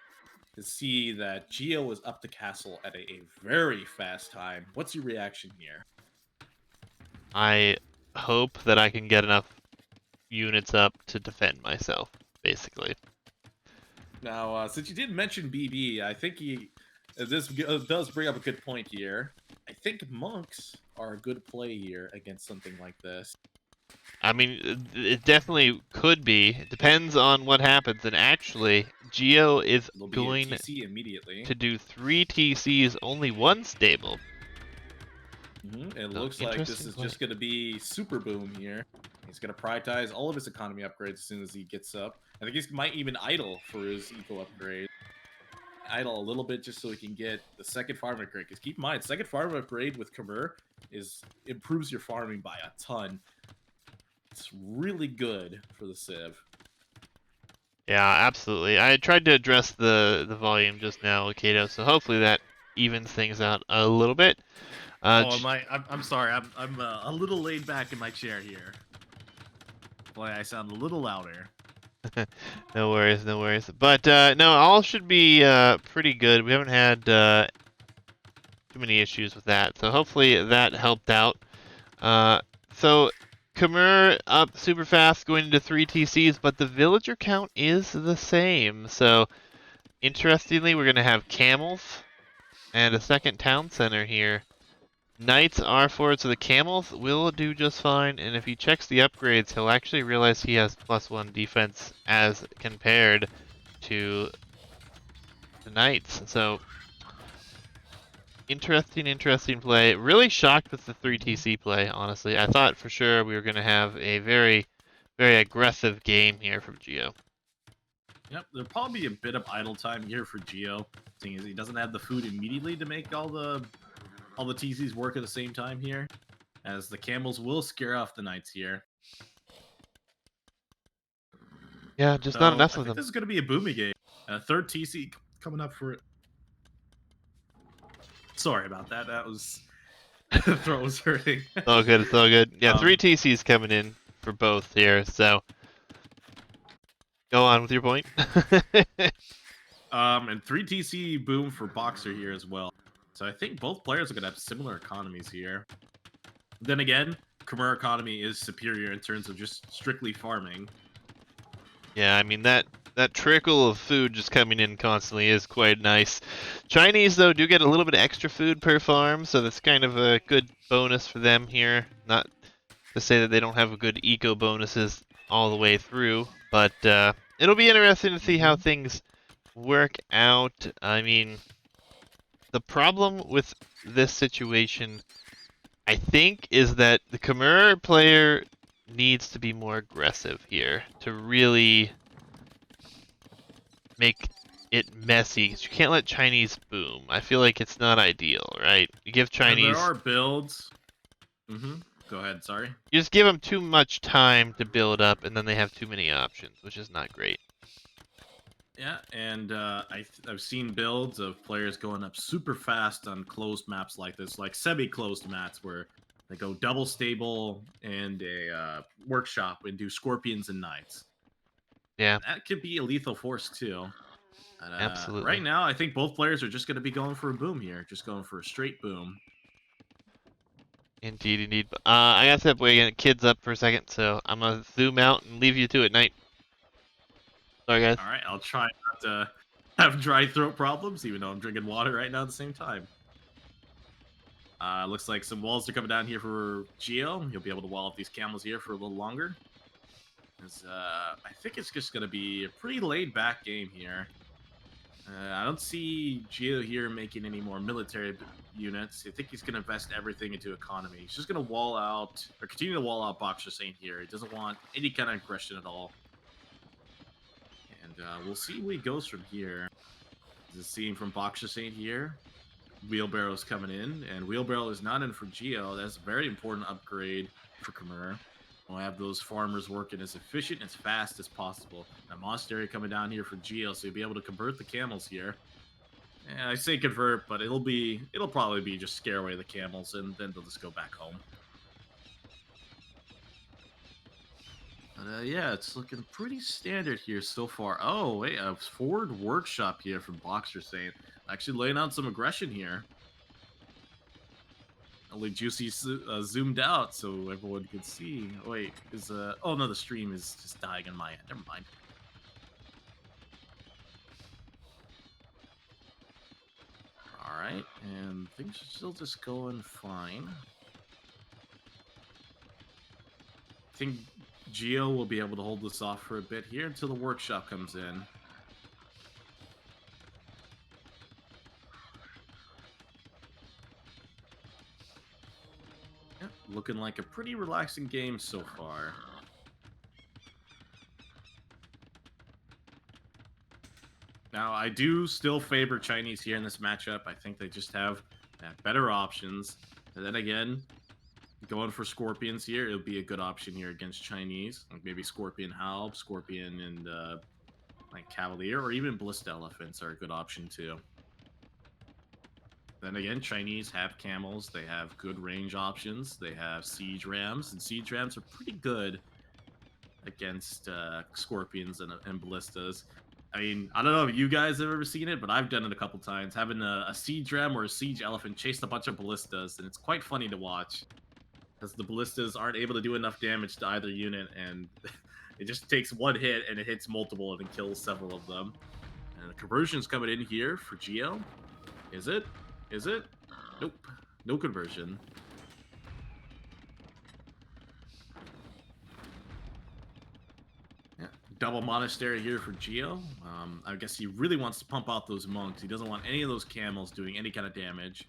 to see that Gio is up the castle at a very fast time. What's your reaction here? I hope that I can get enough units up to defend myself, basically. Now, since you did mention BB, I think this does bring up a good point here. I think monks are a good play here against something like this. I mean, it definitely could be. It depends on what happens. And actually, Gio is It'll be a going TC immediately. to do 3 TCs, only 1 stable. It So, looks like this interesting is play. just going to be super boom here. He's going to prioritize all of his economy upgrades as soon as he gets up. I think he might even idle for his eco upgrade. Idle a little bit just so he can get the second farm upgrade. Because keep in mind, second farm upgrade with Khmer improves your farming by a ton. It's really good for the Civ. Yeah, absolutely. I tried to address the volume just now, Kato, so hopefully that evens things out a little bit. I'm sorry. I'm a little laid back in my chair here. Boy, I sound a little louder. No worries, no worries. But no, all should be pretty good. We haven't had too many issues with that, so hopefully that helped out. So Khmer up super fast, going into 3 TCs, but the villager count is the same. So interestingly, we're going to have camels and a second town center here. Knights are forward, so the camels will do just fine, and if he checks the upgrades, he'll actually realize he has +1 defense as compared to the knights. So interesting play. Really shocked with the 3 TC play, honestly. I thought for sure we were going to have a very aggressive game here from Gio. Yep, there'll probably be a bit of idle time here for Gio, seeing as he doesn't have the food immediately to make all the TCs work at the same time here, as the camels will scare off the knights here. Yeah, just So not enough I of think them. this is going to be a boomy game. Third TC coming up for it. Sorry about that. That was the throat was hurting. It's all good, it's all good. Yeah, 3 Um, TCs coming in for both here, so go on with your point. and 3 TC boom for Boxer here as well. So I think both players are going to have similar economies here. Then again, Khmer economy is superior in terms of just strictly farming. Yeah, I mean that trickle of food just coming in constantly is quite nice. Chinese though do get a little bit of extra food per farm, so that's kind of a good bonus for them here. Not to say that they don't have good eco bonuses all the way through, but it'll be interesting to see how things work out. I mean, the problem with this situation, I think, is that the Khmer player needs to be more aggressive here to really make it messy. 'Cause you can't let Chinese boom. I feel like it's not ideal, right? You give And there Chinese, are builds. Go ahead, sorry. you just give them too much time to build up, and then they have too many options, which is not great. Yeah, and I've seen builds of players going up super fast on closed maps like this, like semi-closed maps where they go double stable and a workshop and do scorpions and knights. Yeah, That could be a lethal force too. And, right absolutely. now, I think both players are just going to be going for a boom here, just going for a straight boom. Indeed, indeed. I gotta step away again. Kids up for a second, so I'm gonna zoom out and leave you to it, Night. Sorry, guys. All right, I'll try not to have dry throat problems, even though I'm drinking water right now at the same time. Looks like some walls are coming down here for Gio. He'll be able to wall up these camels here for a little longer. I think it's just going to be a pretty laid-back game here. I don't see Gio here making any more military units. I think he's going to invest everything into economy. He's just going to wall out, or continue to wall out BoxerSaint here. He doesn't want any kind of aggression at all. And we'll see where he goes from here. This is seen from BoxerSaint here. Wheelbarrow's coming in, and Wheelbarrow is not in for Gio. That's a very important upgrade for Khmer. We'll have those farmers working as efficient and as fast as possible. A monastery coming down here for Gio, so you'll be able to convert the camels here. And I say convert, but it'll probably be just scare away the camels, and then they'll just go back home. Yeah, it's looking pretty standard here so far. Oh, wait, a forward workshop here from BoxerSaint. Actually laying out some aggression here. Only Juicy zoomed out so everyone could see. Wait, is oh no, the stream is just dying on my end. Never mind. All right, and things are still just going fine. I think Gio will be able to hold this off for a bit here until the workshop comes in. Yep, looking like a pretty relaxing game so far. Now, I do still favor Chinese here in this matchup. I think they just have better options. And then again, going for Scorpions here, it would be a good option here against Chinese. Like maybe Scorpion Halb, Scorpion and like Cavalier, or even Ballista Elephants are a good option too. Then again, Chinese have camels. They have good range options. They have siege rams, and siege rams are pretty good against scorpions and ballistas. I mean, I don't know if you guys have ever seen it, but I've done it a couple times. Having a siege ram or a siege elephant chase a bunch of ballistas, and it's quite funny to watch. Because the ballistas aren't able to do enough damage to either unit, and it just takes one hit, and it hits multiple, and it kills several of them. And the conversion's coming in here for Gio. Is it? Is it? Nope. No conversion. Yeah, double monastery here for Gio. I guess he really wants to pump out those monks. He doesn't want any of those camels doing any kind of damage.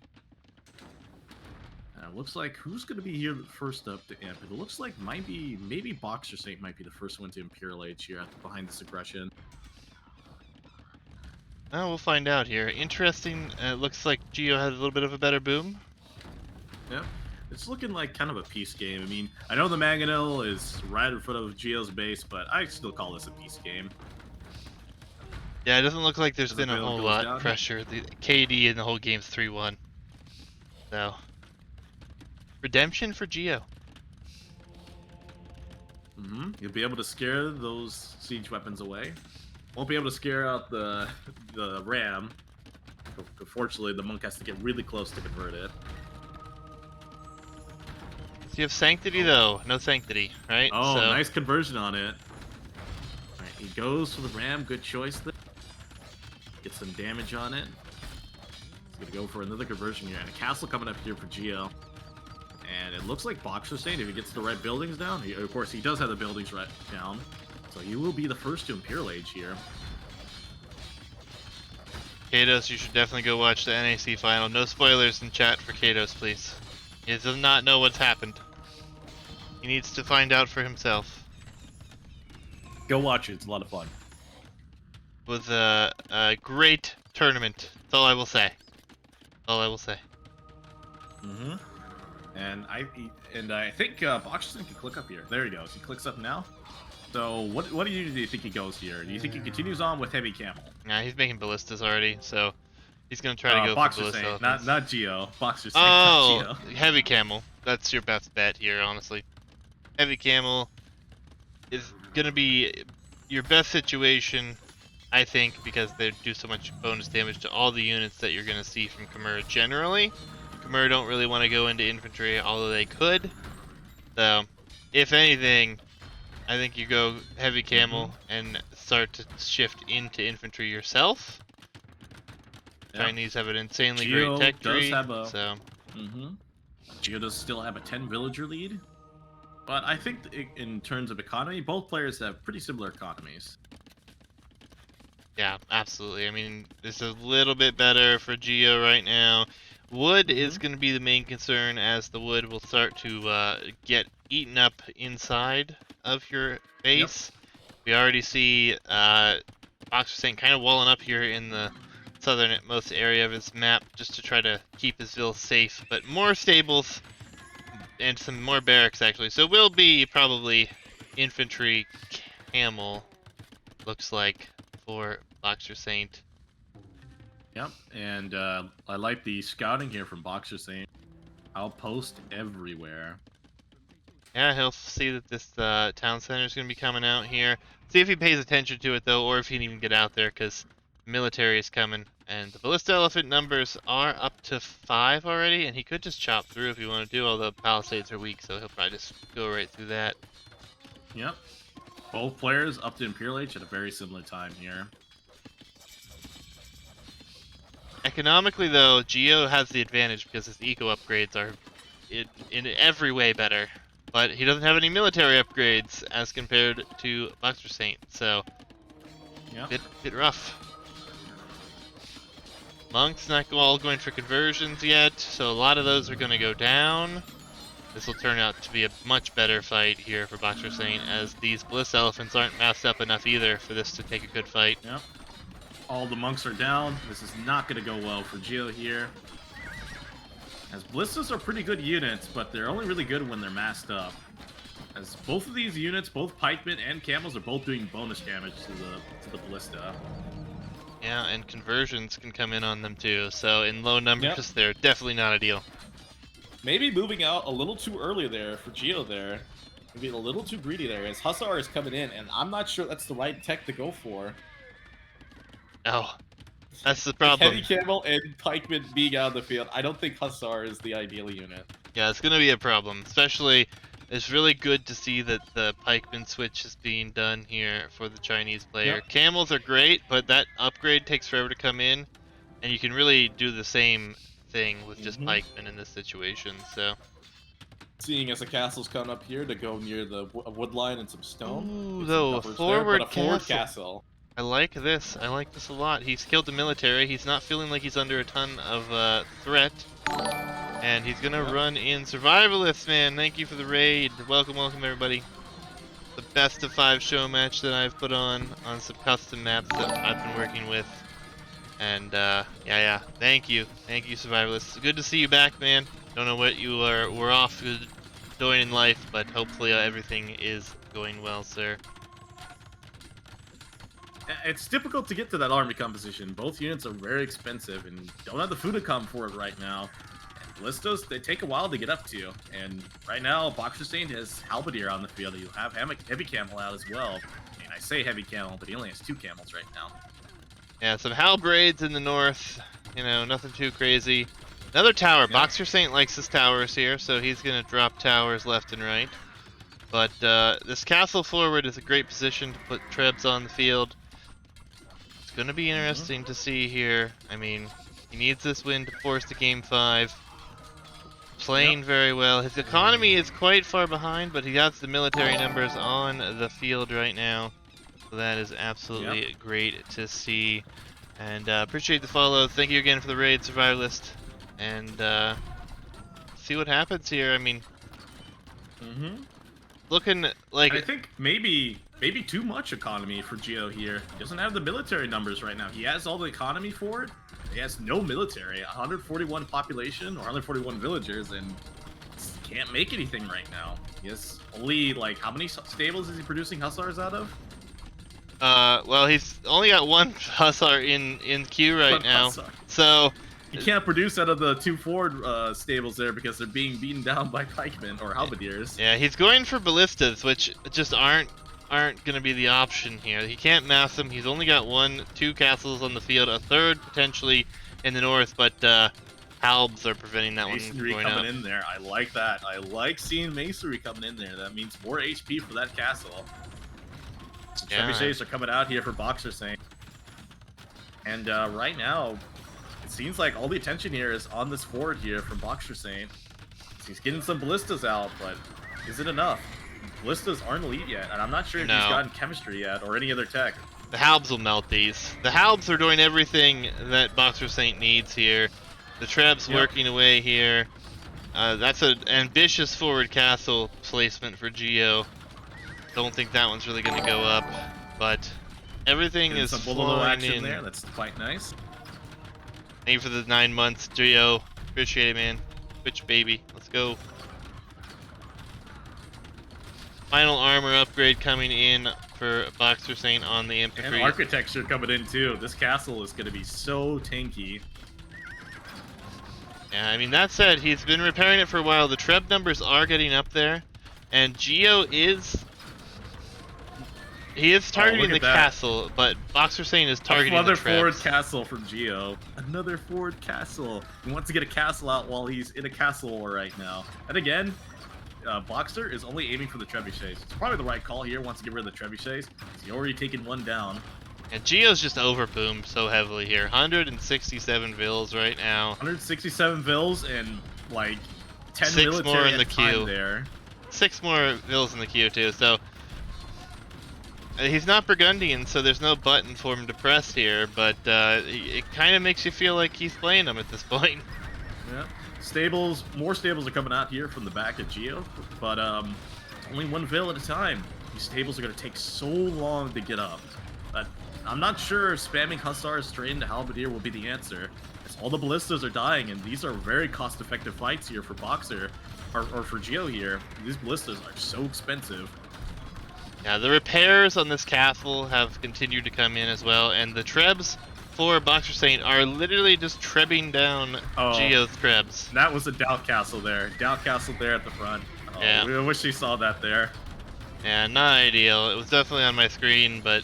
Looks like who's going to be here first up to amp it? It looks like maybe BoxerSaint might be the first one to Imperial Age here behind this aggression. Well, we'll find out here. Interesting. It looks like Gio has a little bit of a better boom. Yep. It's looking like kind of a peace game. I mean, I know the Mangonel is right in front of Gio's base, but I still call this a peace game. Yeah, it doesn't look like there's As been the a build whole goes lot down. of pressure. The KD in the whole game's 3-1. So, redemption for Gio. You'll be able to scare those siege weapons away. Won't be able to scare out the ram. Unfortunately, the monk has to get really close to convert it. So you have Sanctity, though. No Sanctity, right? Oh, so, nice conversion on it. Alright, he goes for the ram. Good choice there. Get some damage on it. He's gonna go for another conversion here. And a castle coming up here for Gio. And it looks like BoxerSaint, if he gets the right buildings down, of course he does have the buildings right down, so he will be the first to Imperial Age here. Kados, you should definitely go watch the NAC final. No spoilers in chat for Kados, please. He does not know what's happened. He needs to find out for himself. Go watch it. It's a lot of fun. It was a great tournament. That's all I will say. All I will say. And I think BoxerSaint can click up here. There he goes. He clicks up now. So what do you think he goes here? Do you think he continues on with heavy camel? Nah, he's making ballistas already, so he's gonna try to go for BoxerSaint, ballista. not Gio. BoxerSaint, Oh, not Gio. heavy camel. That's your best bet here, honestly. Heavy camel is gonna be your best situation, I think, because they do so much bonus damage to all the units that you're gonna see from Khmer generally. Khmer don't really want to go into infantry, although they could. So, if anything, I think you go heavy camel and start to shift into infantry yourself. Yep. Chinese have an insanely Gio great tech does tree, have a- so Gio does still have a 10 villager lead, but I think in terms of economy, both players have pretty similar economies. yeah, absolutely. I mean, it's a little bit better for Gio right now. Wood is going to be the main concern, as the wood will start to get eaten up inside of your base. We already see BoxerSaint kind of walling up here in the southernmost area of his map just to try to keep his ville safe, but more stables and some more barracks actually. So will be probably infantry camel, looks like, for BoxerSaint. Yep, and I like the scouting here from BoxerSaint. Outpost everywhere. Yeah, he'll see that this town center is going to be coming out here. See if he pays attention to it, though, or if he can even get out there, because military is coming. And the ballista elephant numbers are up to 5 already, and he could just chop through if he wanted to, although palisades are weak, so he'll probably just go right through that. Yep. Both players up to Imperial Age at a very similar time here. Economically, though, Gio has the advantage because his eco upgrades are in every way better. But he doesn't have any military upgrades as compared to BoxerSaint, so Yep. bit rough. Monks not all going for conversions yet, so a lot of those are going to go down. This will turn out to be a much better fight here for BoxerSaint, as these Bliss Elephants aren't massed up enough either for this to take a good fight. Yep. All the monks are down. This is not going to go well for Gio here. As Blistas are pretty good units, but they're only really good when they're masked up. As both of these units, both pikemen and camels, are both doing bonus damage to the ballista. Yeah, and conversions can come in on them too, so in low numbers, Yep. they're definitely not ideal. Maybe moving out a little too early there for Gio there. Maybe a little too greedy there, as Hussar is coming in, and I'm not sure that's the right tech to go for. Oh, that's the problem. Heavy camel and pikeman being out of the field, I don't think Hussar is the ideal unit. Yeah, it's going to be a problem, especially it's really good to see that the pikeman switch is being done here for the Chinese player. Yep. Camels are great, but that upgrade takes forever to come in, and you can really do the same thing with just pikemen in this situation, so... Seeing as the castle's coming up here to go near the wood line and some stone. Ooh, Get some though, coverage forward but a forward castle. I like this. I like this a lot. He's killed the military. He's not feeling like he's under a ton of threat. And he's gonna run in. Survivalists, man. Thank you for the raid. Welcome, welcome, everybody. The best of 5 show match that I've put on some custom maps that I've been working with. And yeah. Thank you, Survivalists. Good to see you back, man. Don't know what you were off doing in life, but hopefully everything is going well, sir. It's difficult to get to that army composition. Both units are very expensive and don't have the food to come for it right now. And ballistas, they take a while to get up to. And right now, BoxerSaint has Halberdier on the field. You have Heavy Camel out as well. I mean, I say Heavy Camel, but he only has 2 camels right now. Yeah, some halberds in the north. You know, nothing too crazy. Another tower. Yeah. BoxerSaint likes his towers here, so he's going to drop towers left and right. But this castle forward is a great position to put trebs on the field. It's going to be interesting to see here. I mean, he needs this win to force to Game 5. Playing very well. His economy is quite far behind, but he has the military numbers on the field right now. So that is absolutely great to see. And appreciate the follow. Thank you again for the raid, Survivalist. And see what happens here. I mean, looking like... I think maybe too much economy for Gio here. He doesn't have the military numbers right now. He has all the economy for it. He has no military. 141 population or 141 villagers, and can't make anything right now. He has only, like, how many stables is he producing Hussars out of? Well, he's only got 1 Hussar in queue right now. So... He can't produce out of the 2 forward stables there because they're being beaten down by pikemen or halberdiers. Yeah, he's going for ballistas, which just aren't going to be the option here. He can't mass them. He's only got 2 castles on the field, a 3rd potentially in the north, but halbs are preventing that one from going up. Coming in there. I like that. I like seeing masonry coming in there. That means more HP for that castle. Trebuchets are coming out here for BoxerSaint. And right now, it seems like all the attention here is on this forward here from BoxerSaint. He's getting some ballistas out, but is it enough? Ballistas aren't elite yet, and I'm not sure if he's gotten chemistry yet or any other tech. The halbs will melt these. The halbs are doing everything that BoxerSaint needs here. The trebs working away here. That's an ambitious forward castle placement for Gio. Don't think that one's really going to go up, but everything is flowing in. There. That's quite nice. Thank you for the 9 months, Gio. Appreciate it, man. Twitch baby. Let's go. Final armor upgrade coming in for BoxerSaint on the infantry. And architecture coming in too. This castle is going to be so tanky. Yeah, I mean, that said, he's been repairing it for a while. The treb numbers are getting up there. And Gio is... He is targeting the that. castle, but BoxerSaint is targeting Another the forward trebs. castle from Gio. Another forward castle. He wants to get a castle out while he's in a castle war right now. And again, Boxer is only aiming for the trebuchets. It's probably the right call here. Wants to get rid of the trebuchets. He's already taken one down. And Gio's just overboomed so heavily here. 167 vills right now. 167 vills and like 10 6 military more in at the a time queue. there. 6 more vills in the queue too. So he's not Burgundian, so there's no button for him to press here. But it kind of makes you feel like he's playing them at this point. Yeah. Stables, more stables are coming out here from the back of Gio, but only one vill at a time. These stables are going to take so long to get up. But I'm not sure spamming Hussars straight into Halberdier will be the answer. As all the ballistas are dying, and these are very cost-effective fights here for Boxer, or for Gio here. These ballistas are so expensive. Yeah, the repairs on this castle have continued to come in as well, and the trebs for BoxerSaint are literally just trebbing down Gio's trebs. That was a doubt castle there. Doubt castle there at the front. Oh, yeah. I wish you saw that there. Yeah, not ideal. It was definitely on my screen, but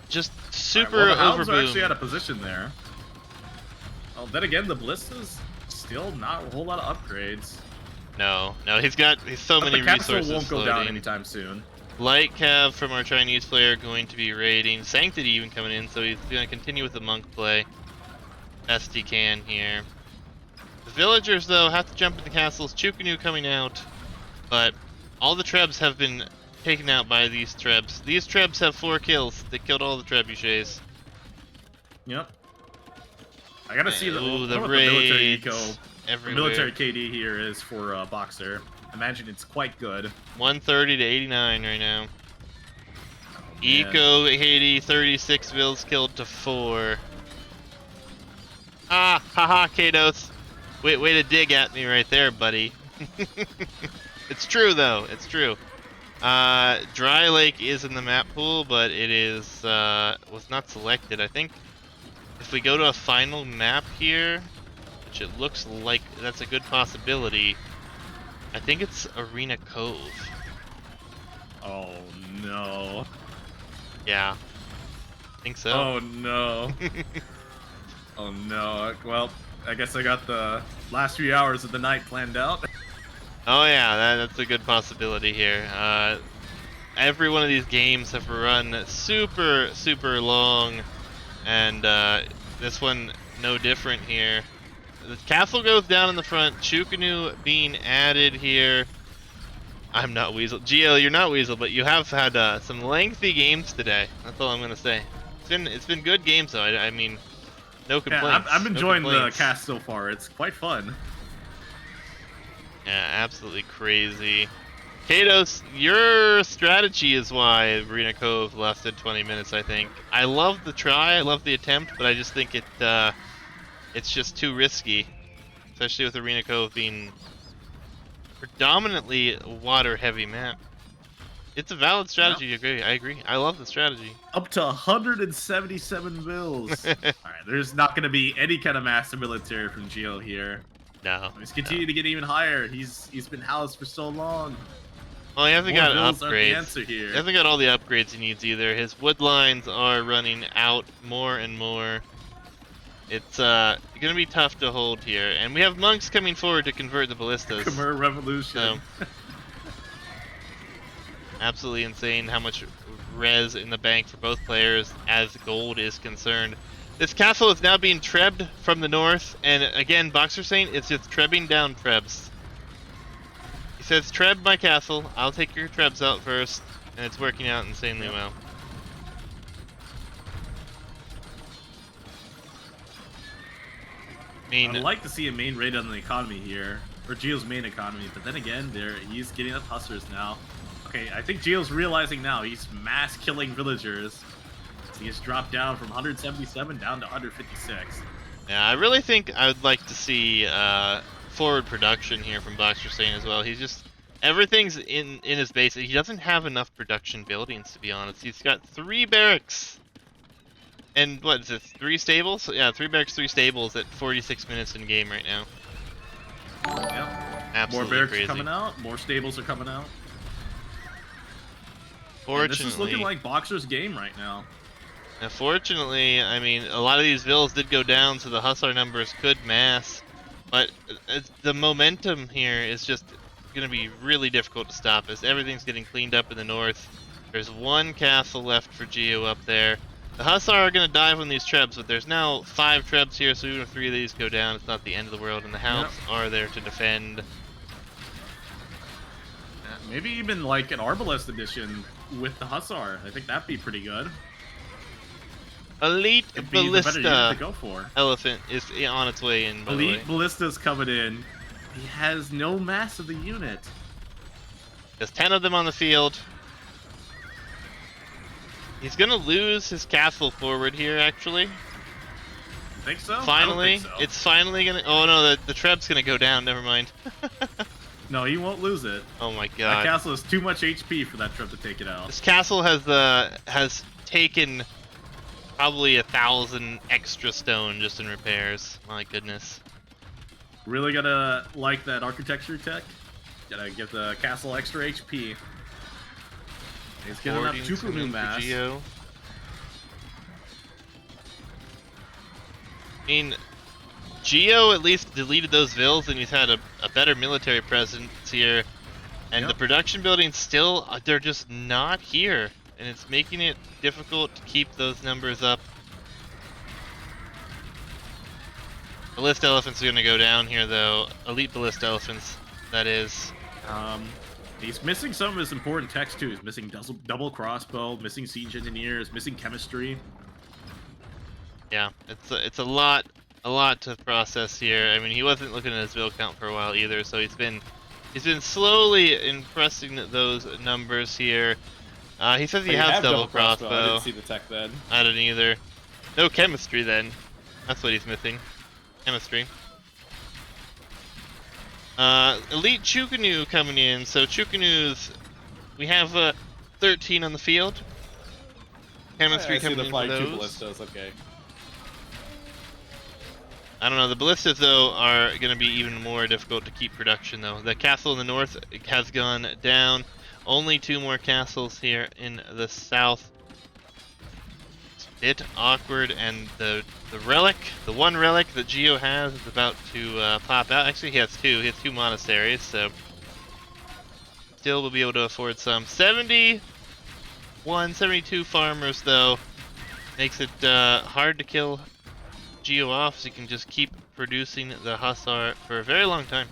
just super well, the Hounds are overboomed. actually out of position there. Oh, then again, the ballistas still not a whole lot of upgrades. No, he's so many the castle resources won't go floating. down anytime soon. Light Cav from our Chinese player going to be raiding. Sanctity even coming in, so he's going to continue with the monk play best he can here. The villagers, though, have to jump into castles. Chukunu coming out, but all the trebs have been taken out by these trebs. These trebs have 4 kills. They killed all the trebuchets. Yep. I gotta see the raids military eco. everywhere. The military KD here is for Boxer. Imagine it's quite good. 130 to 89 right now. Oh, Eco 80, 36 vills killed to 4. Ah, haha, Kados. Way to dig at me right there, buddy. It's true though. It's true. Dry Lake is in the map pool, but it is was not selected. I think if we go to a final map here, which it looks like that's a good possibility, I think it's Arena Cove. Oh no. Yeah. I think so. Oh no. Oh no. Well, I guess I got the last few hours of the night planned out. Oh yeah, that's a good possibility here. Every one of these games have run super long, and this one no different here. The castle goes down in the front. Chukunu being added here. I'm not Weasel. Gio, you're not Weasel, but you have had some lengthy games today. That's all I'm gonna say. It's been good games though. I mean, no complaints. Yeah, I'm enjoying no the cast so far. It's quite fun. Yeah, absolutely crazy. Kados, your strategy is why Arena Cove lasted 20 minutes, I think. I love the try, I love the attempt, but I just think it's just too risky. Especially with Arena Cove being predominantly a water-heavy map. It's a valid strategy, Yep. I agree. I love the strategy. Up to 177 mils. Alright, there's not going to be any kind of massive military from Gio here. No. He's continuing to get even higher. He's been housed for so long. Well, he hasn't More got vills aren't the upgrades. answer here. He hasn't got all the upgrades he needs either. His wood lines are running out more and more. It's gonna be tough to hold here, and we have monks coming forward to convert the ballistas. Khmer Revolution. So, absolutely insane how much res in the bank for both players as gold is concerned. This castle is now being trebbed from the north, and again, BoxerSaint is just trebbing down trebs. He says, "Treb my castle. I'll take your trebs out first," and it's working out insanely well. I mean, I'd like to see a main raid on the economy here, or Gio's main economy, but then again, he's getting up hustlers now. Okay, I think Gio's realizing now he's mass killing villagers. He has dropped down from 177 down to 156. yeah, I really think I would like to see forward production here from BoxerSaint as well. He's just everything's in his base. He doesn't have enough production buildings, to be honest. He's got 3 barracks. And what is it, 3 stables? Yeah, 3 barracks, 3 stables at 46 minutes in game right now. Yep. More Absolutely barracks crazy. are coming out. More stables are coming out. Fortunately, And this is looking like Boxer's game right now. Fortunately, I mean, a lot of these vills did go down, so the Hussar numbers could mass. But the momentum here is just going to be really difficult to stop as everything's getting cleaned up in the north. There's one castle left for Gio up there. The Hussar are going to dive on these trebs, but there's now 5 trebs here, so even if 3 of these go down, it's not the end of the world, and the Hounds are there to defend. Maybe even like an Arbalest edition with the Hussar. I think that'd be pretty good. Elite It'd be the better unit to Ballista go for. Elephant is on its way in, by the way. Elite Ballista's coming in. He has no mass of the unit. There's 10 of them on the field. He's gonna lose his castle forward here, actually. Think so? Finally, I don't think so. it's finally gonna. Oh no, the treb's gonna go down. Never mind. No, he won't lose it. Oh my That god. castle has too much HP for that trip to take it out. This castle has taken probably 1,000 extra stone just in repairs. My goodness. Really gotta like that architecture tech. Gotta give the castle extra HP. He's getting enough Boarding's coming Chukunu in for mass. Gio. I mean, Gio at least deleted those vills, and he's had a better military presence here. And the production buildings still, they're just not here. And it's making it difficult to keep those numbers up. Ballista elephants are going to go down here, though. Elite ballista elephants, that is. He's missing some of his important techs too. He's missing double crossbow, missing siege engineers, missing chemistry. Yeah, it's a lot to process here. I mean, he wasn't looking at his bill count for a while either, so he's been slowly impressing those numbers here. He says he has double crossbow. I didn't see the tech then. I didn't either. No chemistry then. That's what he's missing. Chemistry. Elite Chukunu coming in. So Chukunu's, we have 13 on the field. Chemistry I see coming the in for flying 2 those. ballistas. Okay. I don't know. The ballistas though are going to be even more difficult to keep production though. The castle in the north has gone down. Only 2 more castles here in the south. It's a bit awkward, and the relic, the one relic that Gio has, is about to pop out. Actually, he has 2. He has 2 monasteries, so still will be able to afford some. 72 farmers though makes it hard to kill Gio off, so you can just keep producing the Hussar for a very long time.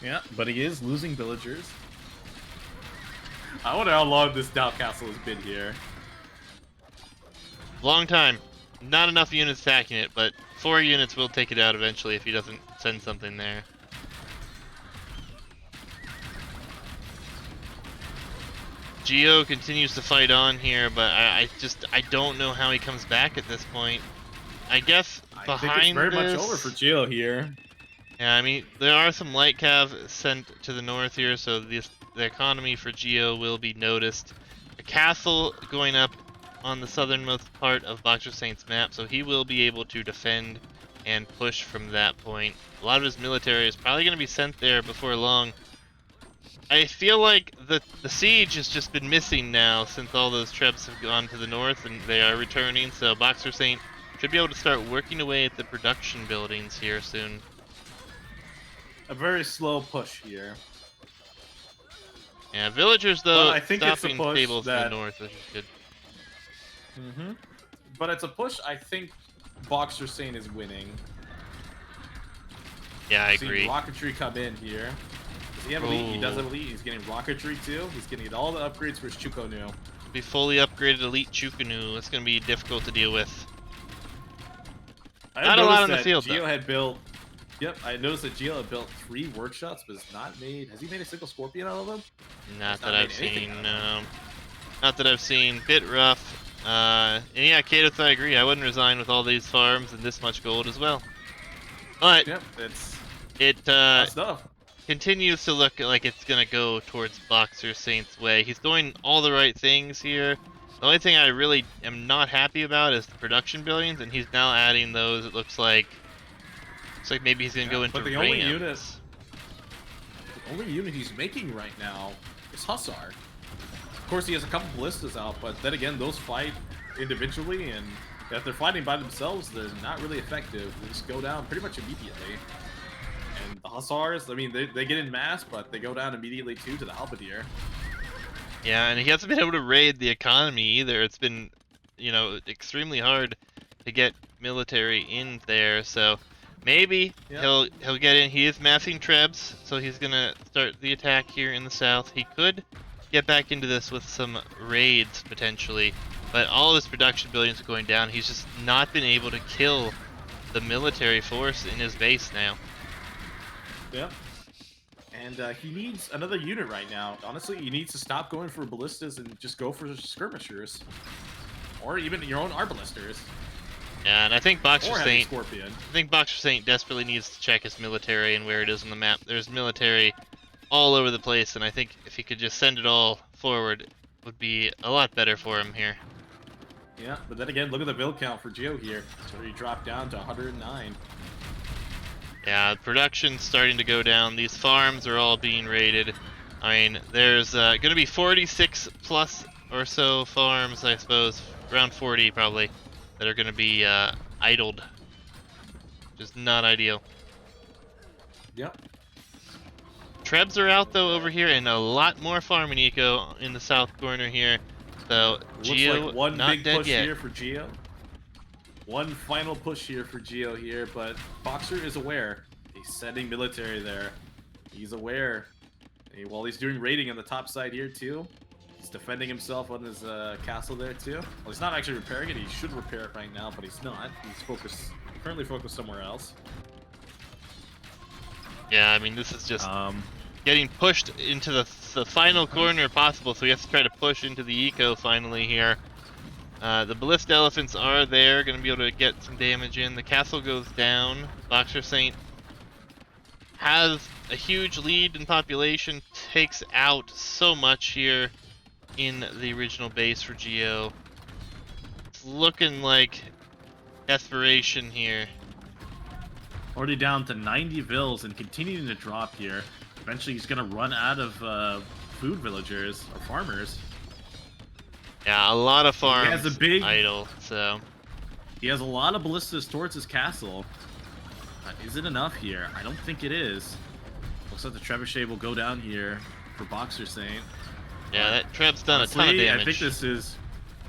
Yeah, but he is losing villagers. I wonder how long this Dow Castle has been here. Long time. Not enough units attacking it, but 4 units will take it out eventually if he doesn't send something there. Gio continues to fight on here, but I don't know how he comes back at this point. I guess I think it's very much over for Gio here. Yeah, I mean, there are some light cav sent to the north here, so the economy for Gio will be noticed. A castle going up on the southernmost part of BoxerSaint's map, so he will be able to defend and push from that point. A lot of his military is probably going to be sent there before long. I feel like the siege has just been missing now since all those trebs have gone to the north and they are returning, so BoxerSaint should be able to start working away at the production buildings here soon. A very slow push here. Yeah, villagers though, I think it's a stopping push stables that- in the north, which is good. But it's a push I think BoxerSaint is winning. Yeah, I Seeing agree. rocketry come in here. Does he have elite? He does have elite. He's getting rocketry too. He's getting all the upgrades for his Chukunu. Be fully upgraded elite Chukunu. It's going to be difficult to deal with. Not a lot on the field, Gio though. had built. Yep, I noticed that Gio had built 3 workshops, but has not made. Has he made a single scorpion out of them? Not He's that not I've made anything seen. out of Not that I've seen. Bit rough. And yeah, Kados, I agree. I wouldn't resign with all these farms and this much gold as well. But Yep, it's it tough stuff. continues to look like it's going to go towards BoxerSaint's way. He's doing all the right things here. The only thing I really am not happy about is the production buildings, and he's now adding those. It looks like maybe he's going to go into But the only Rams. unit, the only unit he's making right now is Hussar. Of course, he has a couple ballistas out, but then again, those fight individually, and if they're fighting by themselves, they're not really effective. They just go down pretty much immediately. And the Hussars, I mean, they get in mass, but they go down immediately too to the Halberdier. Yeah, and he hasn't been able to raid the economy either. It's been, you know, extremely hard to get military in there. So maybe he'll get in. He is massing trebs, so he's gonna start the attack here in the south. He could get back into this with some raids potentially, but all his production buildings are going down. He's just not been able to kill the military force in his base now. Yep. And he needs another unit right now. Honestly, he needs to stop going for ballistas and just go for skirmishers. Or even your own arbalisters. Yeah, and I think BoxerSaint, Scorpion. I think BoxerSaint desperately needs to check his military and where it is on the map. There's military all over the place, and I think if he could just send it all forward, it would be a lot better for him here. Yeah, but then again, look at the build count for Gio here. So he dropped down to 109. Yeah, production's starting to go down. These farms are all being raided. I mean, there's going to be 46 plus or so farms, I suppose, around 40 probably, that are going to be idled. Just not ideal. Yep. Trebs are out though over here, and a lot more farming eco in the south corner here. So Gio like one not big dead push yet. here for Gio. One final push here for Gio here, but Boxer is aware. He's sending military there. He's aware. And while he's doing raiding on the top side here too, he's defending himself on his castle there too. Well, he's not actually repairing it. He should repair it right now, but he's not. He's currently focused somewhere else. Yeah, I mean, this is just getting pushed into the final corner possible, so he has to try to push into the eco finally here. The ballista elephants are there, going to be able to get some damage in. The castle goes down. BoxerSaint has a huge lead in population, takes out so much here in the original base for Gio. It's looking like desperation here. Already down to 90 vills and continuing to drop here. Eventually he's going to run out of food villagers or farmers. Yeah, a lot of farms He has a big idle, so... He has a lot of ballistas towards his castle. Is it enough here? I don't think it is. Looks like the trebuchet will go down here for BoxerSaint. Yeah, that treb's done Honestly, a ton of damage.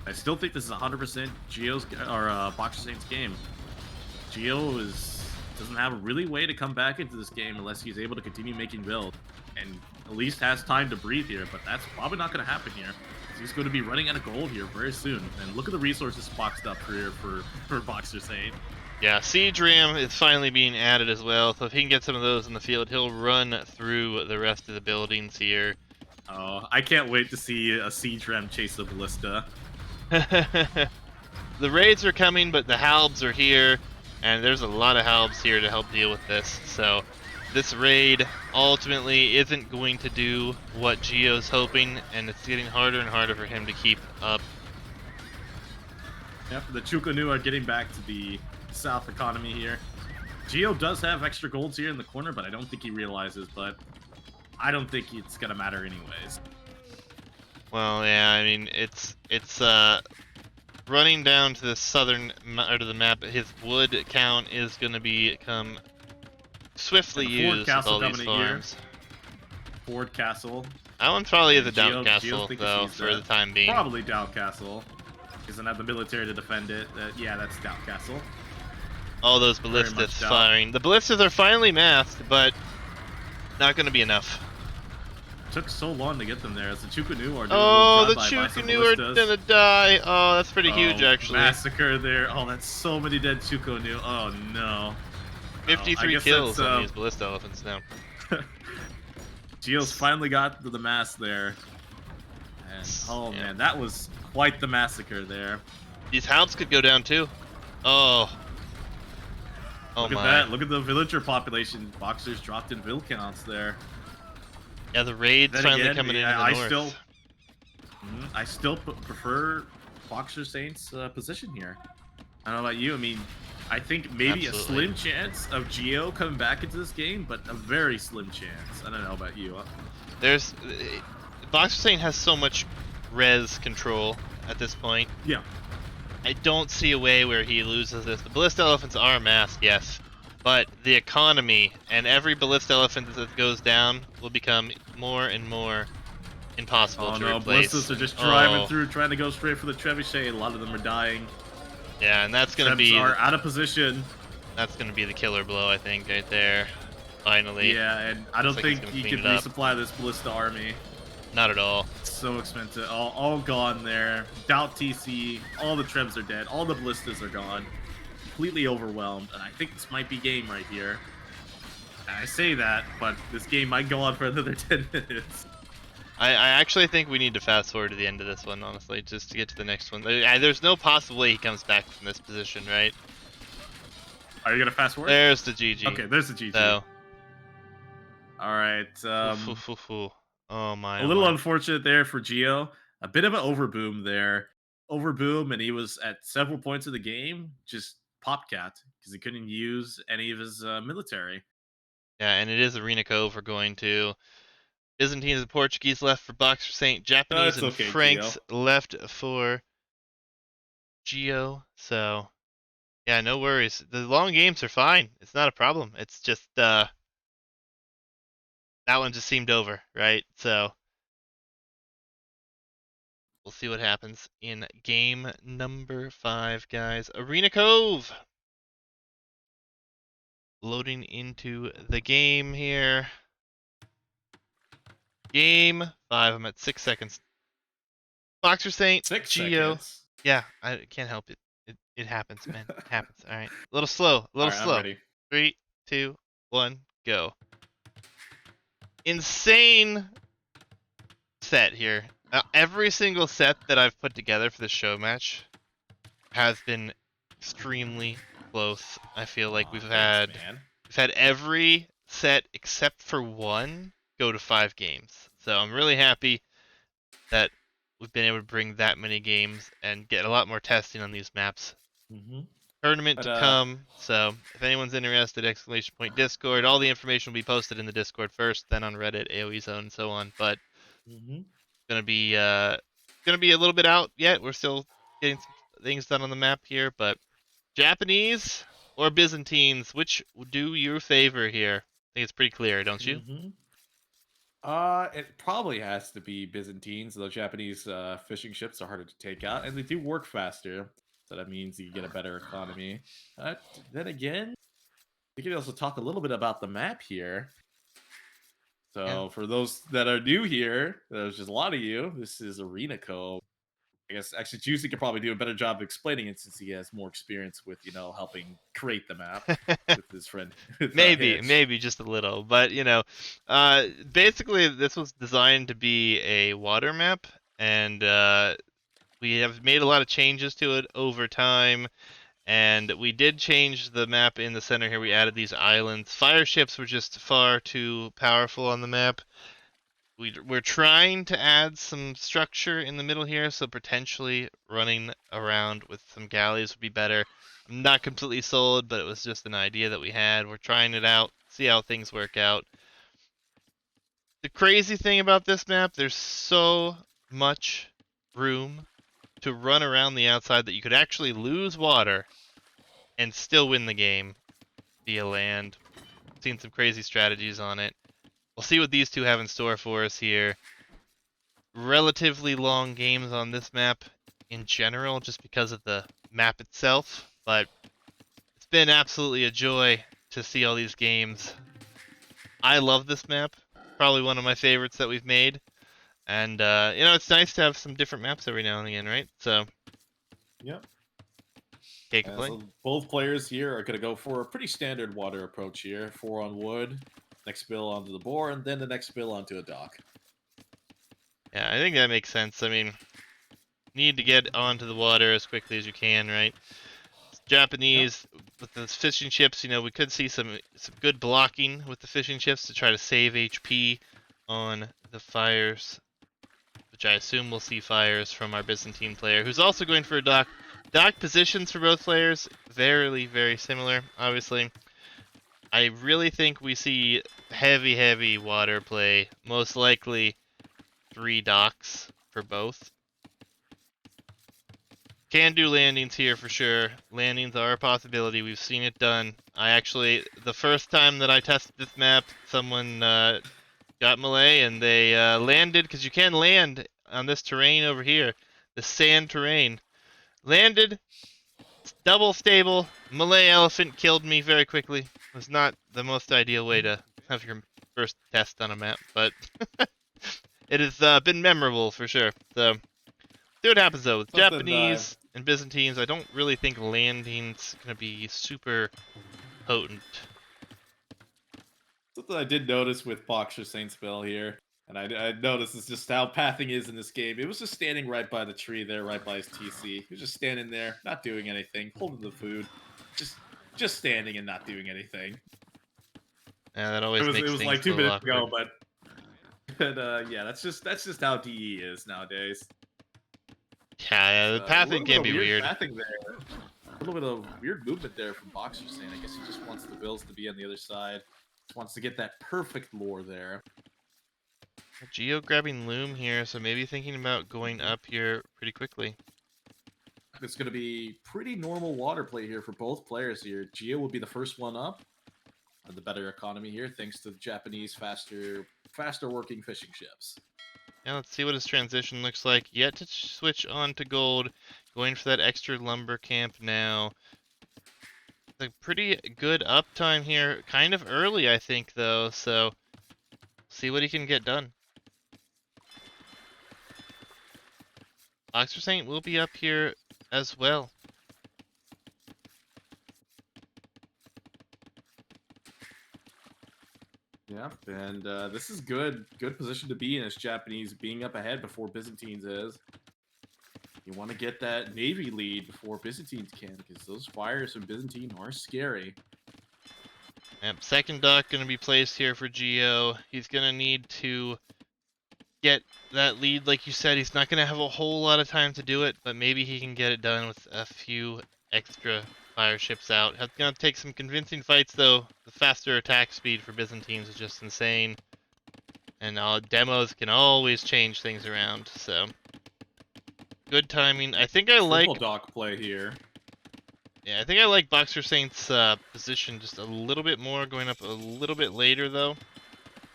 I still think this is 100% Gio's or BoxerSaint's game. Gio doesn't have a really way to come back into this game unless he's able to continue making build, and at least has time to breathe here. But that's probably not going to happen here. He's going to be running out of gold here very soon. And look at the resources boxed up here for BoxerSaint. Yeah, Siege Ram is finally being added as well, so if he can get some of those in the field, he'll run through the rest of the buildings here. Oh, I can't wait to see a Siege Ram chase the ballista. The raids are coming, but the halbs are here, and there's a lot of halbs here to help deal with this. So this raid ultimately isn't going to do what Gio's hoping, and it's getting harder and harder for him to keep up. Yep, the Chukanu are getting back to the south economy here. Gio does have extra golds here in the corner, but I don't think he realizes, but I don't think it's gonna matter anyways. Well, yeah, I mean, it's running down to the southern part of the map. His wood count is going to become swiftly used with all these farms. Ford Castle. That one probably is a Gio- down castle, Gio though, thinks for he's the time being. Probably Down Castle. Doesn't have the military to defend it. Yeah, that's Down Castle. All those much ballistas down. firing. The ballistas are finally masked, but not going to be enough. Took so long to get them there. As the Chukanu are doing Oh, the by some Chukanu are ballistas. gonna die. Oh, that's pretty huge, actually. Massacre there. Oh, that's so many dead Chukanu. Oh, no. 53 kills on these ballista elephants now. Gio's finally got to the mass there. And, oh, Yeah. man, that was quite the massacre there. These halbs could go down, too. Oh. Oh, Look at my. that. Look at the villager population. Boxers dropped in vill counts there. Yeah, the raid's Then finally again, coming into the north. I still prefer BoxerSaint's position here. I don't know about you. I mean, I think maybe Absolutely. a slim chance of Gio coming back into this game, but a very slim chance. I don't know about you. There's BoxerSaint has so much res control at this point. Yeah. I don't see a way where he loses this. The Ballista Elephants are masked, yes, but the economy and every Ballista Elephant that goes down will become more and more impossible Oh to no, replace. ballistas are just driving Oh, through, trying to go straight for the trebuchet. A lot of them are dying. yeah, and Trebs are out of position. that's gonna be the killer blow, I think, right there. Finally, Yeah, and I looks don't like he's think gonna you clean can it up. resupply this ballista army. Not at all. It's so expensive. All gone there. Doubt TC. All the Trebs are dead. All the ballistas are gone. Completely overwhelmed. And I think this might be game right here. And I say that, but this game might go on for another 10 minutes. I actually think we need to fast forward to the end of this one, honestly, just to get to the next one. There's no possible way he comes back from this position, right? Are you going to fast forward? There's the GG. Okay, there's the GG. So, All right. oh my, A oh little my. unfortunate there for Gio. A bit of an overboom there. Overboom, and he was at several points of the game just popcat because he couldn't use any of his military. Yeah, and it is Arena Cove we're going to. Byzantines and Portuguese left for BoxerSaint. Japanese It's and okay, Franks Gio. left for Gio. So, yeah, no worries. The long games are fine. It's not a problem. It's just, that one just seemed over, right? So, we'll see what happens in game number 5, guys. Arena Cove! Loading into the game here. Game 5. I'm at 6 seconds. BoxerSaint, 6 Gio. seconds. Yeah, I can't help it. It happens, man. It happens. All right. A little slow. A All little right, I'm slow. ready. 3, 2, 1, go. Insane set here. Every single set that I've put together for the show match has been extremely close. I feel like we've had every set except for one go to 5 games. So I'm really happy that we've been able to bring that many games and get a lot more testing on these maps. Tournament to come. So if anyone's interested, exclamation point Discord. All the information will be posted in the Discord first, then on Reddit, AOE Zone, and so on. But gonna be a little bit out yet. We're still getting some things done on the map here, but Japanese or Byzantines, which do you favor here? I think it's pretty clear, don't you? It probably has to be Byzantines. The Japanese fishing ships are harder to take out, and they do work faster. So that means you get a better economy. Then again, we can also talk a little bit about the map here. So Yeah. for those that are new here, there's just a lot of you. This is Arena Cove. I guess actually Juicy could probably do a better job of explaining it since he has more experience with, helping create the map with his friend. With, Hitch. maybe just a little, but basically this was designed to be a water map, and we have made a lot of changes to it over time. And we did change the map in the center here. We added these islands. Fire ships were just far too powerful on the map. We're trying to add some structure in the middle here, so potentially running around with some galleys would be better. I'm not completely sold, but it was just an idea that we had. We're trying it out, see how things work out. The crazy thing about this map, there's so much room to run around the outside that you could actually lose water and still win the game via land. Seen some crazy strategies on it. We'll see what these two have in store for us here. Relatively long games on this map in general, just because of the map itself, but it's been absolutely a joy to see all these games. I love this map. Probably one of my favorites that we've made. And, it's nice to have some different maps every now and again, right? So, Yep. can't complain. So both players here are going to go for a pretty standard water approach here. 4 on wood, next spill onto the boar, and then the next spill onto a dock. Yeah, I think that makes sense. I mean, need to get onto the water as quickly as you can, right? Japanese with the fishing ships, we could see some good blocking with the fishing ships to try to save HP on the fires, which I assume we'll see fires from our Byzantine player, who's also going for a dock. dock positions for both players, very, very similar, obviously. I really think we see heavy water play, most likely 3 docks for both. Can do landings here for sure. Landings are a possibility. We've seen it done. The first time that I tested this map, someone got melee and they landed, because you can land on this terrain over here, the sand terrain. Landed, double stable, melee elephant killed me very quickly. It was not the most ideal way to have your first test on a map, but it has been memorable for sure. So, see what happens though. With Something Japanese and Byzantines, I don't really think landing's gonna be super potent. Something I did notice with BoxerSaint's spell here, and I noticed is just how pathing is in this game. It was just standing right by the tree there, right by his TC. He was just standing there, not doing anything, holding the food, just standing and not doing anything. Yeah, that always It makes was things like a 2 little minutes awkward. ago, but yeah, that's just how DE is nowadays. Yeah, the A pathing little bit can of be weird weird. pathing there. A little bit of weird movement there from BoxerSaint. I guess he just wants the Bills to be on the other side. Just wants to get that perfect lore there. Gio grabbing Loom here, so maybe thinking about going up here pretty quickly. It's going to be pretty normal water play here for both players here. Gio will be the first one up. The better economy here, thanks to the Japanese faster working fishing ships. Yeah, let's see what his transition looks like. Yet to switch on to gold. Going for that extra lumber camp now. It's a pretty good uptime here. Kind of early, I think, though, so see what he can get done. BoxerSaint will be up here as well. Yeah, and this is good position to be in as Japanese being up ahead before Byzantines is. You want to get that Navy lead before Byzantines can, because those fires from Byzantine are scary. Yep, second dock going to be placed here for Gio. He's going to need to get that lead, like you said. He's not going to have a whole lot of time to do it, but maybe he can get it done with a few extra fire ships out. It's going to take some convincing fights, though. The faster attack speed for Byzantines is just insane. And demos can always change things around, so good timing. I think I like Triple dock play here. Yeah, I think I like BoxerSaint's position just a little bit more, going up a little bit later though.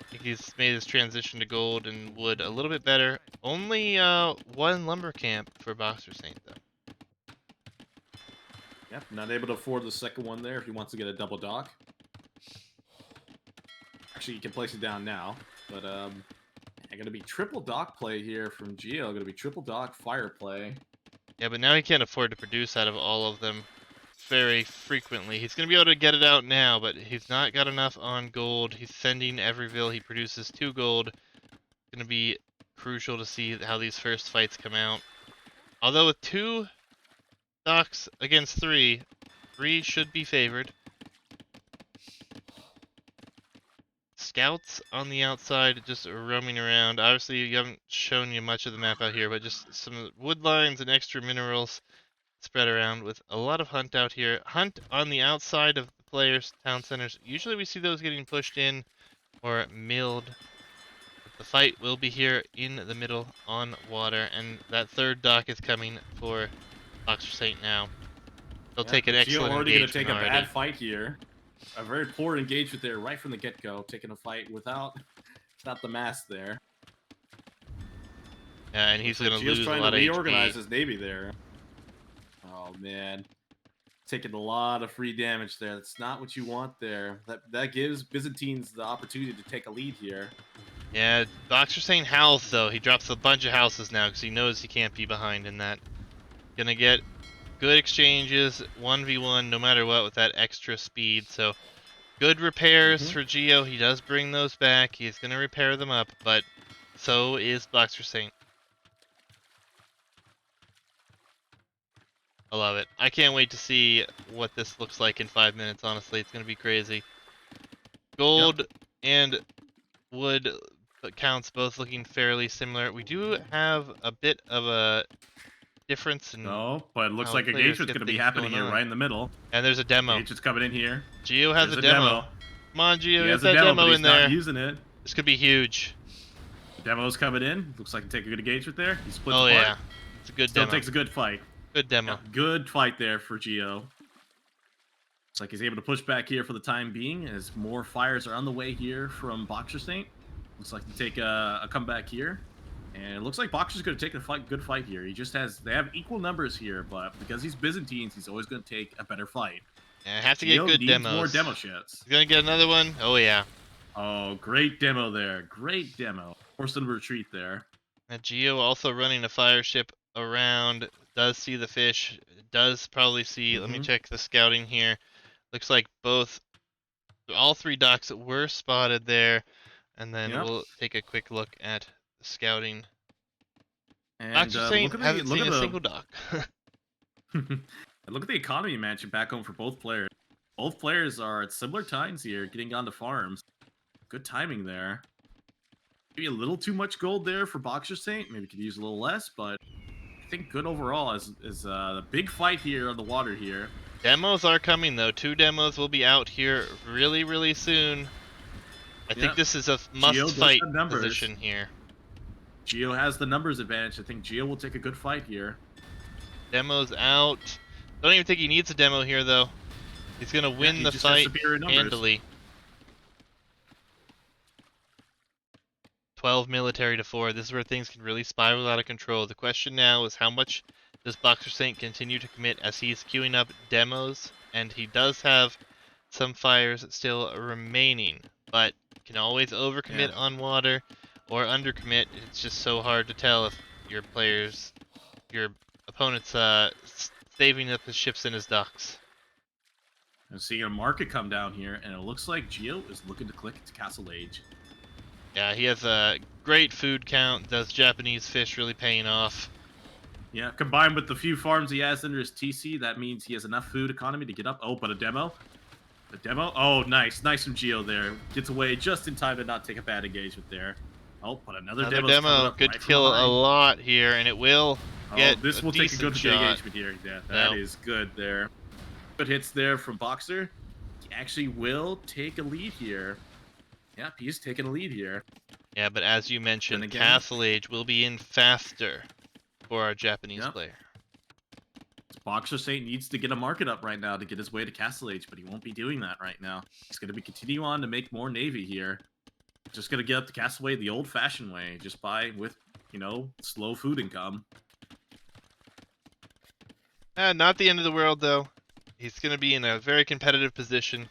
I think he's made his transition to gold and wood a little bit better. Only one lumber camp for BoxerSaint though. Yep, not able to afford the second one there if he wants to get a double dock. Actually, you can place it down now, but gonna be triple dock play here from Gio. Gonna be triple dock fire play. Yeah, but now he can't afford to produce out of all of them very frequently. He's going to be able to get it out now, but he's not got enough on gold. He's sending Everyville he produces 2 gold. Going to be crucial to see how these first fights come out. Although with 2 docks against 3, 3 should be favored. Scouts on the outside just roaming around. Obviously, you haven't shown you much of the map out here, but just some wood lines and extra minerals spread around with a lot of hunt out here. Hunt on the outside of the players' town centers. Usually we see those getting pushed in or milled. But the fight will be here in the middle on water, and that third dock is coming for BoxerSaint now. They'll take an Gio excellent already gonna engagement take a already. bad fight here. A very poor engagement there right from the get-go, taking a fight without the mask there. Yeah, and he's going to Gio's lose a trying lot to of reorganize HP. his navy there. Oh man, taking a lot of free damage there. That's not what you want there. That gives Byzantines the opportunity to take a lead here. Yeah, BoxerSaint howls though. He drops a bunch of houses now because he knows he can't be behind in that. Gonna get good exchanges, 1v1 no matter what with that extra speed. So good repairs for Gio. He does bring those back. He's gonna repair them up, but so is BoxerSaint. I love it. I can't wait to see what this looks like in 5 minutes, honestly. It's gonna be crazy. Gold and wood counts both looking fairly similar. We do have a bit of a difference in No, but it looks how like players engagement's get going to be things happening going here on. right in the middle. And there's a demo. Engagement's coming in here. Gio has There's a demo. Come on, He Gio, get has a that demo, demo but he's in not there. using it. This could be huge. Demo's coming in. Looks like he take a good engagement there. He splits Oh apart. yeah, it's a good Still demo. takes a good fight. Good demo. Yeah, good fight there for Gio. Looks like he's able to push back here for the time being as more fires are on the way here from BoxerSaint. Looks like to take a comeback here. And it looks like Boxer's going to take a good fight here. They have equal numbers here, but because he's Byzantines, he's always going to take a better fight. Yeah, have to Gio get good needs demos. more demo shits. He's gonna get another one. Oh yeah. Oh, great demo there. Great demo. Forced him to retreat there. And Gio also running a fire ship around. Does see the fish. Does probably see. Let me check the scouting here. Looks like all 3 docks were spotted there. And then we'll take a quick look at the scouting. And BoxerSaint hasn't seen a single dock. Look at the economy match back home for both players. Both players are at similar times here, getting onto farms. Good timing there. Maybe a little too much gold there for BoxerSaint. Maybe could use a little less, but I think good overall is the big fight here on the water here. Demos are coming though. 2 demos will be out here really, really soon. I think this is a must-fight position here. Gio has the numbers advantage. I think Gio will take a good fight here. Demo's out. Don't even think he needs a demo here though. He's gonna win the fight handily. 12 military to 4. This is where things can really spiral out of control. The question now is how much does BoxerSaint continue to commit as he's queuing up demos, and he does have some fires still remaining, but can always overcommit on water or undercommit. It's just so hard to tell if your opponent's saving up his ships and his docks. I'm seeing a market come down here, and it looks like Gio is looking to click to Castle Age. Yeah, he has a great food count. Those Japanese fish really paying off. Yeah, combined with the few farms he has under his TC, that means he has enough food economy to get up. Oh, but a demo? A demo? Oh, nice. Nice from Gio there. Gets away just in time to not take a bad engagement there. Oh, but another demo. Good kill a lot here, and it will get this will take a good engagement here. Yeah, that is good there. Good hits there from Boxer. He actually will take a lead here. Yep, he's taking a lead here. Yeah, but as you mentioned, Castle Age will be in faster for our Japanese player. BoxerSaint needs to get a market up right now to get his way to Castle Age, but he won't be doing that right now. He's going to be continuing on to make more Navy here. Just going to get up to Castle Way the old-fashioned way, just with, slow food income. Not the end of the world, though. He's going to be in a very competitive position.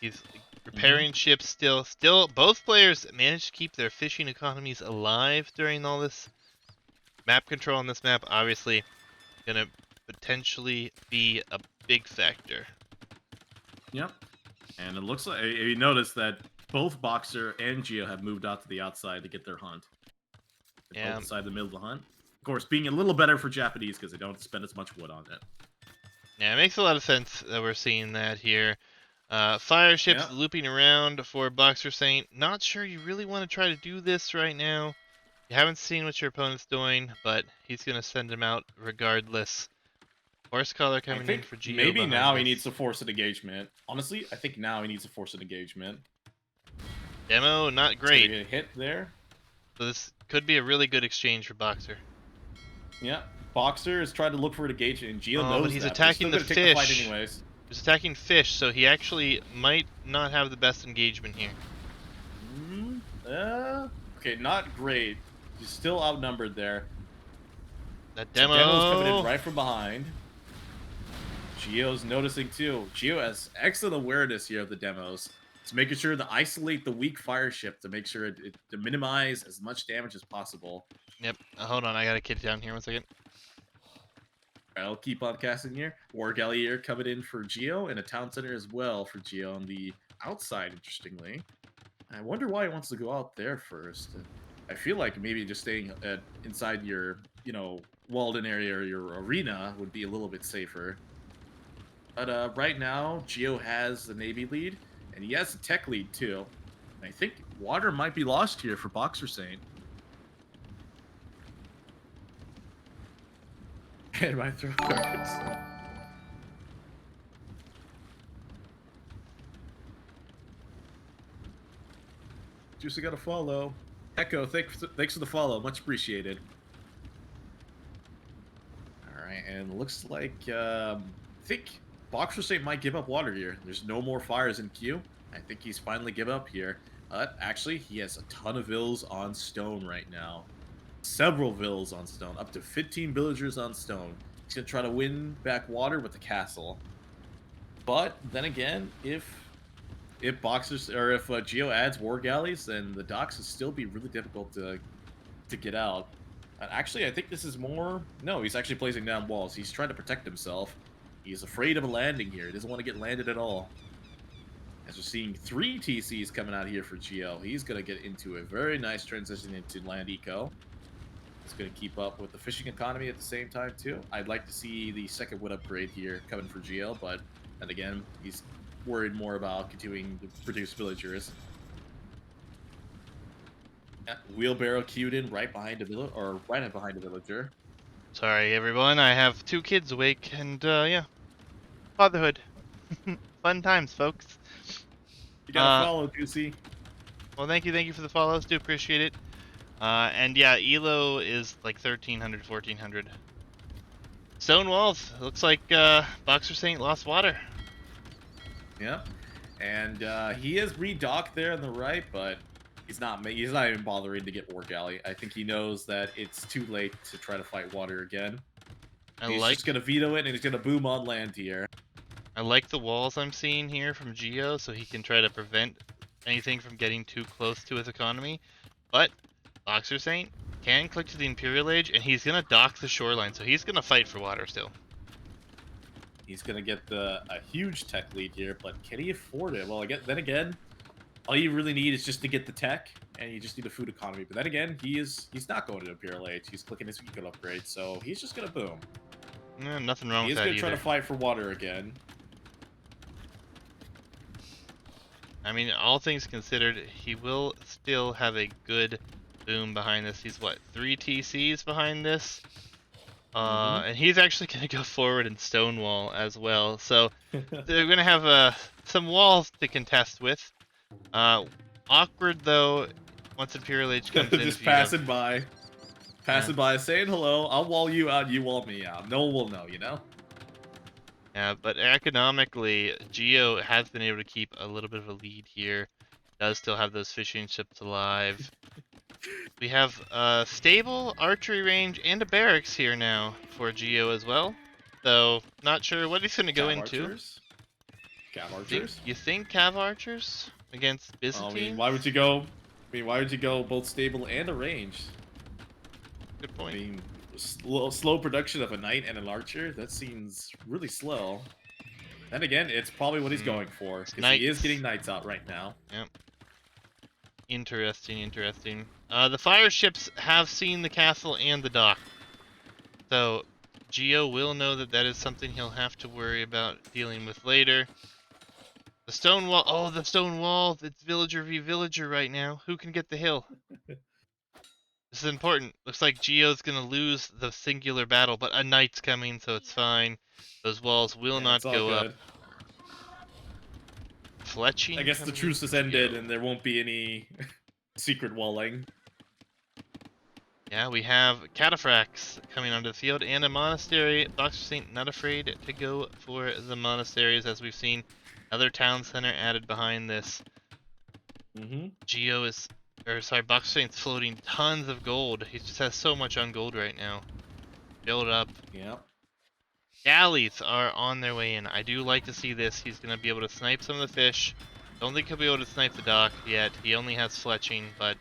He's repairing ships still. Both players managed to keep their fishing economies alive during all this. Map control on this map, obviously, going to potentially be a big factor. Yep. And it looks like, you notice that both Boxer and Gio have moved out to the outside to get their hunt. They're both inside the middle of the hunt. Of course, being a little better for Japanese because they don't spend as much wood on it. Yeah, it makes a lot of sense that we're seeing that here. Fire ships looping around for BoxerSaint. Not sure you really want to try to do this right now. You haven't seen what your opponent's doing, but he's going to send him out regardless. Horse collar coming in for Gio. Maybe now he needs to force an engagement. Honestly, I think now he needs to force an engagement. Demo, not great. Get a hit there. So this could be a really good exchange for Boxer. Yeah, Boxer is trying to look for an engagement, and Gio knows but he's attacking the fish. Take the fight anyways. He's attacking fish, so he actually might not have the best engagement here. Okay, not great. He's still outnumbered there. That demo's coming in right from behind. Gio's noticing too. Gio has excellent awareness here of the demos. It's making sure to isolate the weak fire ship to make sure to minimize as much damage as possible. Yep. Hold on, I got a kid down here 1 second. I'll keep on casting here. War Galley here coming in for Gio, and a town center as well for Gio on the outside, interestingly. I wonder why he wants to go out there first. I feel like maybe just staying inside your, walled-in area or your arena would be a little bit safer. But right now, Gio has the Navy lead, and he has the tech lead too. And I think water might be lost here for BoxerSaint. And my throat hurts. Juicy got a follow. Echo, thanks for the follow. Much appreciated. Alright, and it looks like, I think BoxerSaint might give up water here. There's no more fires in queue. I think he's finally give up here. Actually, he has a ton of vills on stone right now. Several vills on stone. Up to 15 villagers on stone. He's going to try to win back water with the castle. But, then again, if Gio adds war galleys, then the docks will still be really difficult to get out. And actually, I think this is more... No, he's actually placing down walls. He's trying to protect himself. He's afraid of a landing here. He doesn't want to get landed at all. As we're seeing 3 TCs coming out here for Gio. He's going to get into a very nice transition into land eco. He's going to keep up with the fishing economy at the same time, too. I'd like to see the second wood upgrade here coming for Gio, but then again, he's worried more about continuing to produce villagers. Yeah, wheelbarrow queued in right behind a villager, or right behind a villager. Sorry, everyone. I have 2 kids awake, and yeah, fatherhood. Fun times, folks. You gotta follow, Juicy. Well, thank you for the follows. Do appreciate it. And yeah, Elo is like 1300, 1400. Stone walls. Looks like BoxerSaint lost water. Yeah, and he is redocked there on the right, but he's not even bothering to get war galley. I think he knows that it's too late to try to fight water again. He's just gonna veto it, and he's gonna boom on land here. I like the walls I'm seeing here from Gio, so he can try to prevent anything from getting too close to his economy. But BoxerSaint can click to the Imperial Age, and he's gonna dock the shoreline, so he's gonna fight for water still. He's gonna get a huge tech lead here, but can he afford it? Well, then again, all you really need is just to get the tech, and you just need a food economy. But then again, he's not going to Imperial Age. He's clicking his eco upgrade, so he's just gonna boom. Nothing wrong with that either. He's gonna try to fight for water again. I mean, all things considered, he will still have a good boom behind this. He's what, 3 TCs behind this? And he's actually going to go forward and stonewall as well. So they're going to have some walls to contest with. Awkward though, once Imperial Age comes in. Just passing by. Passing by, saying hello. I'll wall you out, you wall me out. No one will know, you know? Yeah, but economically, Gio has been able to keep a little bit of a lead here. Does still have those fishing ships alive. We have a stable archery range and a barracks here now for Gio as well. So, not sure what he's going to go into. Cav archers? You think Cav archers against Byzantine? I mean, why would you go? Why would you go both stable and a range? Good point. I mean, slow production of a knight and an archer, that seems really slow. Then again, it's probably what he's going for, because he is getting knights out right now. Yep. Interesting. The fire ships have seen the castle and the dock. So, Gio will know that that is something he'll have to worry about dealing with later. The stone wall. Oh, the stone wall. It's villager v villager right now. Who can get the hill? This is important. Looks like Gio's going to lose the singular battle, but a knight's coming, so it's fine. Those walls will not go up. Fletching. I guess the truce has ended and there won't be any secret walling. Yeah, we have cataphracts coming onto the field and a monastery. BoxerSaint not afraid to go for the monasteries, as we've seen other town center added behind this. Gio is... BoxerSaint's floating tons of gold. He just has so much on gold right now. Build up. Yep. Galleys are on their way in. I do like to see this. He's going to be able to snipe some of the fish. Don't think he'll be able to snipe the dock yet. He only has fletching, but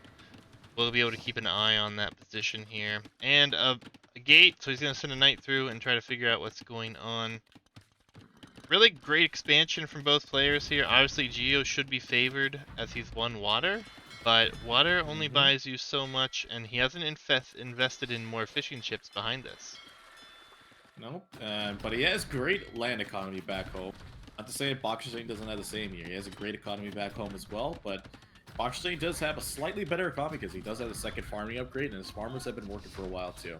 we'll be able to keep an eye on that position here. And a gate, so he's going to send a knight through and try to figure out what's going on. Really great expansion from both players here. Obviously, Gio should be favored as he's won water. But water only buys you so much, and he hasn't invested in more fishing ships behind this. No, but he has great land economy back home. Not to say BoxerSaint doesn't have the same here. He has a great economy back home as well, but BoxerSaint does have a slightly better economy because he does have a second farming upgrade, and his farmers have been working for a while too.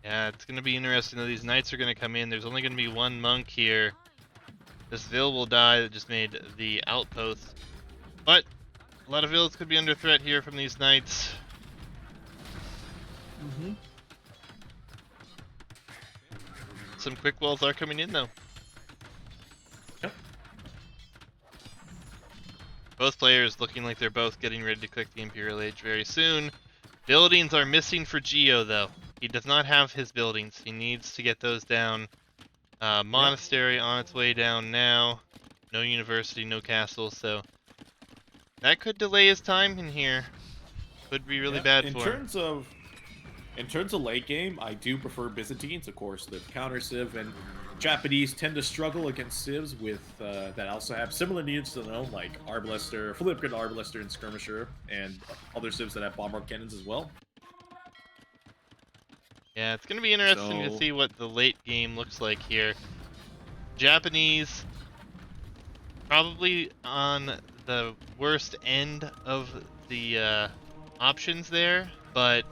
Yeah, it's going to be interesting though. These knights are going to come in. There's only going to be one monk here. This Vil will die that just made the outpost. But a lot of Vils could be under threat here from these knights. Some quick walls are coming in though. Yep. Both players looking like they're both getting ready to click the Imperial Age very soon. Buildings are missing for Gio though. He does not have his buildings. He needs to get those down. Monastery on its way down now. No university, no castle, so that could delay his time in here. Could be really bad for him. In terms of late game, I do prefer Byzantines. Of course, the counter civ and Japanese tend to struggle against civs with that also have similar needs to them, like Arbalister, fully upgraded Arbalister and Skirmisher, and other civs that have bomber cannons as well. Yeah, it's going to be interesting to see what the late game looks like here. Japanese probably on the worst end of the options there, but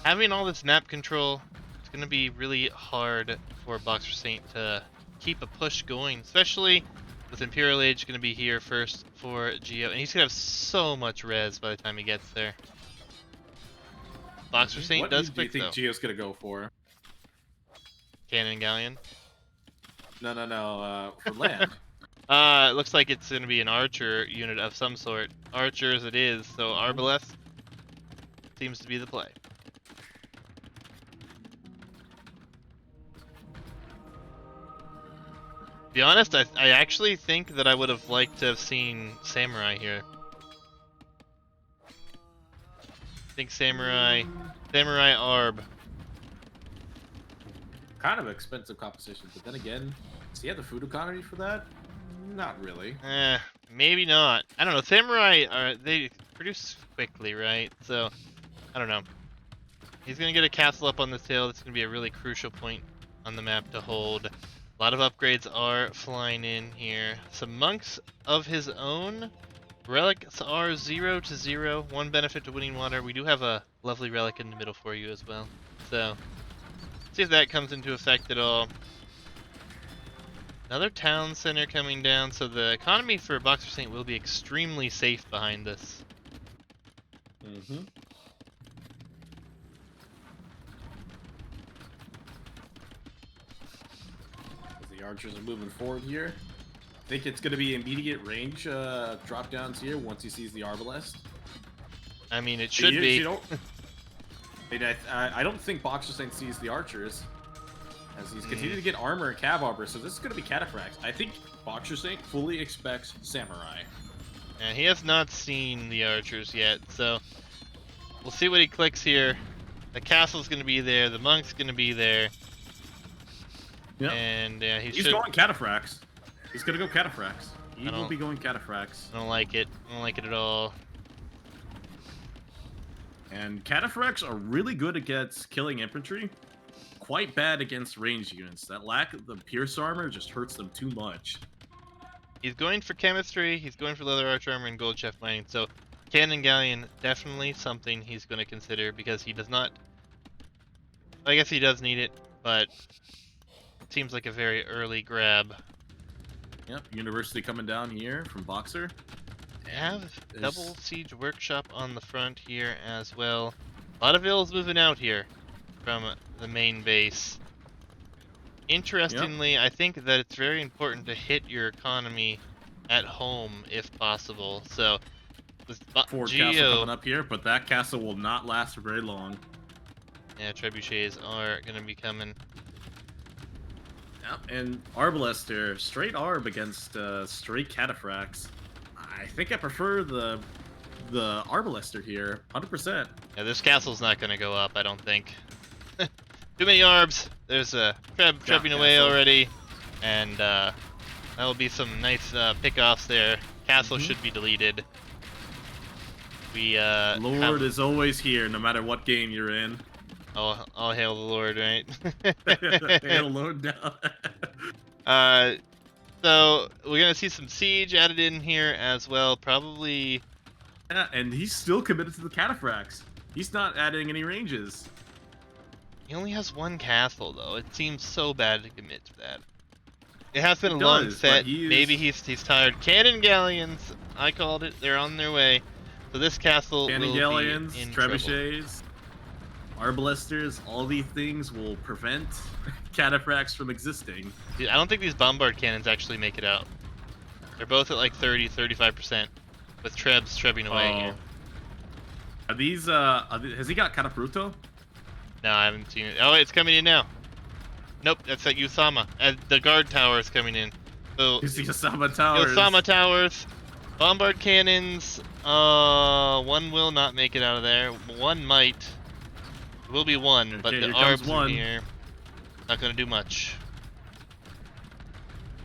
having all this map control, it's going to be really hard for BoxerSaint to keep a push going, especially with Imperial Age going to be here first for Gio, and he's going to have so much res by the time he gets there. BoxerSaint does quick though. What do you think Gio's going to go for? Cannon Galleon? No, for land. It looks like it's going to be an archer unit of some sort. Archers it is, so Arbalest seems to be the play. To be honest, I actually think that I would have liked to have seen Samurai here. I think Samurai Arb. Kind of expensive composition, but then again, does he have the food economy for that? Not really. Maybe not. I don't know. Samurai they produce quickly, right? So I don't know. He's gonna get a castle up on this hill. That's gonna be a really crucial point on the map to hold. A lot of upgrades are flying in here. Some monks of his own. Relics are 0 to 0. One benefit to winning water. We do have a lovely relic in the middle for you as well. So see if that comes into effect at all. Another town center coming down, so the economy for BoxerSaint will be extremely safe behind this. The archers are moving forward here. I think it's going to be immediate range drop downs here once he sees the Arbalest. I mean, it should be. I don't think BoxerSaint sees the archers, as he's continuing to get armor and cav armor, so this is going to be cataphracts. I think BoxerSaint fully expects Samurai. And he has not seen the archers yet, so we'll see what he clicks here. The castle's going to be there, the monk's going to be there. Yep. And he's going cataphracts. He's going to go cataphracts. He will be going cataphracts. I don't like it. I don't like it at all. And cataphracts are really good against killing infantry. Quite bad against ranged units. That lack of the pierce armor just hurts them too much. He's going for chemistry, he's going for leather arch armor and gold chef mining, so Cannon Galleon definitely something he's going to consider because he does not... I guess he does need it, but it seems like a very early grab. Yep, University coming down here from Boxer. Have double siege workshop on the front here as well. A lot of ills moving out here from the main base. Interestingly, I think that it's very important to hit your economy at home if possible. So, with Ford castle coming up here, but that castle will not last for very long. Yeah, trebuchets are going to be coming. Yep, and Arbalester, straight Arb against straight cataphracts. I think I prefer the Arbalester here, 100%. Yeah, this castle's not going to go up, I don't think. Too many Arbs. There's a trebbing away already, and that will be some nice pickoffs there. Castle should be deleted. We Lord is always here, no matter what game you're in. I'll hail the Lord, right? Hail Lord down. So we're gonna see some siege added in here as well, probably. Yeah, and he's still committed to the cataphracts. He's not adding any ranges. He only has one castle, though. It seems so bad to commit to that. It has been It a long does, but set. he is- Maybe he's tired. Cannon Galleons, I called it. They're on their way. So this castle Cannon will Galleons, be in trouble. Trebuchets, Arbalesters, all these things will prevent Cataphracts from existing. Dude, I don't think these bombard cannons actually make it out. They're both at like 30, 35%, with Trebs trebbing away here. Are these, has he got Catapruto? No, I haven't seen it. Oh, it's coming in now. Nope, that's at Usama. The guard tower is coming in. So, You see Osama Towers. Usama towers, bombard cannons. One will not make it out of there. One might. It will be one, but Okay, the here comes Arbs are one. here. Not gonna do much.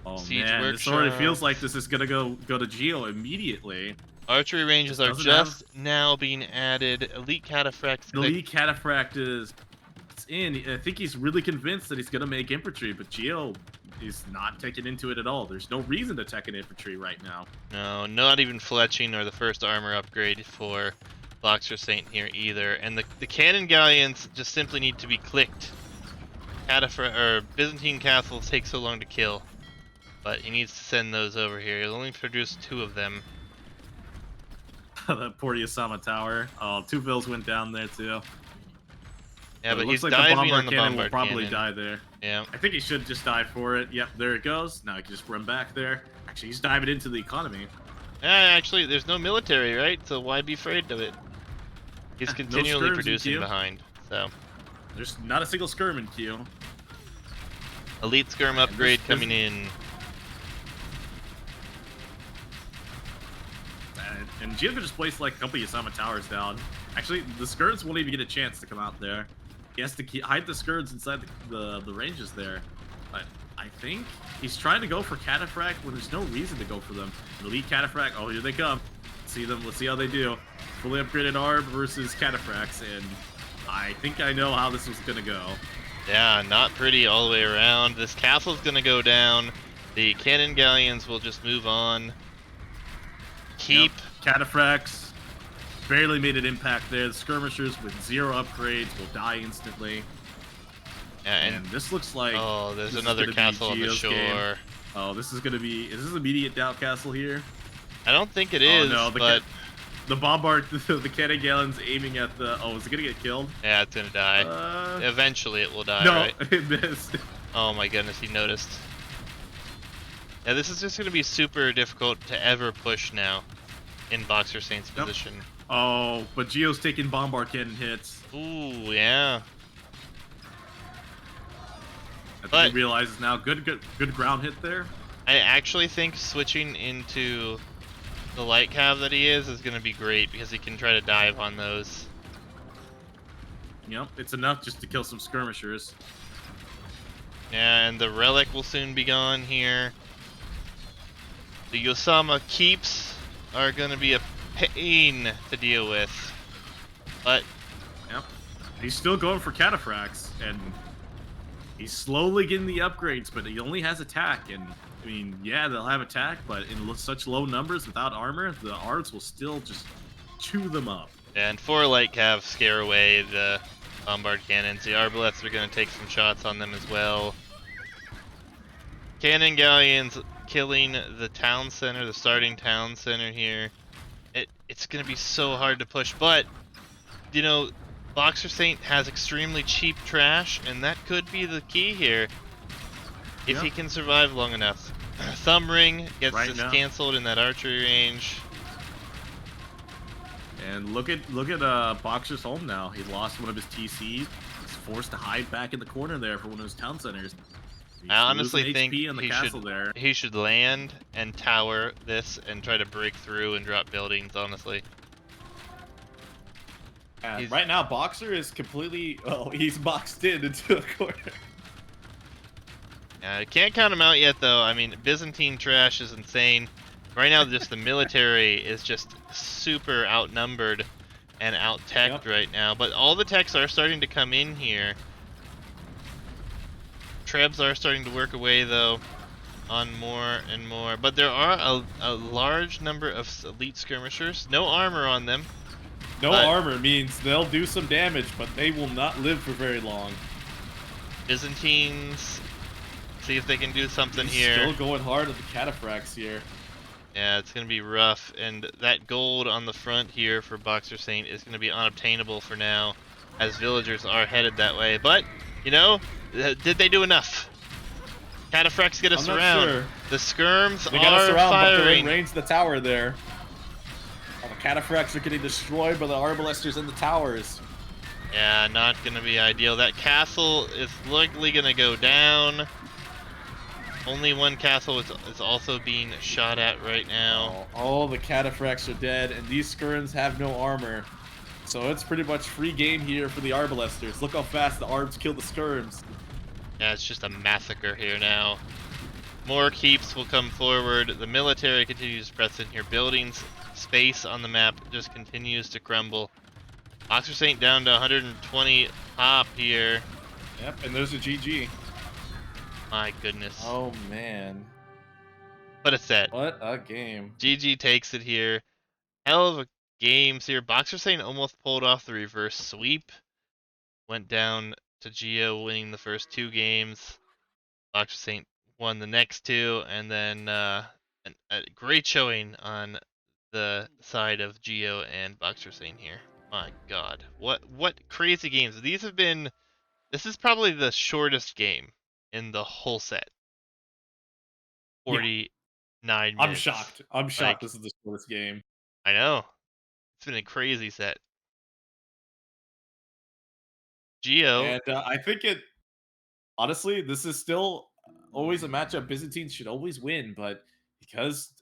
Oh Siege man, this already workshop. feels like this is gonna go to Gio immediately. Archery ranges are Doesn't just now being added. Elite cataphracts. The lead Cataphract is in. I think he's really convinced that he's gonna make infantry, but Gio is not taking into it at all. There's no reason to tech an infantry right now. No, not even fletching or the first armor upgrade for BoxerSaint here either. And the cannon galleons just simply need to be clicked. Byzantine castles take so long to kill, but he needs to send those over here. He'll only produce 2 of them. That poor Osama Tower. Oh, 2 vills went down there too. Yeah, but it he's looks like the diving on bombard the cannon will bombard probably cannon. die there. Yeah. I think he should just die for it. Yep, there it goes. Now he can just run back there. Actually, he's diving into the economy. Actually, there's no military, right? So why be afraid of it? He's No continually skirms in producing queue. behind. So, There's not a single skirm in queue. elite skirm upgrade this- coming in. And Gio could just place like a couple of Osama Towers down. Actually, the skirts won't even get a chance to come out there. He has to hide the skirts inside the ranges there. But I think he's trying to go for Cataphract when there's no reason to go for them. An elite Cataphract. Oh, here they come. See them. Let's see how they do. Fully upgraded Arb versus Cataphracts, and I think I know how this was gonna go. Yeah, not pretty all the way around. This castle's gonna go down. The cannon galleons will just move on. Keep. Yep. Cataphracts barely made an impact there. The skirmishers with 0 upgrades will die instantly. And And this looks like oh, there's this is another gonna be castle on the Gio's shore. game. Oh, this is gonna be. Is this immediate doubt castle here? I don't think it is, Oh no, but the bombard, the cannon gallons aiming at the. Oh, is it gonna get killed? yeah, it's gonna die. Eventually, it will die, no, right? it missed. Oh my goodness, he noticed. Yeah, this is just gonna be super difficult to ever push now in BoxerSaint's Yep. position. Oh, but Gio's taking bombard cannon hits. Ooh, yeah. I think But- he realizes now. Good ground hit there. I actually think switching into the light cav that he is gonna be great because he can try to dive on those. Yep, it's enough just to kill some skirmishers. Yeah, and the relic will soon be gone here. The Osama keeps are gonna be a pain to deal with. But Yep. He's still going for cataphracts, and he's slowly getting the upgrades, but he only has attack. And I mean, yeah, they'll have attack, but in such low numbers without armor, the Ards will still just chew them up. and 4 light cav scare away the bombard cannons. The arbalets are gonna take some shots on them as well. Cannon galleons killing the town center, the starting town center here. It's gonna be so hard to push, but you know, BoxerSaint has extremely cheap trash, and that could be the key here if Yep. he can survive long enough. Thumb ring gets Right this now. canceled in that archery range. And look at Boxer's home now. He lost one of his TCs. He's forced to hide back in the corner there for one of his town centers. He's I honestly losing think HP on the he castle there. should land and tower this and try to break through and drop buildings, honestly. He's- Right now, Boxer is completely. Oh, he's boxed in into a corner. I can't count him out yet, though. I mean, Byzantine trash is insane. Right now, just the military is just super outnumbered and out-teched Yep. right now. But all the techs are starting to come in here. Trebs are starting to work away, though, on more and more. But there are a large number of elite skirmishers. No armor on them. No But- armor means they'll do some damage, but they will not live for very long. Byzantines. See if they can do something He's here. still going hard at the cataphracts here. Yeah, it's going to be rough, and that gold on the front here for BoxerSaint is going to be unobtainable for now, as villagers are headed that way. But, you know, did they do enough? Cataphracts get us I'm not around. sure. The skirms They got us are around, but they're in firing. range of the tower there. The cataphracts are getting destroyed by the arbalesters in the towers. Yeah, not going to be ideal. That castle is likely going to go down. Only one castle is also being shot at right now. Oh, all the cataphracts are dead, and these skirms have no armor. So it's pretty much free game here for the arbalesters. Look how fast the arbs kill the skirms. Yeah, it's just a massacre here now. More keeps will come forward. The military continues to press in here. Buildings, space on the map just continues to crumble. BoxerSaint down to 120 pop here. Yep, and there's a GG. My goodness. Oh, man. What a set. What a game. GG takes it here. Hell of a games here. BoxerSaint almost pulled off the reverse sweep. Went down to Gio winning the first 2 games. BoxerSaint won the next 2, and then a great showing on the side of Gio and BoxerSaint here. My God, what crazy games! These have been. This is probably the shortest game in the whole set. Yeah. 49 I'm minutes. shocked. I'm shocked Like, this is the shortest game. I know. It's been a crazy set. Gio, And I think it, honestly, this is still always a matchup Byzantines should always win, but because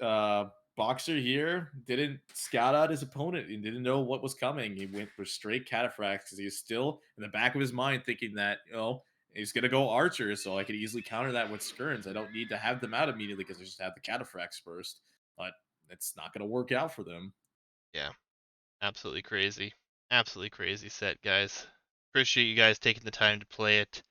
Boxer here didn't scout out his opponent and didn't know what was coming, he went for straight cataphracts because he was still in the back of his mind thinking that, he's going to go archer, so I could easily counter that with skirns. I don't need to have them out immediately because I just have the cataphracts first. But it's not going to work out for them. yeah, absolutely crazy. Absolutely crazy set, guys. Appreciate you guys taking the time to play it.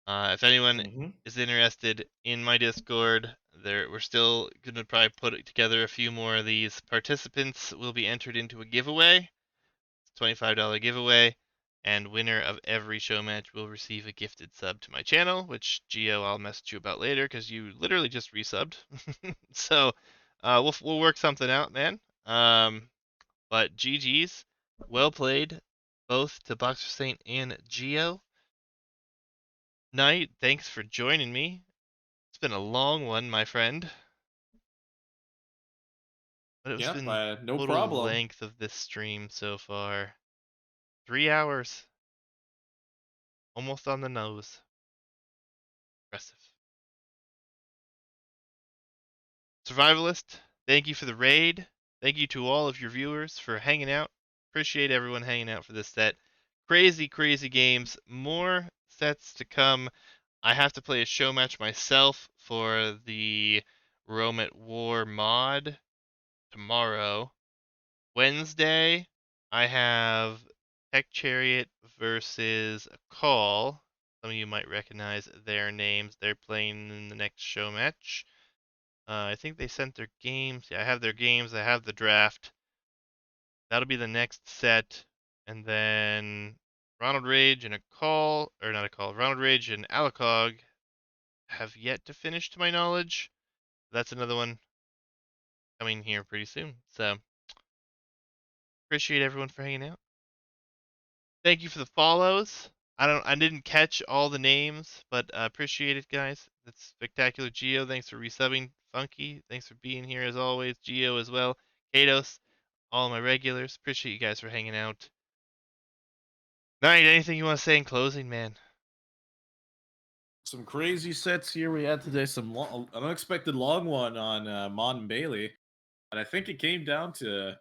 If anyone is interested in my Discord, we're still going to probably put together a few more of these. Participants will be entered into a giveaway. It's a $25 giveaway, and winner of every show match will receive a gifted sub to my channel, which Gio I'll message you about later because you literally just resubbed. So we'll work something out, man. But GG's, well played, both to BoxerSaint and Gio. Knight, thanks for joining me. It's been a long one, my friend. What has Yep, been no total problem. length of this stream so far? 3 hours. Almost on the nose. Impressive. Survivalist, thank you for the raid. Thank you to all of your viewers for hanging out. Appreciate everyone hanging out for this set. Crazy, crazy games. More sets to come. I have to play a show match myself for the Rome at War mod tomorrow. Wednesday, I have Tech Chariot versus Call. Some of you might recognize their names. They're playing in the next show match. I think they sent their games. Yeah, I have their games. I have the draft. That'll be the next set. And then Ronald Rage and a Call, or not a Call, Ronald Rage and Alacog have yet to finish to my knowledge. That's another one coming here pretty soon. So appreciate everyone for hanging out. Thank you for the follows. I didn't catch all the names, but appreciate it, guys. That's spectacular. Gio, thanks for resubbing. Funky, thanks for being here as always. Gio as well. Kados, all my regulars. Appreciate you guys for hanging out. Knight, anything you want to say in closing, man? Some crazy sets here we had today. An unexpected long one on Mon and Bailey. And I think it came down to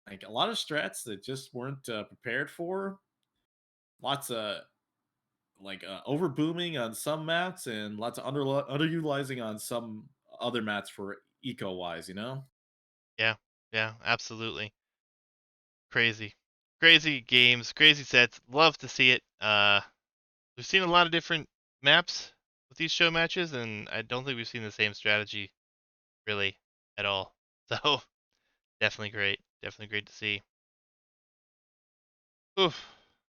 like a lot of strats that just weren't prepared for. Lots of over booming on some mats and lots of underutilizing on some other mats for eco wise, Yeah, absolutely. Crazy. Crazy games, crazy sets. Love to see it. We've seen a lot of different maps with these show matches, and I don't think we've seen the same strategy really at all. So definitely great. Definitely great to see. Oof.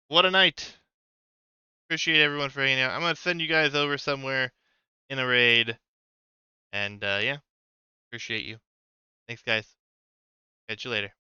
What a night. Appreciate everyone for hanging out. I'm gonna send you guys over somewhere in a raid, and yeah, appreciate you. Thanks, guys. Catch you later.